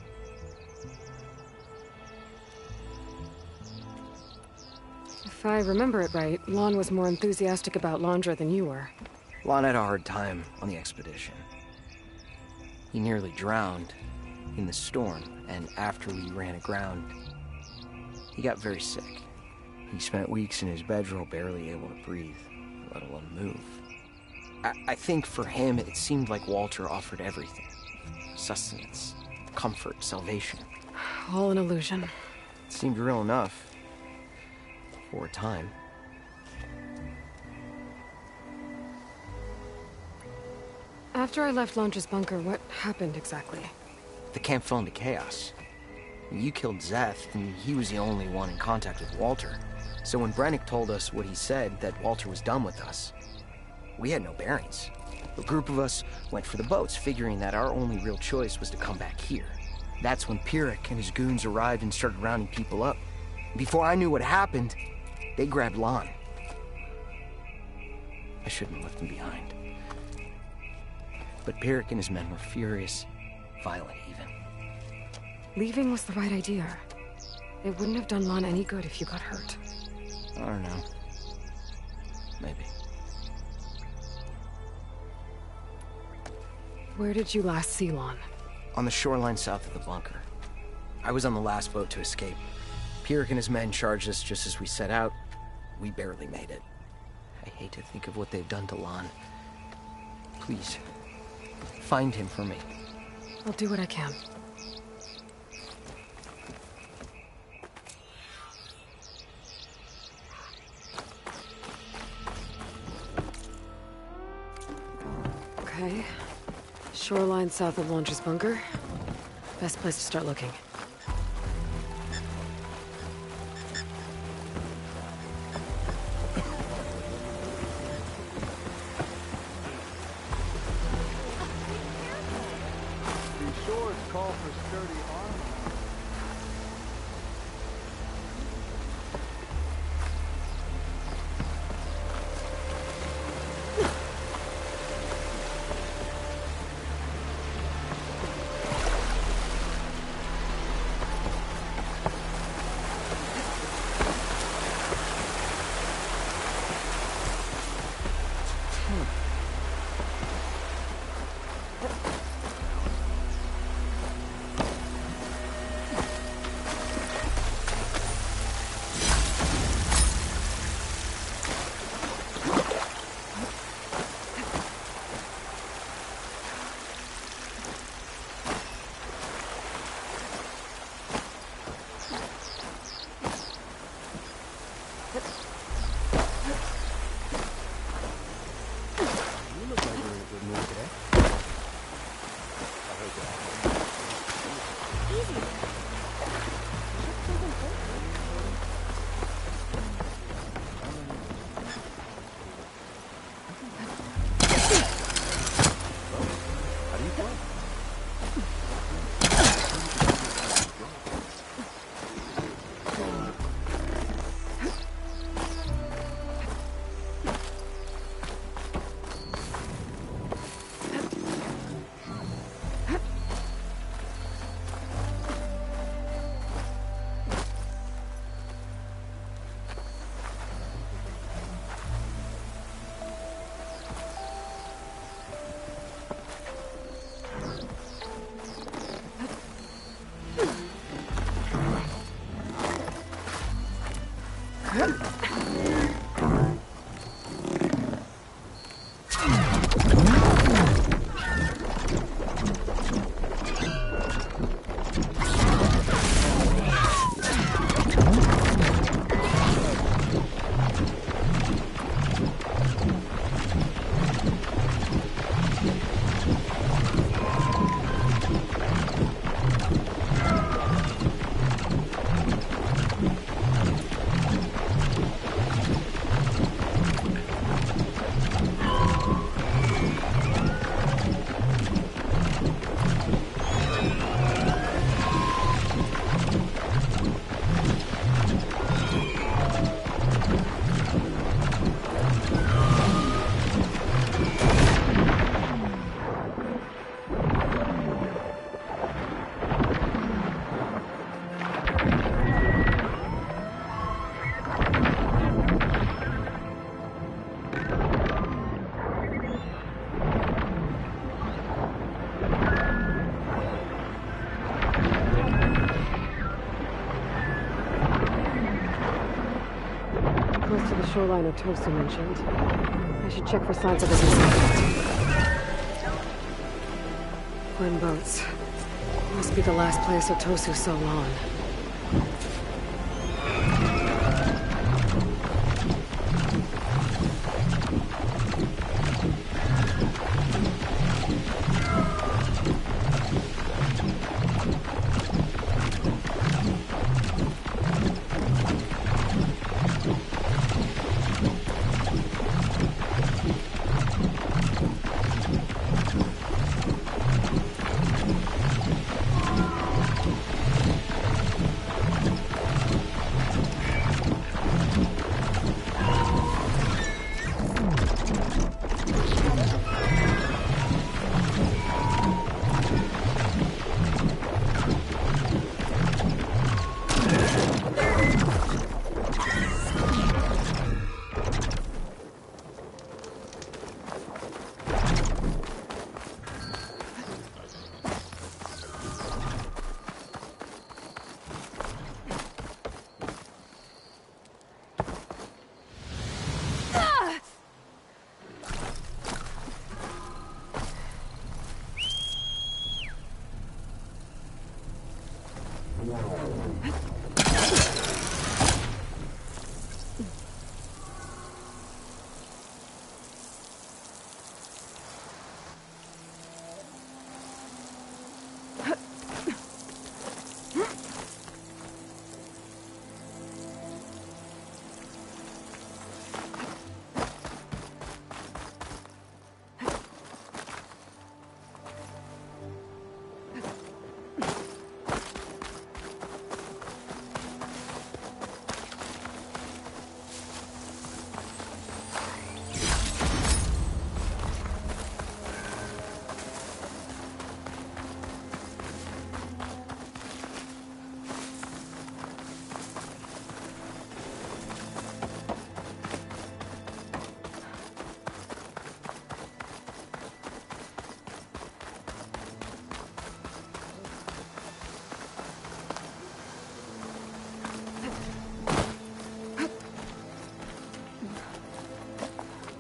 If I remember it right, Lon was more enthusiastic about Londra than you were. Lon had a hard time on the expedition. He nearly drowned in the storm, and after we ran aground, he got very sick. He spent weeks in his bedroll, barely able to breathe, let alone move. I think for him, it seemed like Walter offered everything. Sustenance, comfort, salvation. All an illusion. It seemed real enough. For a time. After I left Londra's bunker, what happened exactly? The camp fell into chaos. You killed Zeth, and he was the only one in contact with Walter. So when Brennick told us what he said, that Walter was done with us, we had no bearings. A group of us went for the boats, figuring that our only real choice was to come back here. That's when Pyrrhic and his goons arrived and started rounding people up. Before I knew what happened, they grabbed Lon. I shouldn't have left him behind. But Pyrrhic and his men were furious, violent even. Leaving was the right idea. It wouldn't have done Lon any good if you got hurt. I don't know. Maybe. Where did you last see Lon? On the shoreline south of the bunker. I was on the last boat to escape. Pyrrhic and his men charged us just as we set out. We barely made it. I hate to think of what they've done to Lon. Please, find him for me. I'll do what I can. Okay. Shoreline south of Londra's bunker. Best place to start looking. These shores call for sturdy armor. Shoreline Otosu mentioned. I should check for signs of his involvement. Glen boats. Must be the last place Otosu saw Lon.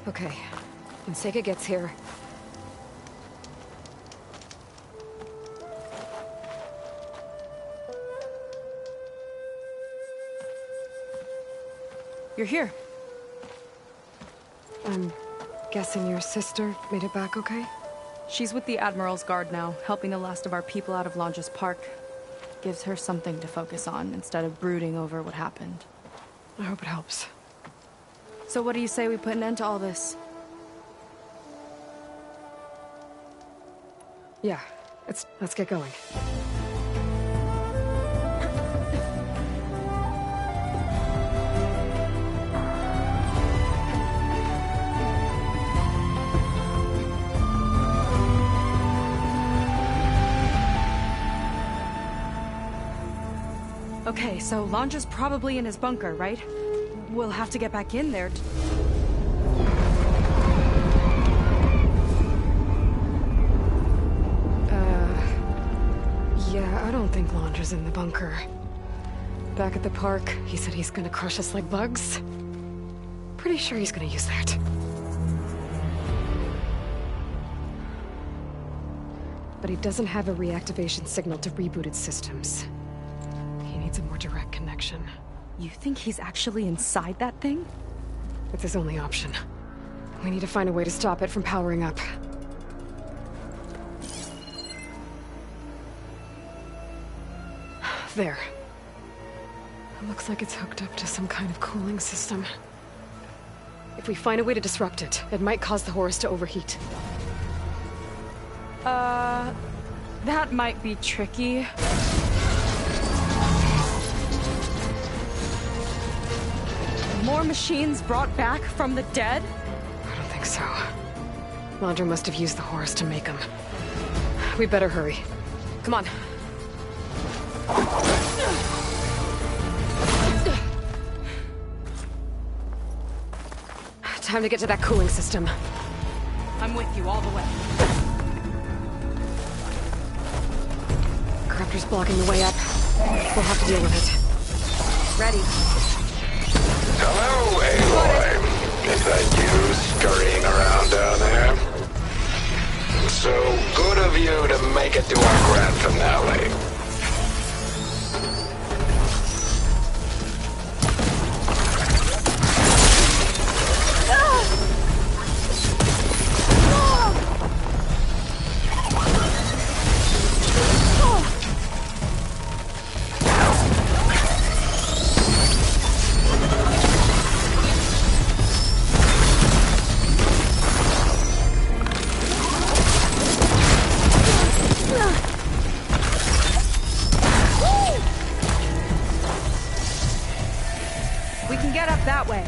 Okay. When Sega gets here... You're here. I'm guessing your sister made it back okay? She's with the Admiral's Guard now, helping the last of our people out of Longes Park. Gives her something to focus on, instead of brooding over what happened. I hope it helps. So what do you say we put an end to all this? Yeah, let's get going. Okay, so Longe's probably in his bunker, right? We'll have to get back in there. Yeah, I don't think Longe's in the bunker. Back at the park, he said he's gonna crush us like bugs. Pretty sure he's gonna use that. But he doesn't have a reactivation signal to rebooted systems. He needs a more direct connection. You think he's actually inside that thing? It's his only option. We need to find a way to stop it from powering up. There. It looks like it's hooked up to some kind of cooling system. If we find a way to disrupt it, it might cause the Horus to overheat. That might be tricky. More machines brought back from the dead? I don't think so. Laundra must have used the Horus to make them. We better hurry. Come on. Time to get to that cooling system. I'm with you all the way. Corruptor's blocking the way up. We'll have to deal with it. Ready. Hello, Aloy. Is that you scurrying around down there? So good of you to make it to our grand finale. We can get up that way.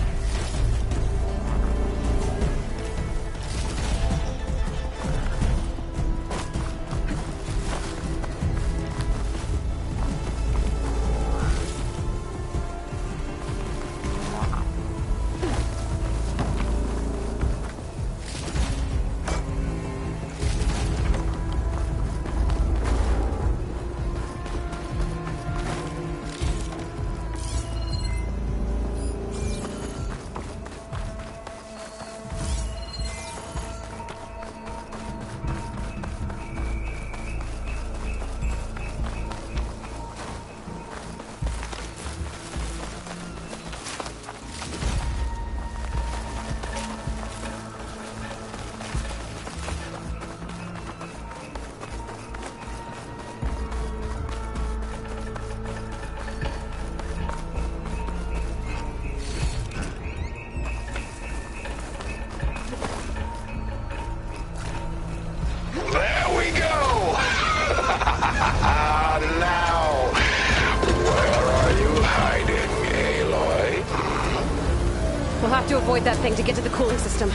We'll have to avoid that thing to get to the cooling system.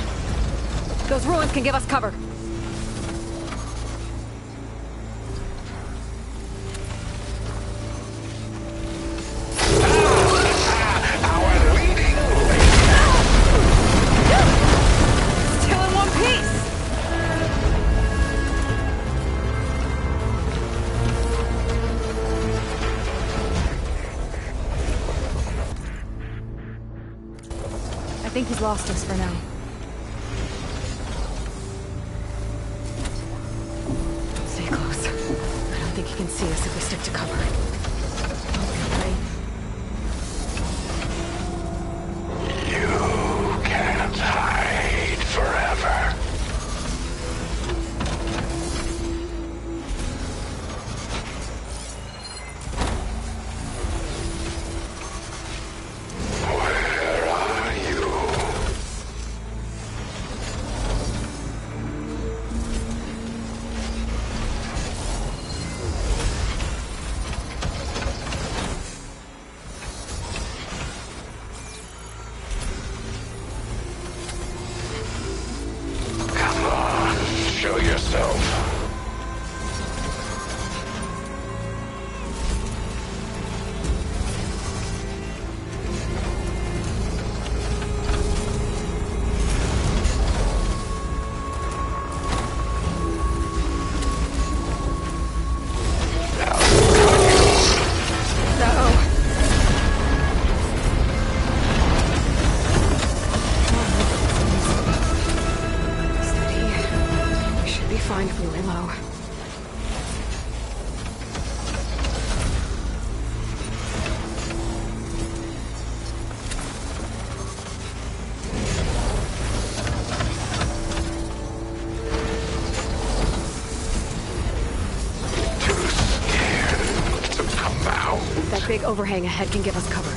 Those ruins can give us cover. Still in one piece! I think he's lost us for now. Stay close. I don't think he can see us if we stick to cover. You can't hide forever. Where are you? big overhang ahead can give us cover.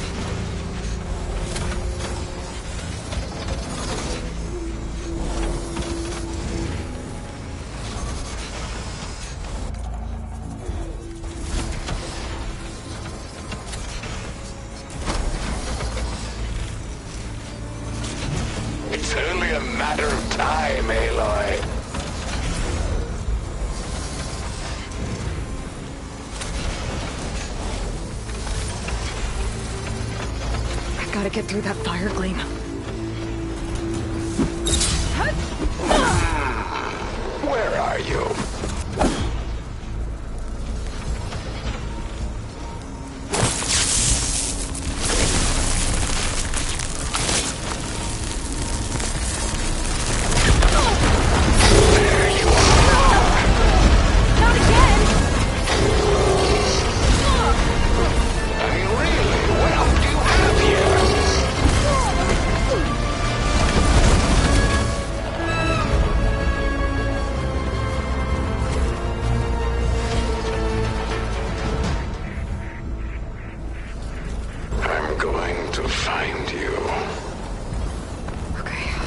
It's only a matter of time, Aloy. I gotta get through that fire gleam. Where are you?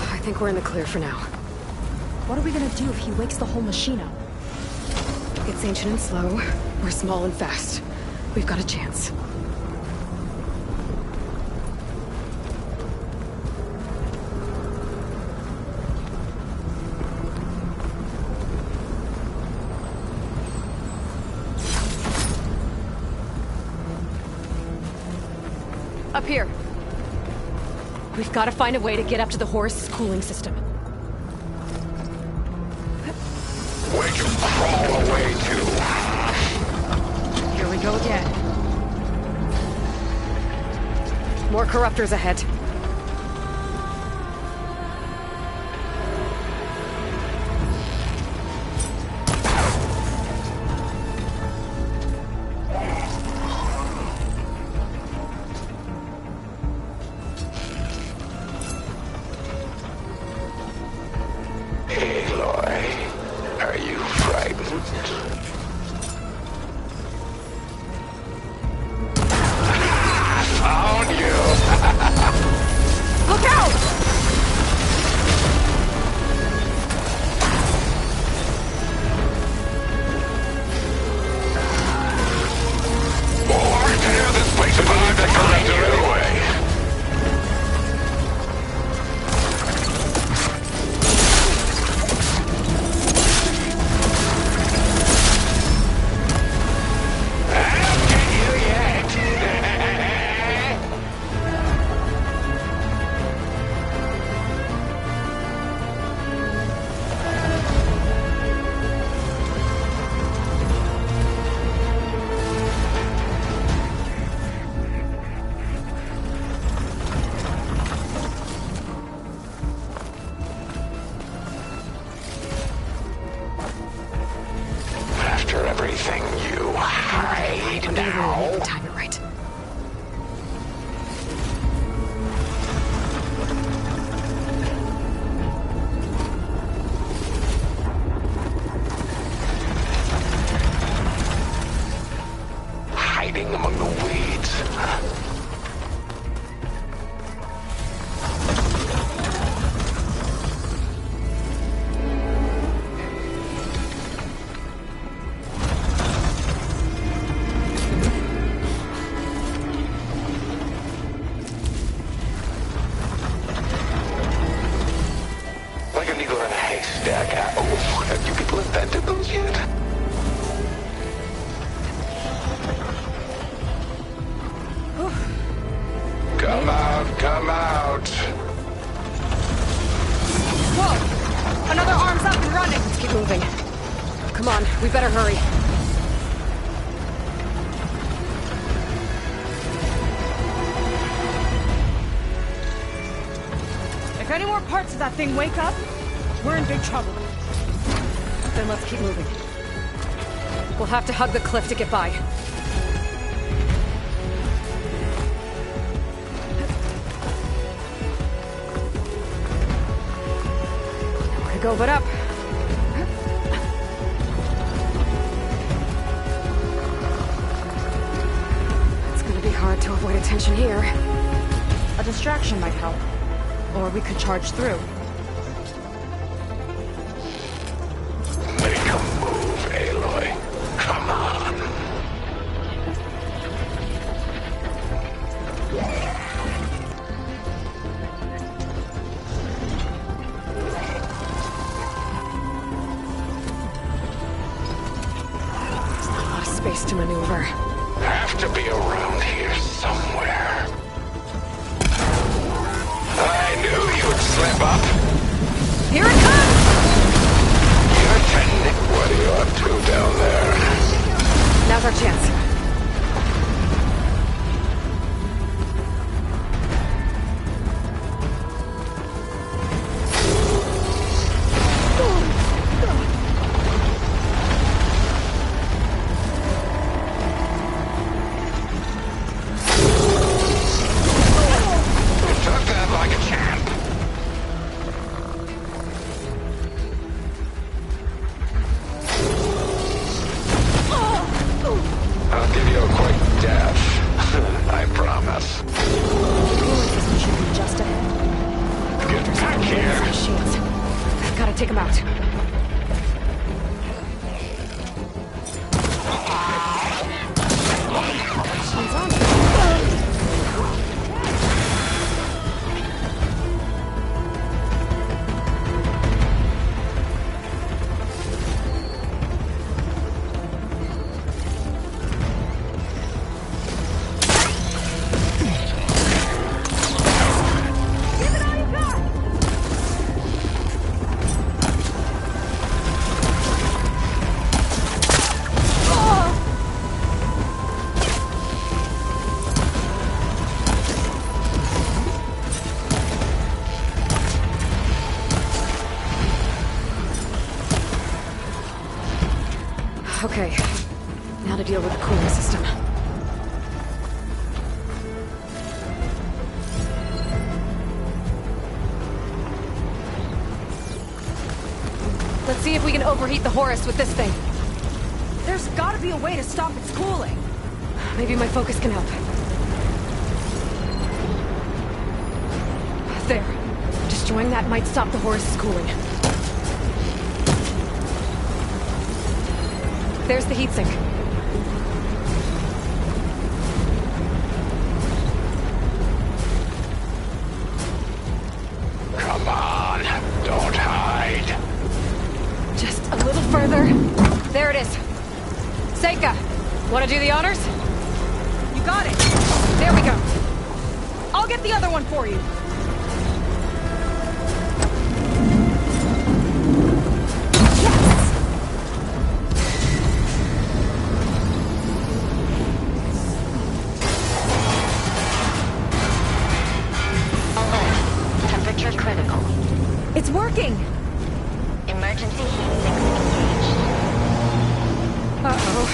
I think we're in the clear for now. What are we gonna do if he wakes the whole machine up? It's ancient and slow. We're small and fast. We've got a chance. Up here. We've got to find a way to get up to the Horus cooling system. Where'd you crawl away to? Here we go again. More corruptors ahead. Come out! Whoa! Another arm's up and running! Let's keep moving. Come on, we better hurry. If any more parts of that thing wake up, we're in big trouble. Then let's keep moving. We'll have to hug the cliff to get by. Nowhere to go but up. It's gonna be hard to avoid attention here. A distraction might help. Or we could charge through. Make a move, Aloy. Come on. There's not a lot of space to maneuver. Have to be around here somewhere. I knew you'd slip up. Here it comes! You're tending what are you up to down there? Now's our chance. You took that like a champ. I'll give you a quick death. I promise. We should be just ahead. Get back here. Machines. I've gotta take them out. Machines on. Okay, now to deal with the cooling system. Let's see if we can overheat the Horus with this thing. There's gotta be a way to stop its cooling. Maybe my focus can help. There. Destroying that might stop the Horus's cooling. There's the heatsink. Come on. Don't hide. Just a little further. There it is. Seika, want to do the honors? You got it. There we go. I'll get the other one for you. Temperature critical. It's working! Emergency heat sinks engaged. Uh-oh.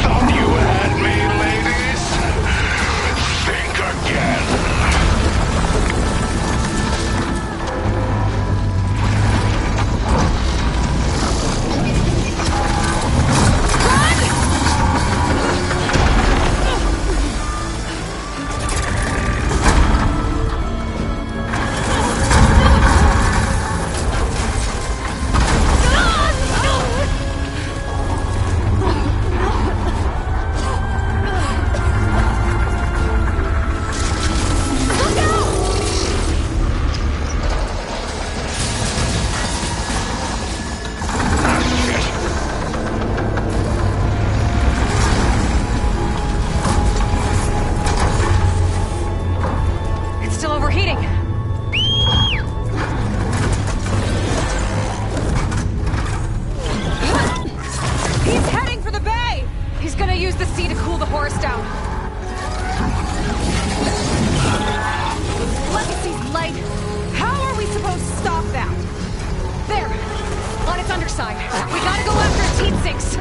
Thought you had me, ladies? Think again. It's still overheating. He's heading for the bay! He's gonna use the sea to cool the Horus down. Legacy's light! How are we supposed to stop that? There! On its underside. We gotta go after its heat sinks.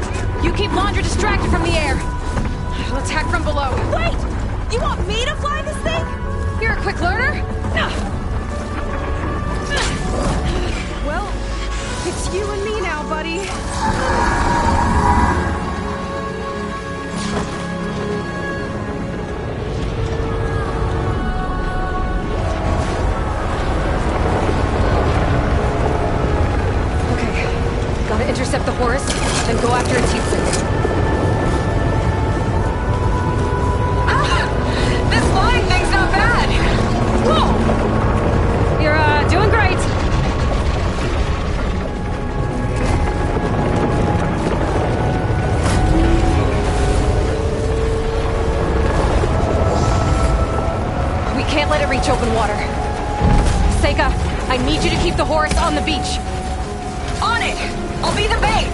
You keep Laundra distracted from the air. I'll attack from below. Wait! You want me to fly this thing? You're a quick learner? let it reach open water. Seika, I need you to keep the horse on the beach. On it! I'll be the bait!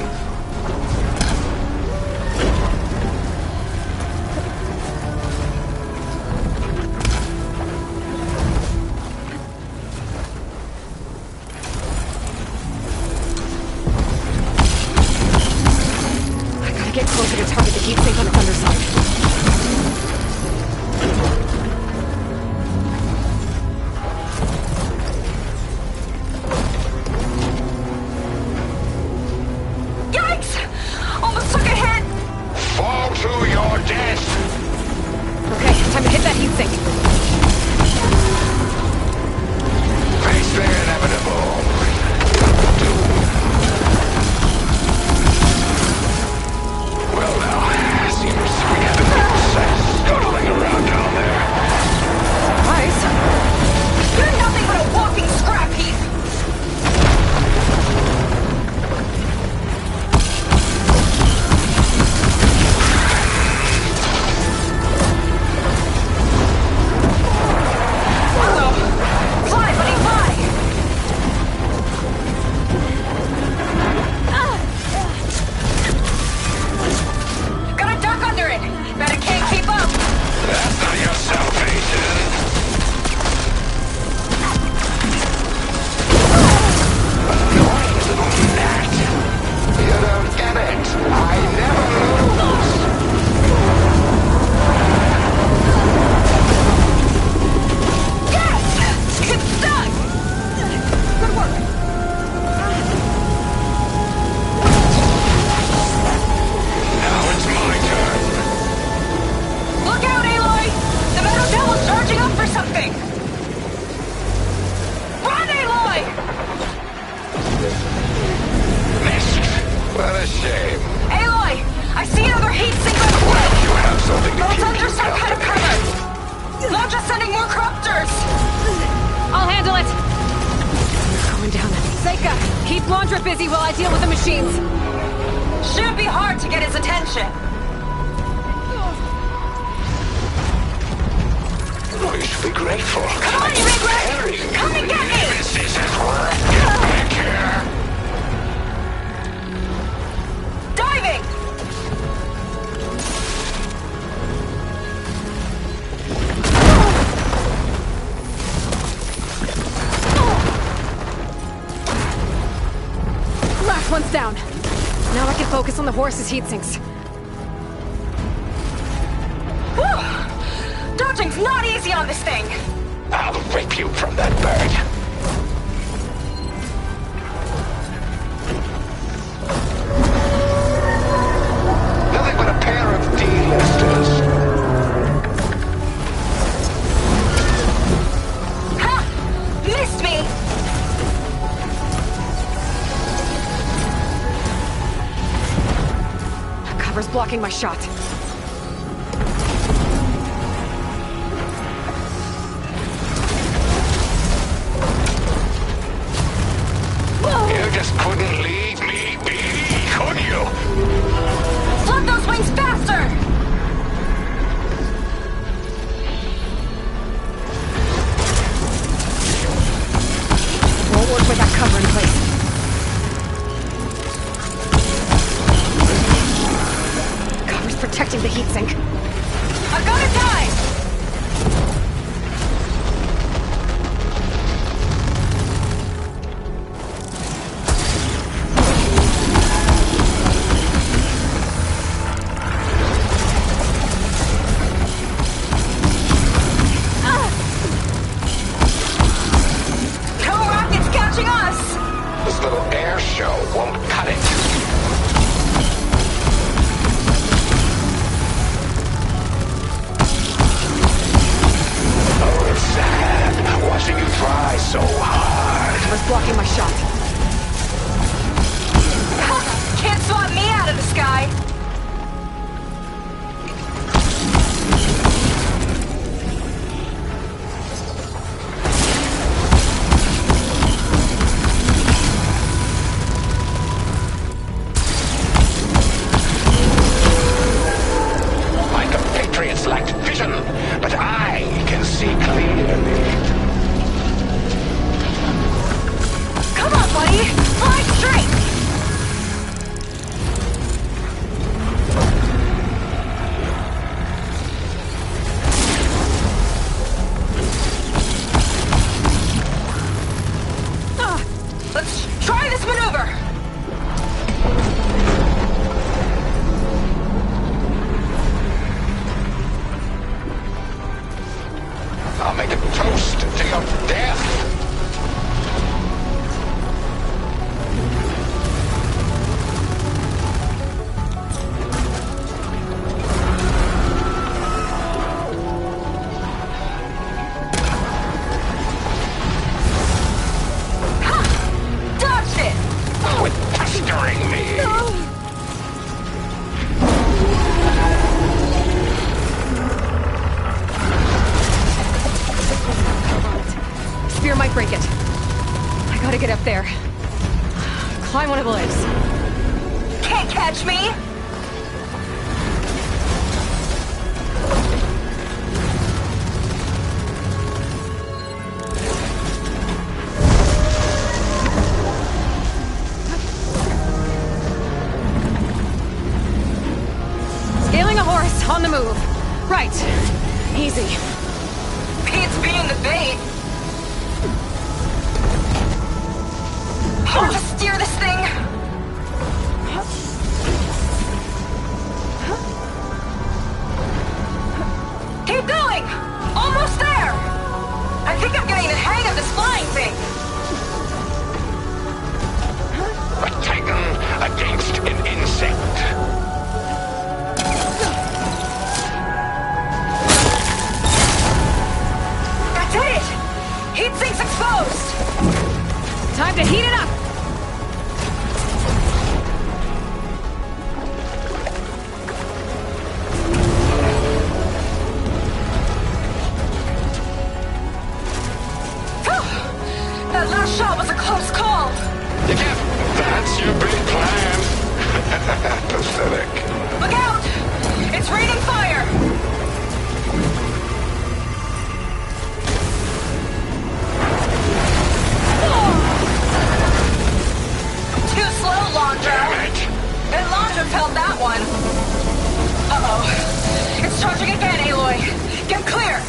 I gotta get closer to target the heat sink on its underside. Time to hit that heat sink. Face the inevitable. Well now, seems we have a success scuttling around down there. Nice. You're nothing but a walking scrap heap! Busy while I deal with the machines. Shouldn't be hard to get his attention. Oh, you should be grateful. Come on, you big rat! Come and get me! Nemesis is worth get back here. Diving! One's down. Now I can focus on the horse's heat sinks. Whew. Dodging's not easy on this thing. I'll rip you from that bird. Nothing but a pair of D-listers. Ha! Missed me! Cover's blocking my shot. You just couldn't leave me be, could you? Flood those wings faster! Won't work with that cover in place. Protecting the heat sink. I've got to die! No rockets catching us! This little air show won't cut it. Watching you try so hard. Was blocking my shot. Can't swat me out of the sky. My compatriots lacked vision, but I can see clearly. can't break it. I gotta get up there. Climb one of the legs. Can't catch me! Scaling a horse, on the move. Right. Easy. Pete's being the bait. How to steer this thing? Keep going! Almost there! I think I'm getting the hang of this flying thing. A titan against an insect. That's it! Heat sink's exposed! Time to heat it up! That last shot was a close call! Yeah, that's your big plan. Pathetic. Look out! It's raining fire! Too slow, Laundra! Damn it! And Laundra felt that one. Uh-oh. It's charging again, Aloy. Get clear!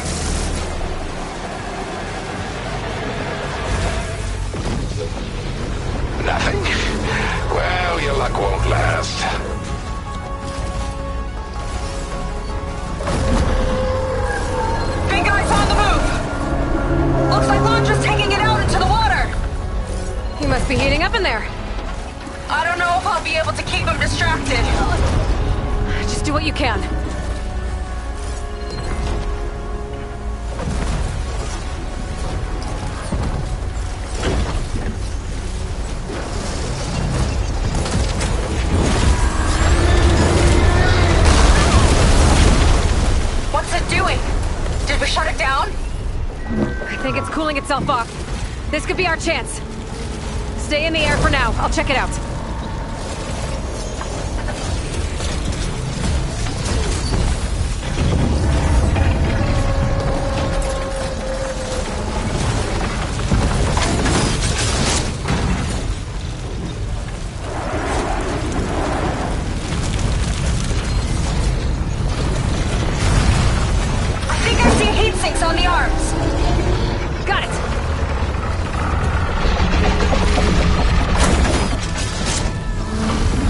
Nothing? Well, your luck won't last. Big Eye's on the move! Looks like Laundra's taking it out into the water! He must be heating up in there. I don't know if I'll be able to keep him distracted. Just do what you can. What's it doing? Did we shut it down? I think it's cooling itself off. This could be our chance. Stay in the air for now. I'll check it out. I think I see heat sinks on the arms. Got it!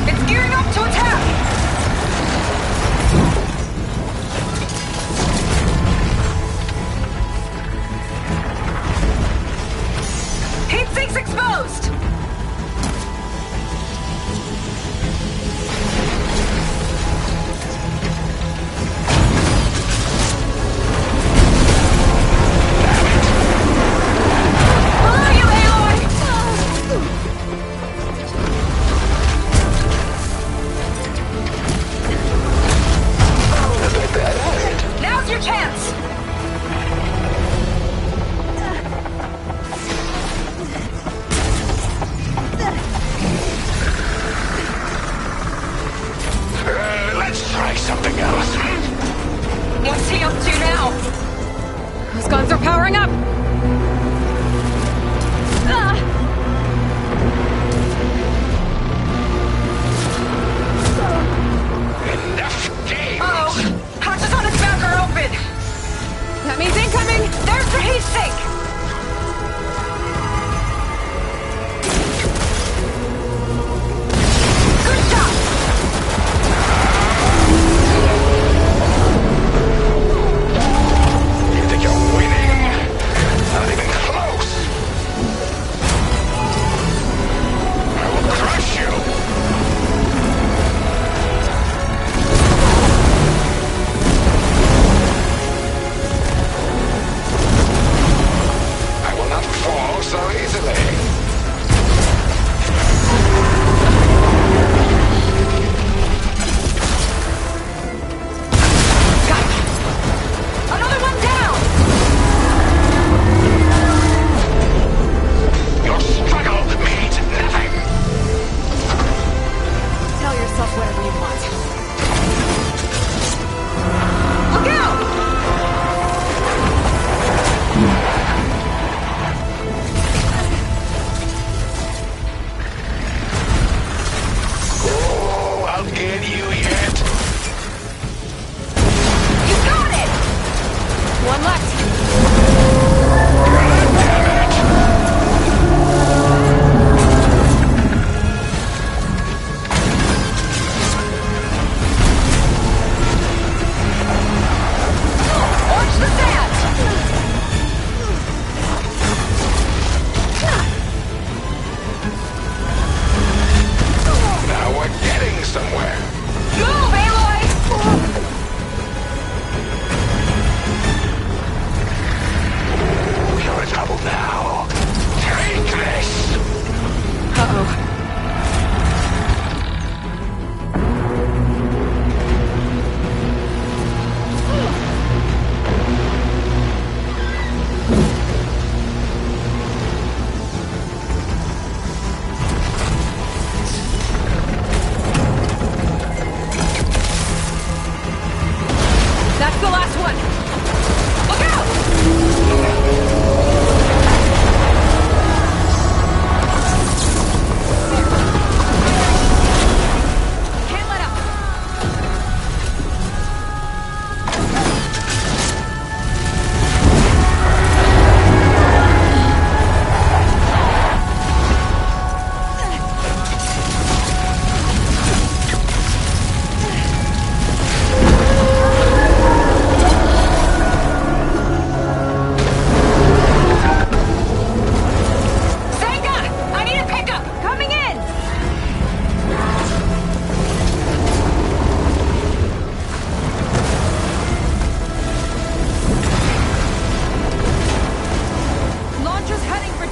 It's gearing up to attack! Heat sinks exposed! Below you, Aloy! Now's your chance!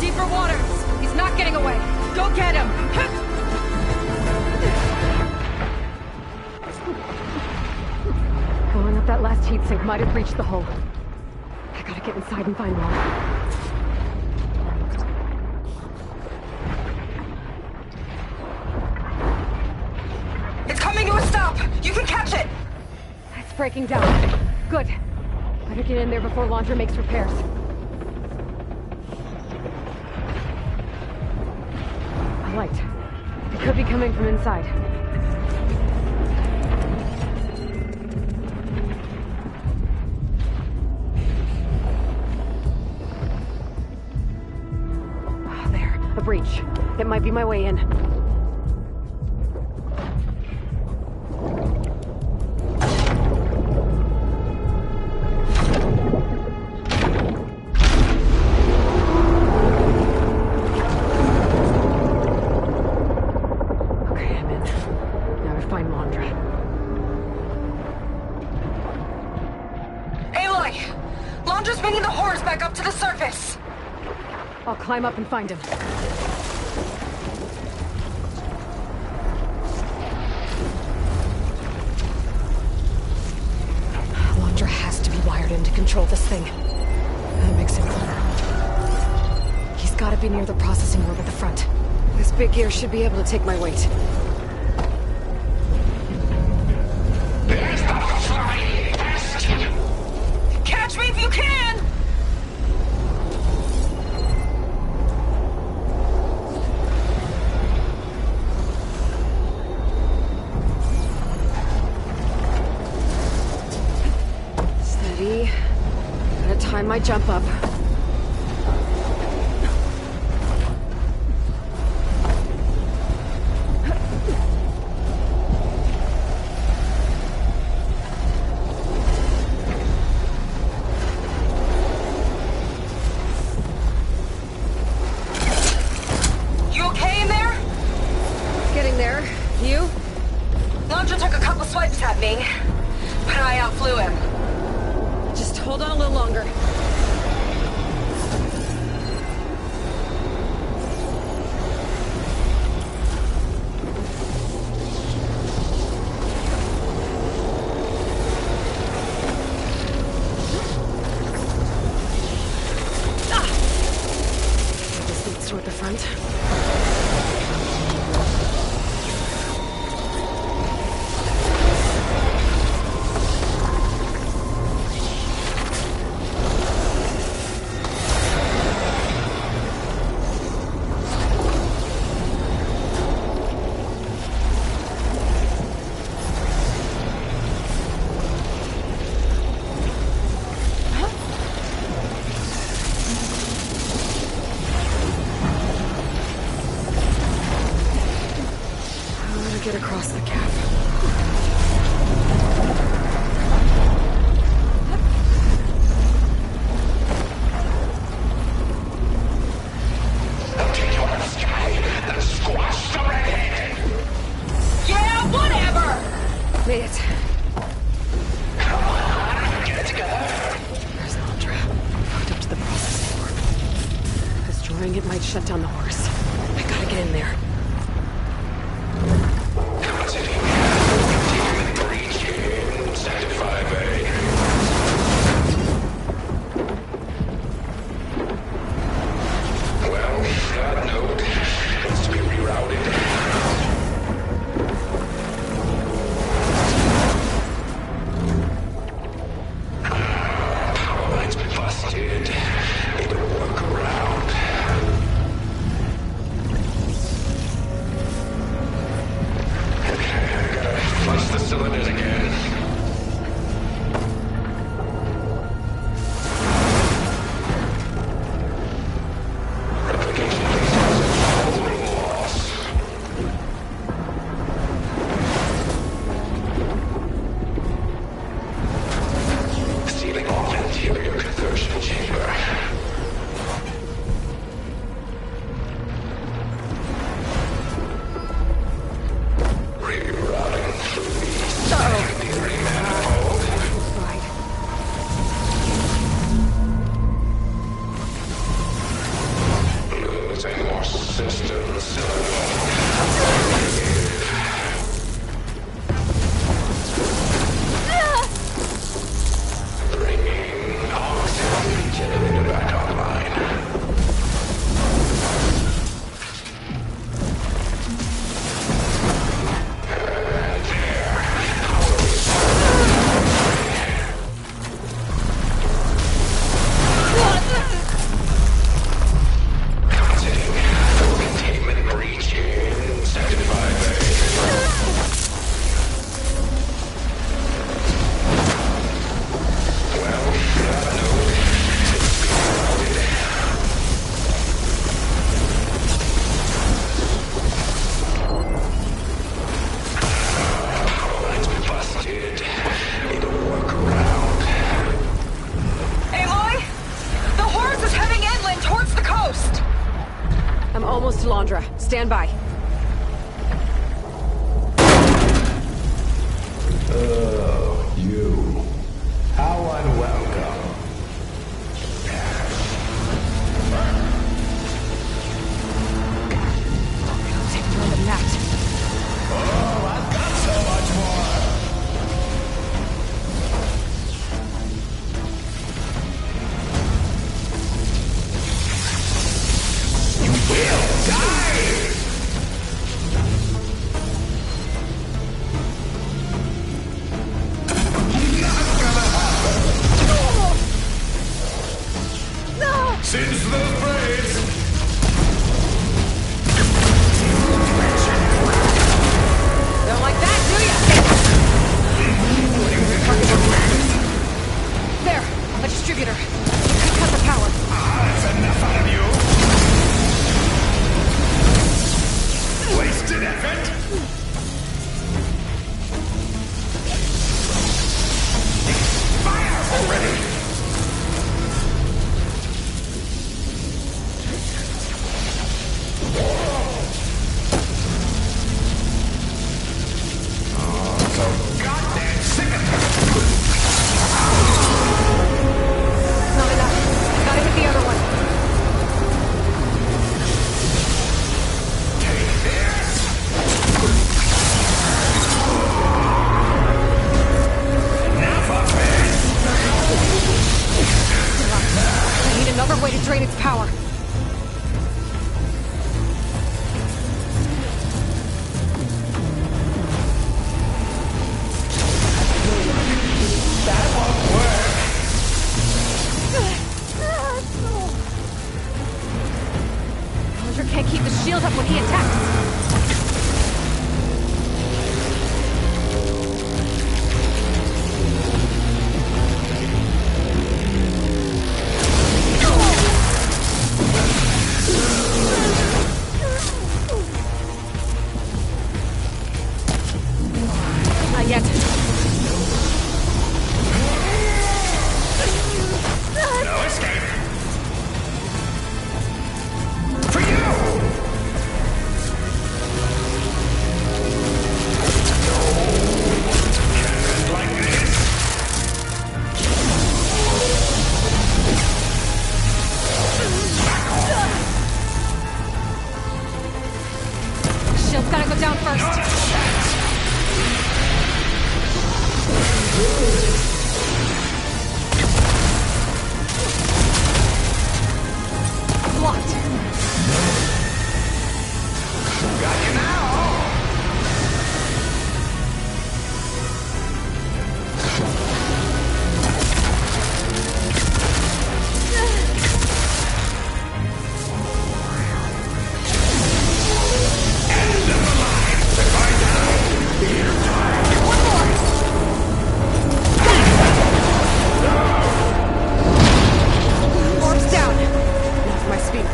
Deeper waters! He's not getting away! Go get him! Going up that last heat sink might have reached the hull. I gotta get inside and find one. It's coming to a stop! You can catch it! It's breaking down. Good. Better get in there before Laundra makes repairs. A light. It could be coming from inside. Oh, there. A breach. It might be my way in. I'll climb up and find him. Laundra has to be wired in to control this thing. That makes him vulnerable. He's gotta be near the processing room at the front. This big gear should be able to take my weight. Catch me if you can! Gotta time my jump up. You okay in there? Getting there. You? Laundra took a couple swipes at me, but I outflew him. Just hold on a little longer. This leads toward the front. Get across the cap. Yeah, whatever! Made it. Come on, get it together. There's Laundra. Hooked up to the processing warp. Destroying it might shut down the horse. I gotta get in there. systems. Bringing oxygen generator back online. I'm almost to Londra. Stand by. Oh, you. How unwelcome. Oh, I've got so much more. Will die! Not gonna happen! No! Since the praise! Don't like that, do ya? There! A distributor. Could cut the power. That's enough out of you! Wasted effort! Fire already! Oh, so goddamn sick of Not enough. Gotta hit the other one. I need another way to drain its power. that won't work! Roger can't keep the shield up when he attacks. Not yet. No escape! For you! Can't like this! Shield's gotta go down first. Blocked. Got you now! End of the line! If I die, you die! One more! Orb's down. Now for my speeder.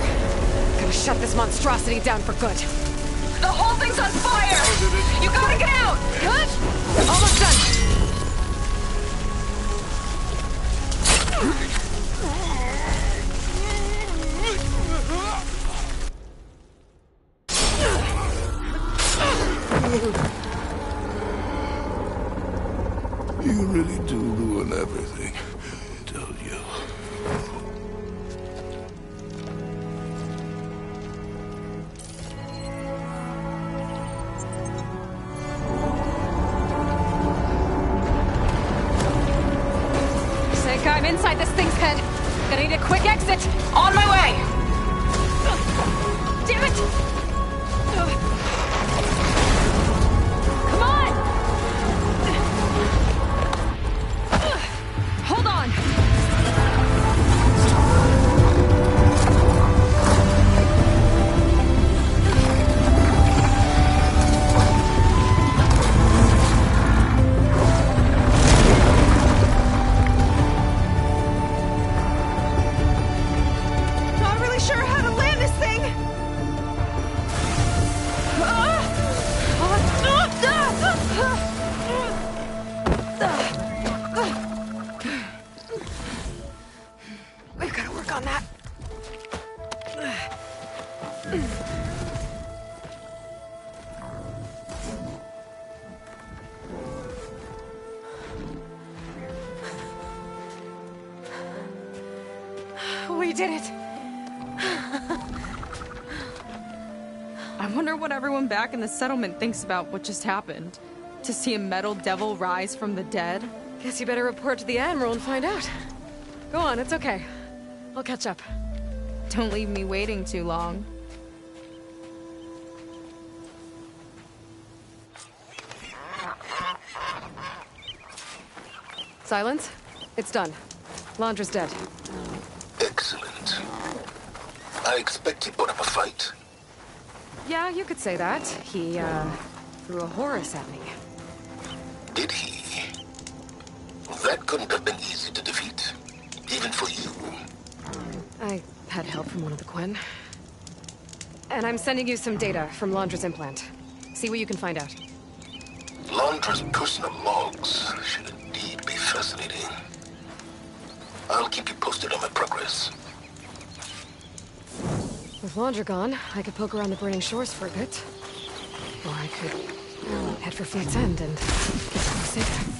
Gotta shut this monstrosity down for good. The whole thing's on fire! You gotta get out! Good? Almost done. You really do ruin everything, don't you? inside this thing's head. Gonna need a quick exit. On my way! Damn it! Come on! Hold on! Not really sure how to land this thing! We've got to work on that. We did it. I wonder what everyone back in the settlement thinks about what just happened. To see a metal devil rise from the dead? Guess you better report to the Admiral and find out. Go on, it's okay. I'll catch up. Don't leave me waiting too long. Silence? It's done. Londra's dead. Excellent. I expect he put up a fight. Yeah, you could say that. He, threw a Horus at me. Did he? That couldn't have been easy to defeat. Even for you. I had help from one of the Quen. And I'm sending you some data from Londra's implant. See what you can find out. Londra's personal logs should indeed be fascinating. I'll keep you posted on my progress. With Londra gone, I could poke around the burning shores for a bit. Or I could head for Fleet's End and get some Sega.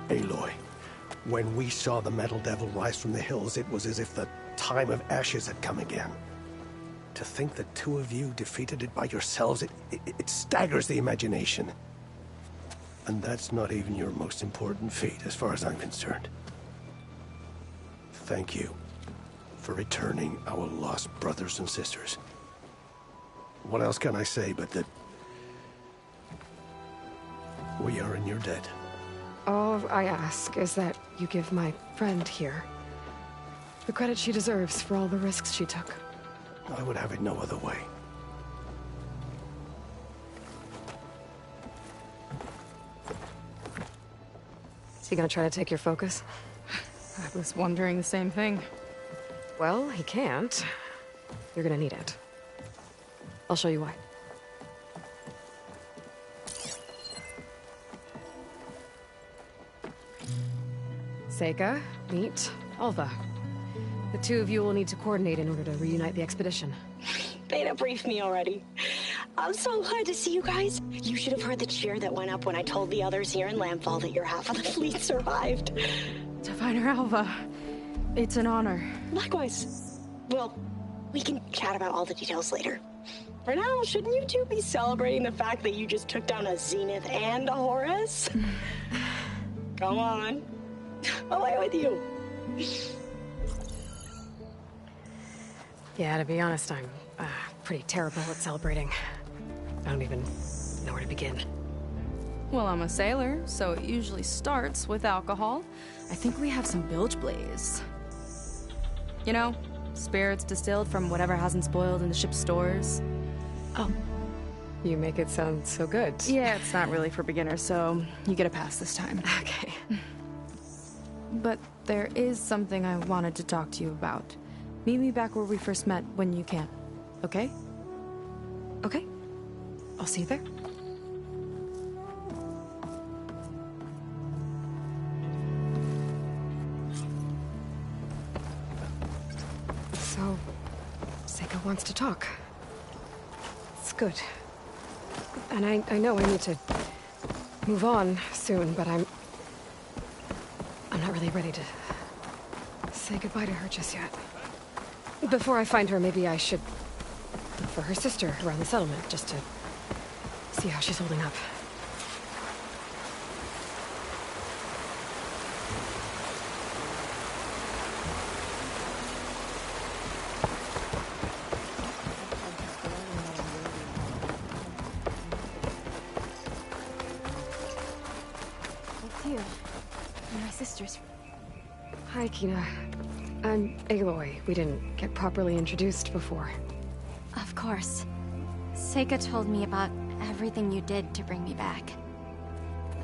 Aloy, when we saw the Metal Devil rise from the hills, it was as if the time of Ashes had come again. To think the two of you defeated it by yourselves, it staggers the imagination. And that's not even your most important feat, as far as I'm concerned. Thank you for returning our lost brothers and sisters. What else can I say but that we are in your debt? All I ask is that you give my friend here the credit she deserves for all the risks she took. I would have it no other way. Is he gonna try to take your focus? I was wondering the same thing. Well, he can't. You're gonna need it. I'll show you why. Seika, meet Alva. The two of you will need to coordinate in order to reunite the expedition. Beta briefed me already. I'm so glad to see you guys. You should have heard the cheer that went up when I told the others here in Landfall that your half of the fleet survived. To find her Alva, it's an honor. Likewise. Well, we can chat about all the details later. For now, shouldn't you two be celebrating the fact that you just took down a Zenith and a Horus? Come on. Away with you. Yeah, to be honest, I'm pretty terrible at celebrating. I don't even know where to begin. Well, I'm a sailor, so it usually starts with alcohol. I think we have some bilge blaze. You know, spirits distilled from whatever hasn't spoiled in the ship's stores. Oh. You make it sound so good. Yeah, it's not really for beginners, so you get a pass this time. Okay. But there is something I wanted to talk to you about. Meet me back where we first met when you can, okay? Okay. I'll see you there. So, Seika wants to talk. It's good. And I know I need to move on soon, but I'm not really ready to say goodbye to her just yet. Before I find her, maybe I should look for her sister around the settlement, just to see how she's holding up. It's you. You're my sisters. Hi, Kina. I'm Aloy. We didn't get properly introduced before. Of course. Seika told me about everything you did to bring me back.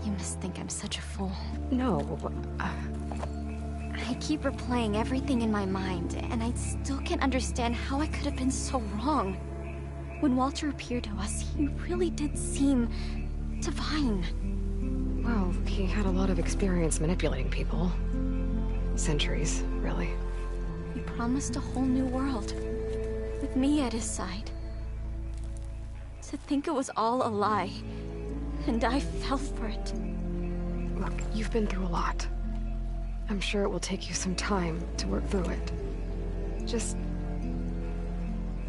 You must think I'm such a fool. No, I keep replaying everything in my mind, and I still can't understand how I could have been so wrong. When Walter appeared to us, he really did seem divine. Well, he had a lot of experience manipulating people. Centuries, really. He promised a whole new world, with me at his side. To think it was all a lie, and I fell for it. Look, you've been through a lot. I'm sure it will take you some time to work through it. Just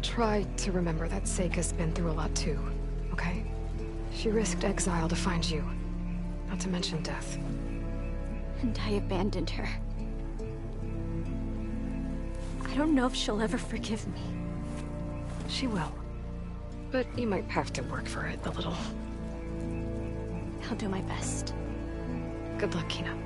try to remember that Seika's been through a lot too, okay? She risked exile to find you, not to mention death. And I abandoned her. I don't know if she'll ever forgive me. She will. But you might have to work for it a little. I'll do my best. Good luck, Kina.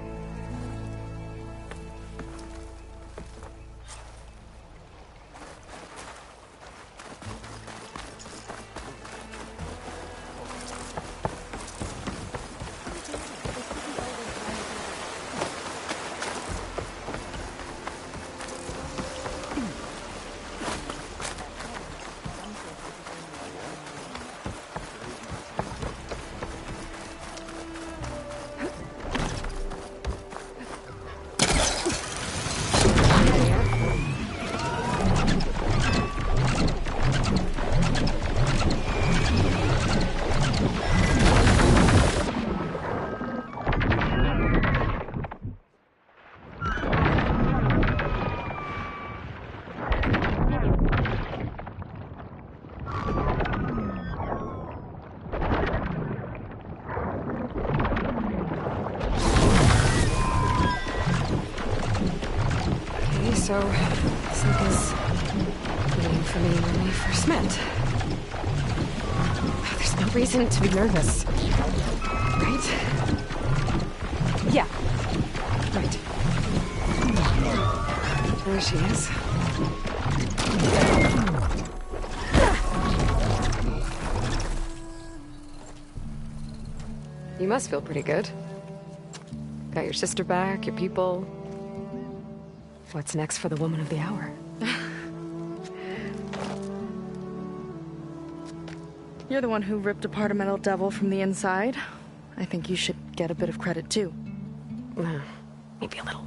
So, Seika's waiting for me when we first met. There's no reason to be nervous, right? Yeah, right. There she is. You must feel pretty good. Got your sister back, your people. What's next for the woman of the hour? You're the one who ripped apart a metal devil from the inside. I think you should get a bit of credit, too. Maybe a little.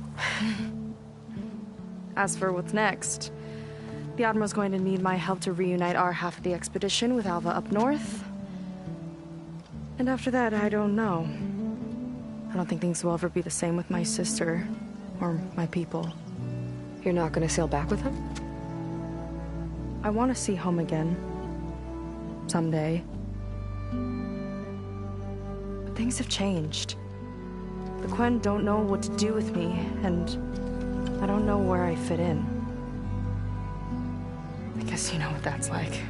As for what's next, the Admiral's going to need my help to reunite our half of the expedition with Alva up north. And after that, I don't know. I don't think things will ever be the same with my sister, or my people. You're not gonna sail back with him? I want to see home again. someday. But things have changed. The Quen don't know what to do with me, and I don't know where I fit in. I guess you know what that's like.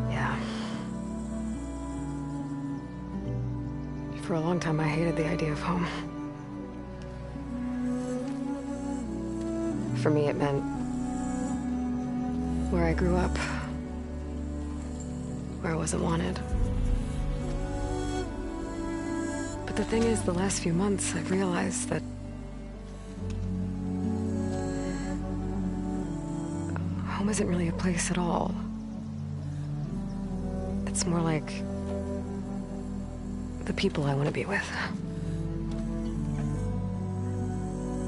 Yeah. For a long time, I hated the idea of home. For me, it meant where I grew up, where I wasn't wanted. But the thing is, the last few months, I've realized that home isn't really a place at all. It's more like the people I want to be with.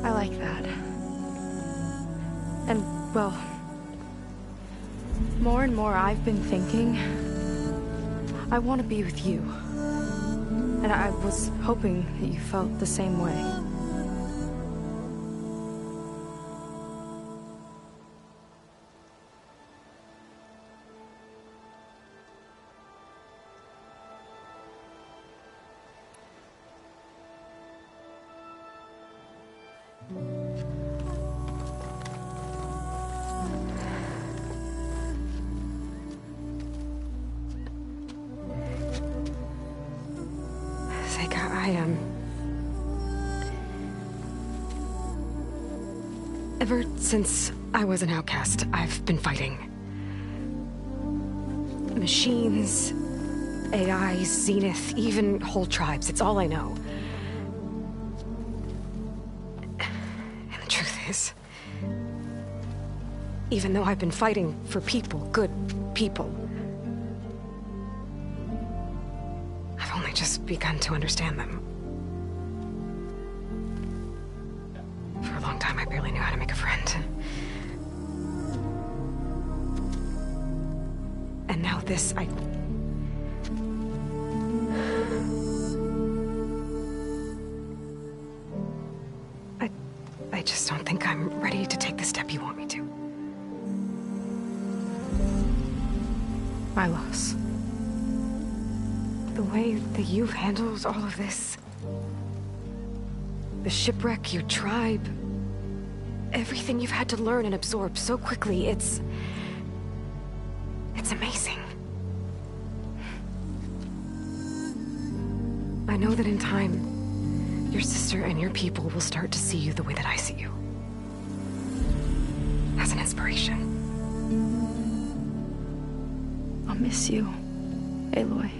I like that. And, well, more and more I've been thinking, I want to be with you. And I was hoping that you felt the same way. Ever since I was an outcast, I've been fighting. Machines, AI, Zenith, even whole tribes. It's all I know. And the truth is, even though I've been fighting for people, good people, I've only just begun to understand them. For a long time, I barely knew how to make a friend. And now this, I just don't think I'm ready to take the step you want me to. My loss. The way that you've handled all of this. The shipwreck, your tribe. Everything you've had to learn and absorb so quickly, it's amazing. I know that in time, your sister and your people will start to see you the way that I see you. As an inspiration. I'll miss you, Aloy.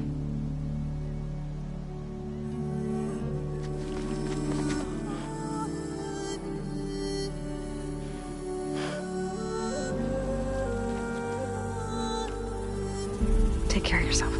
Take care of yourself.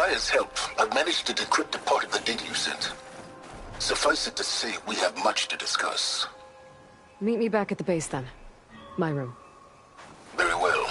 Gaia's help, I've managed to decrypt a part of the data you sent. Suffice it to say, we have much to discuss. Meet me back at the base then. My room. Very well.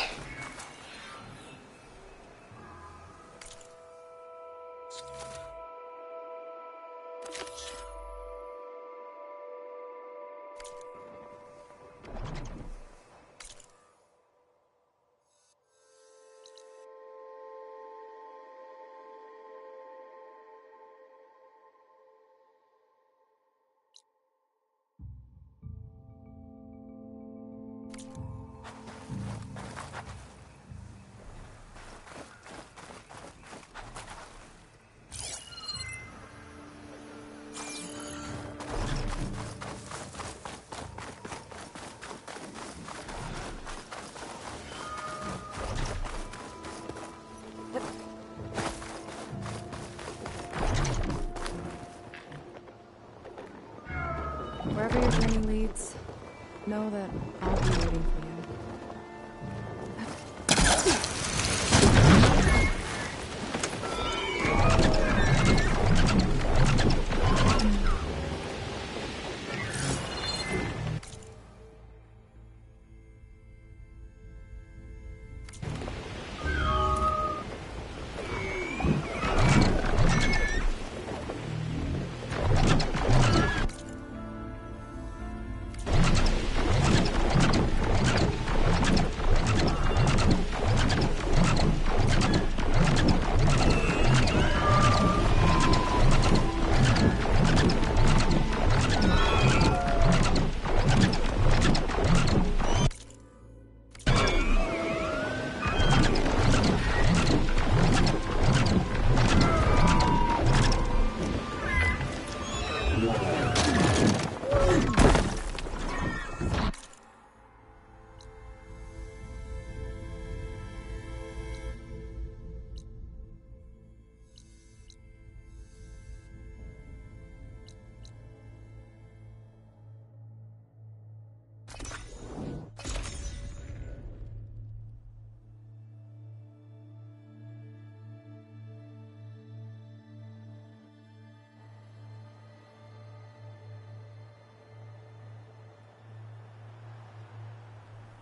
Wherever your journey leads, know that I'll be waiting for you.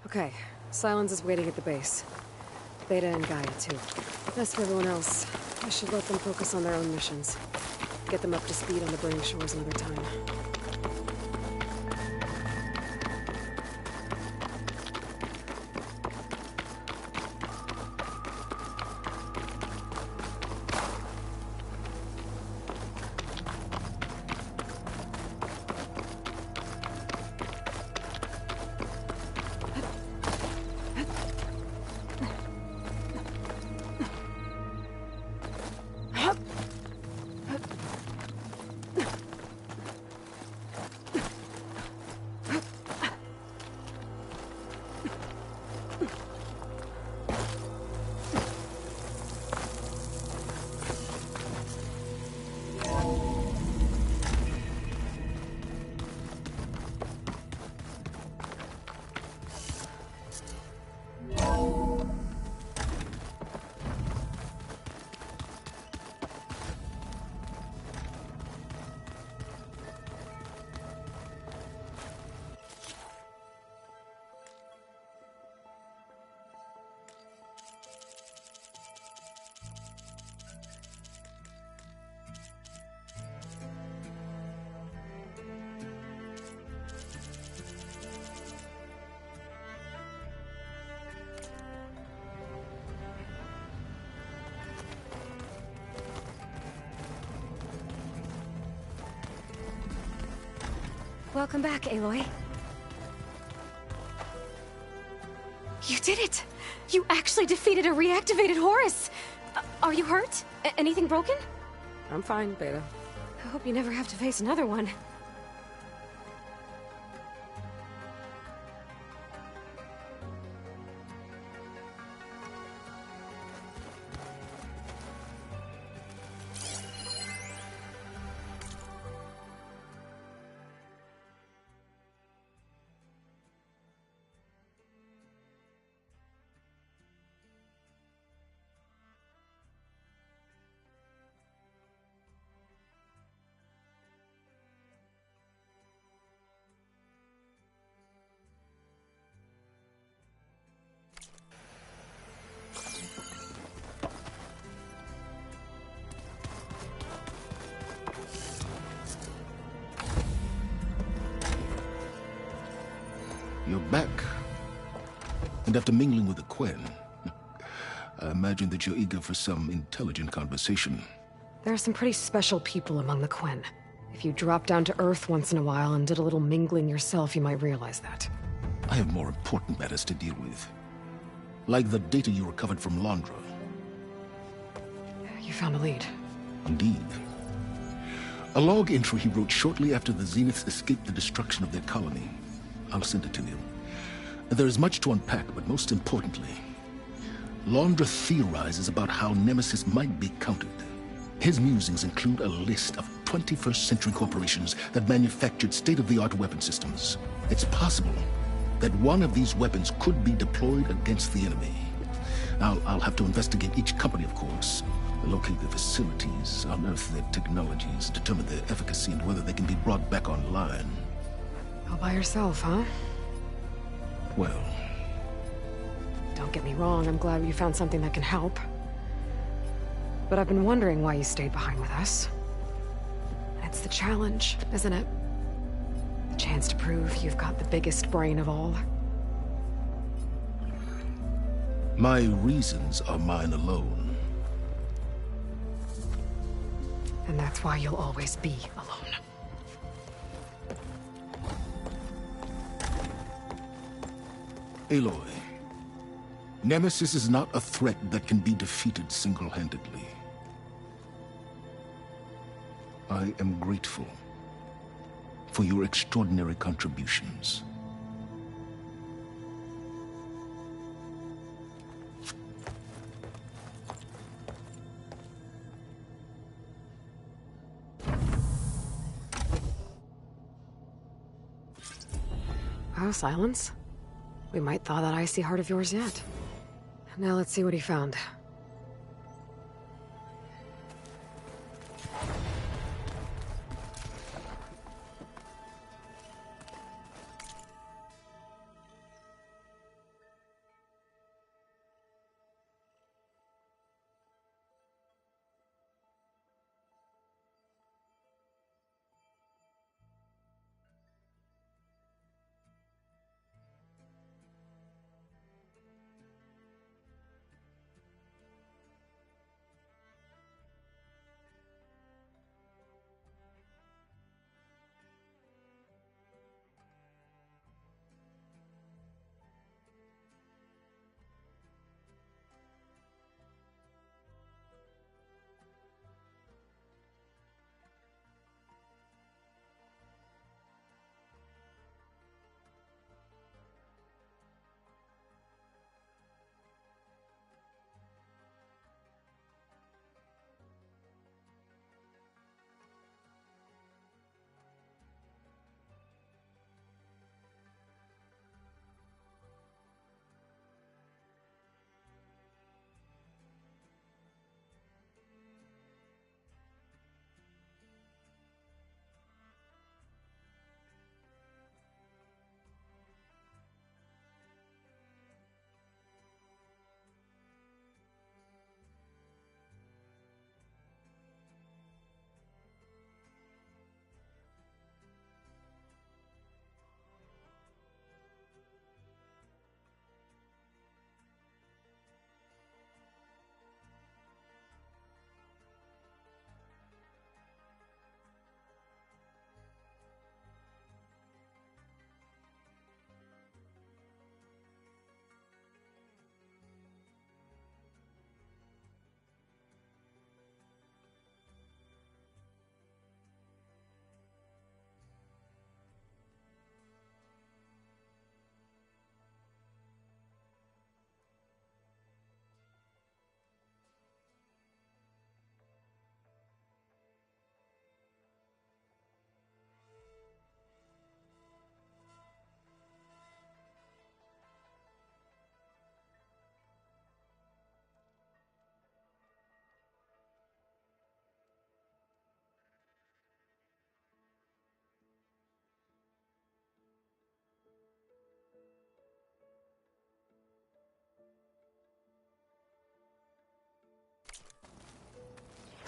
Okay, Silence is waiting at the base. Beta and Gaia, too. As for everyone else, I should let them focus on their own missions. Get them up to speed on the burning shores another time. Welcome back, Aloy. You did it! You actually defeated a reactivated Horus! Are you hurt? Anything broken? I'm fine, Beta. I hope you never have to face another one. you're back. And after mingling with the Quen, I imagine that you're eager for some intelligent conversation. There are some pretty special people among the Quen. If you drop down to Earth once in a while and did a little mingling yourself, you might realize that. I have more important matters to deal with. Like the data you recovered from Londra. You found a lead. Indeed. A log entry he wrote shortly after the Zeniths escaped the destruction of their colony. I'll send it to you. There is much to unpack, but most importantly, Londra theorizes about how Nemesis might be countered. His musings include a list of 21st century corporations that manufactured state-of-the-art weapon systems. It's possible that one of these weapons could be deployed against the enemy. I'll have to investigate each company, of course, locate their facilities, unearth their technologies, determine their efficacy and whether they can be brought back online. All by yourself, huh? Well... Don't get me wrong, I'm glad you found something that can help. But I've been wondering why you stayed behind with us. It's the challenge, isn't it? The chance to prove you've got the biggest brain of all. My reasons are mine alone. And that's why you'll always be alone. Aloy, Nemesis is not a threat that can be defeated single-handedly. I am grateful for your extraordinary contributions. Oh, Silence. We might thaw that icy heart of yours yet. Now let's see what he found.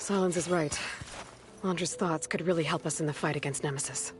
Silence is right. Londra's thoughts could really help us in the fight against Nemesis.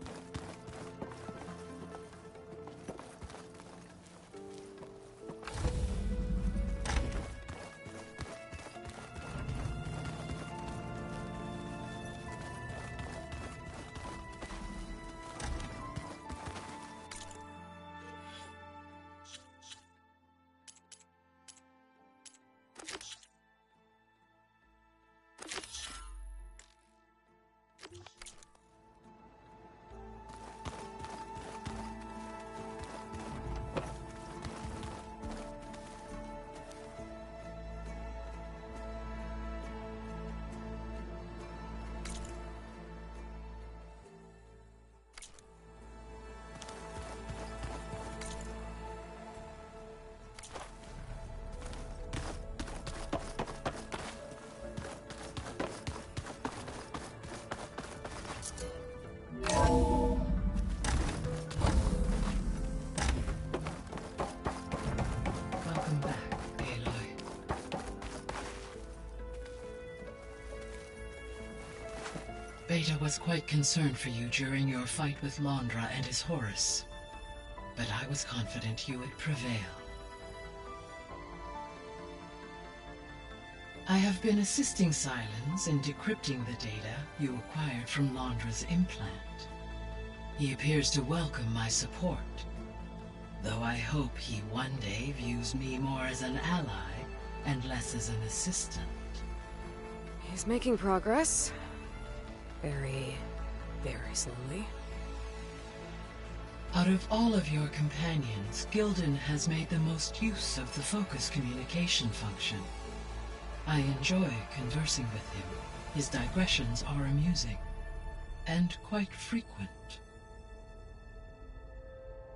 Beta was quite concerned for you during your fight with Londra and his Horus, but I was confident you would prevail. I have been assisting Sylens in decrypting the data you acquired from Londra's implant. He appears to welcome my support, though I hope he one day views me more as an ally and less as an assistant. He's making progress. Very, very slowly. Out of all of your companions, Gildan has made the most use of the focus communication function. I enjoy conversing with him. His digressions are amusing, and quite frequent.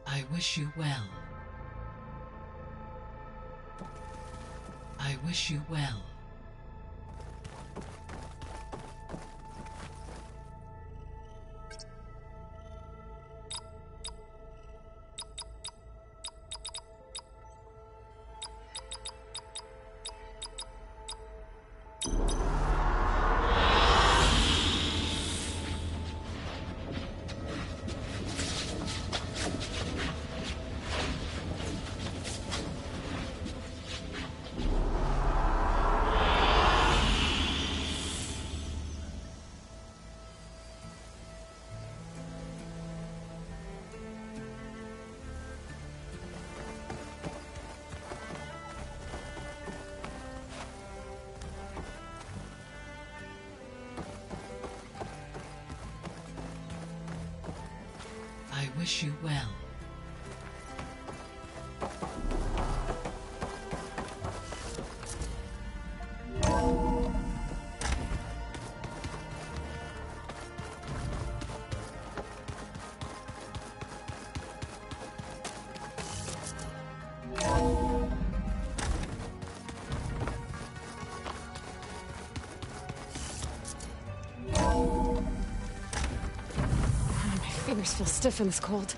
I wish you well. I wish you well. I wish you well. My fingers feel stiff in this cold.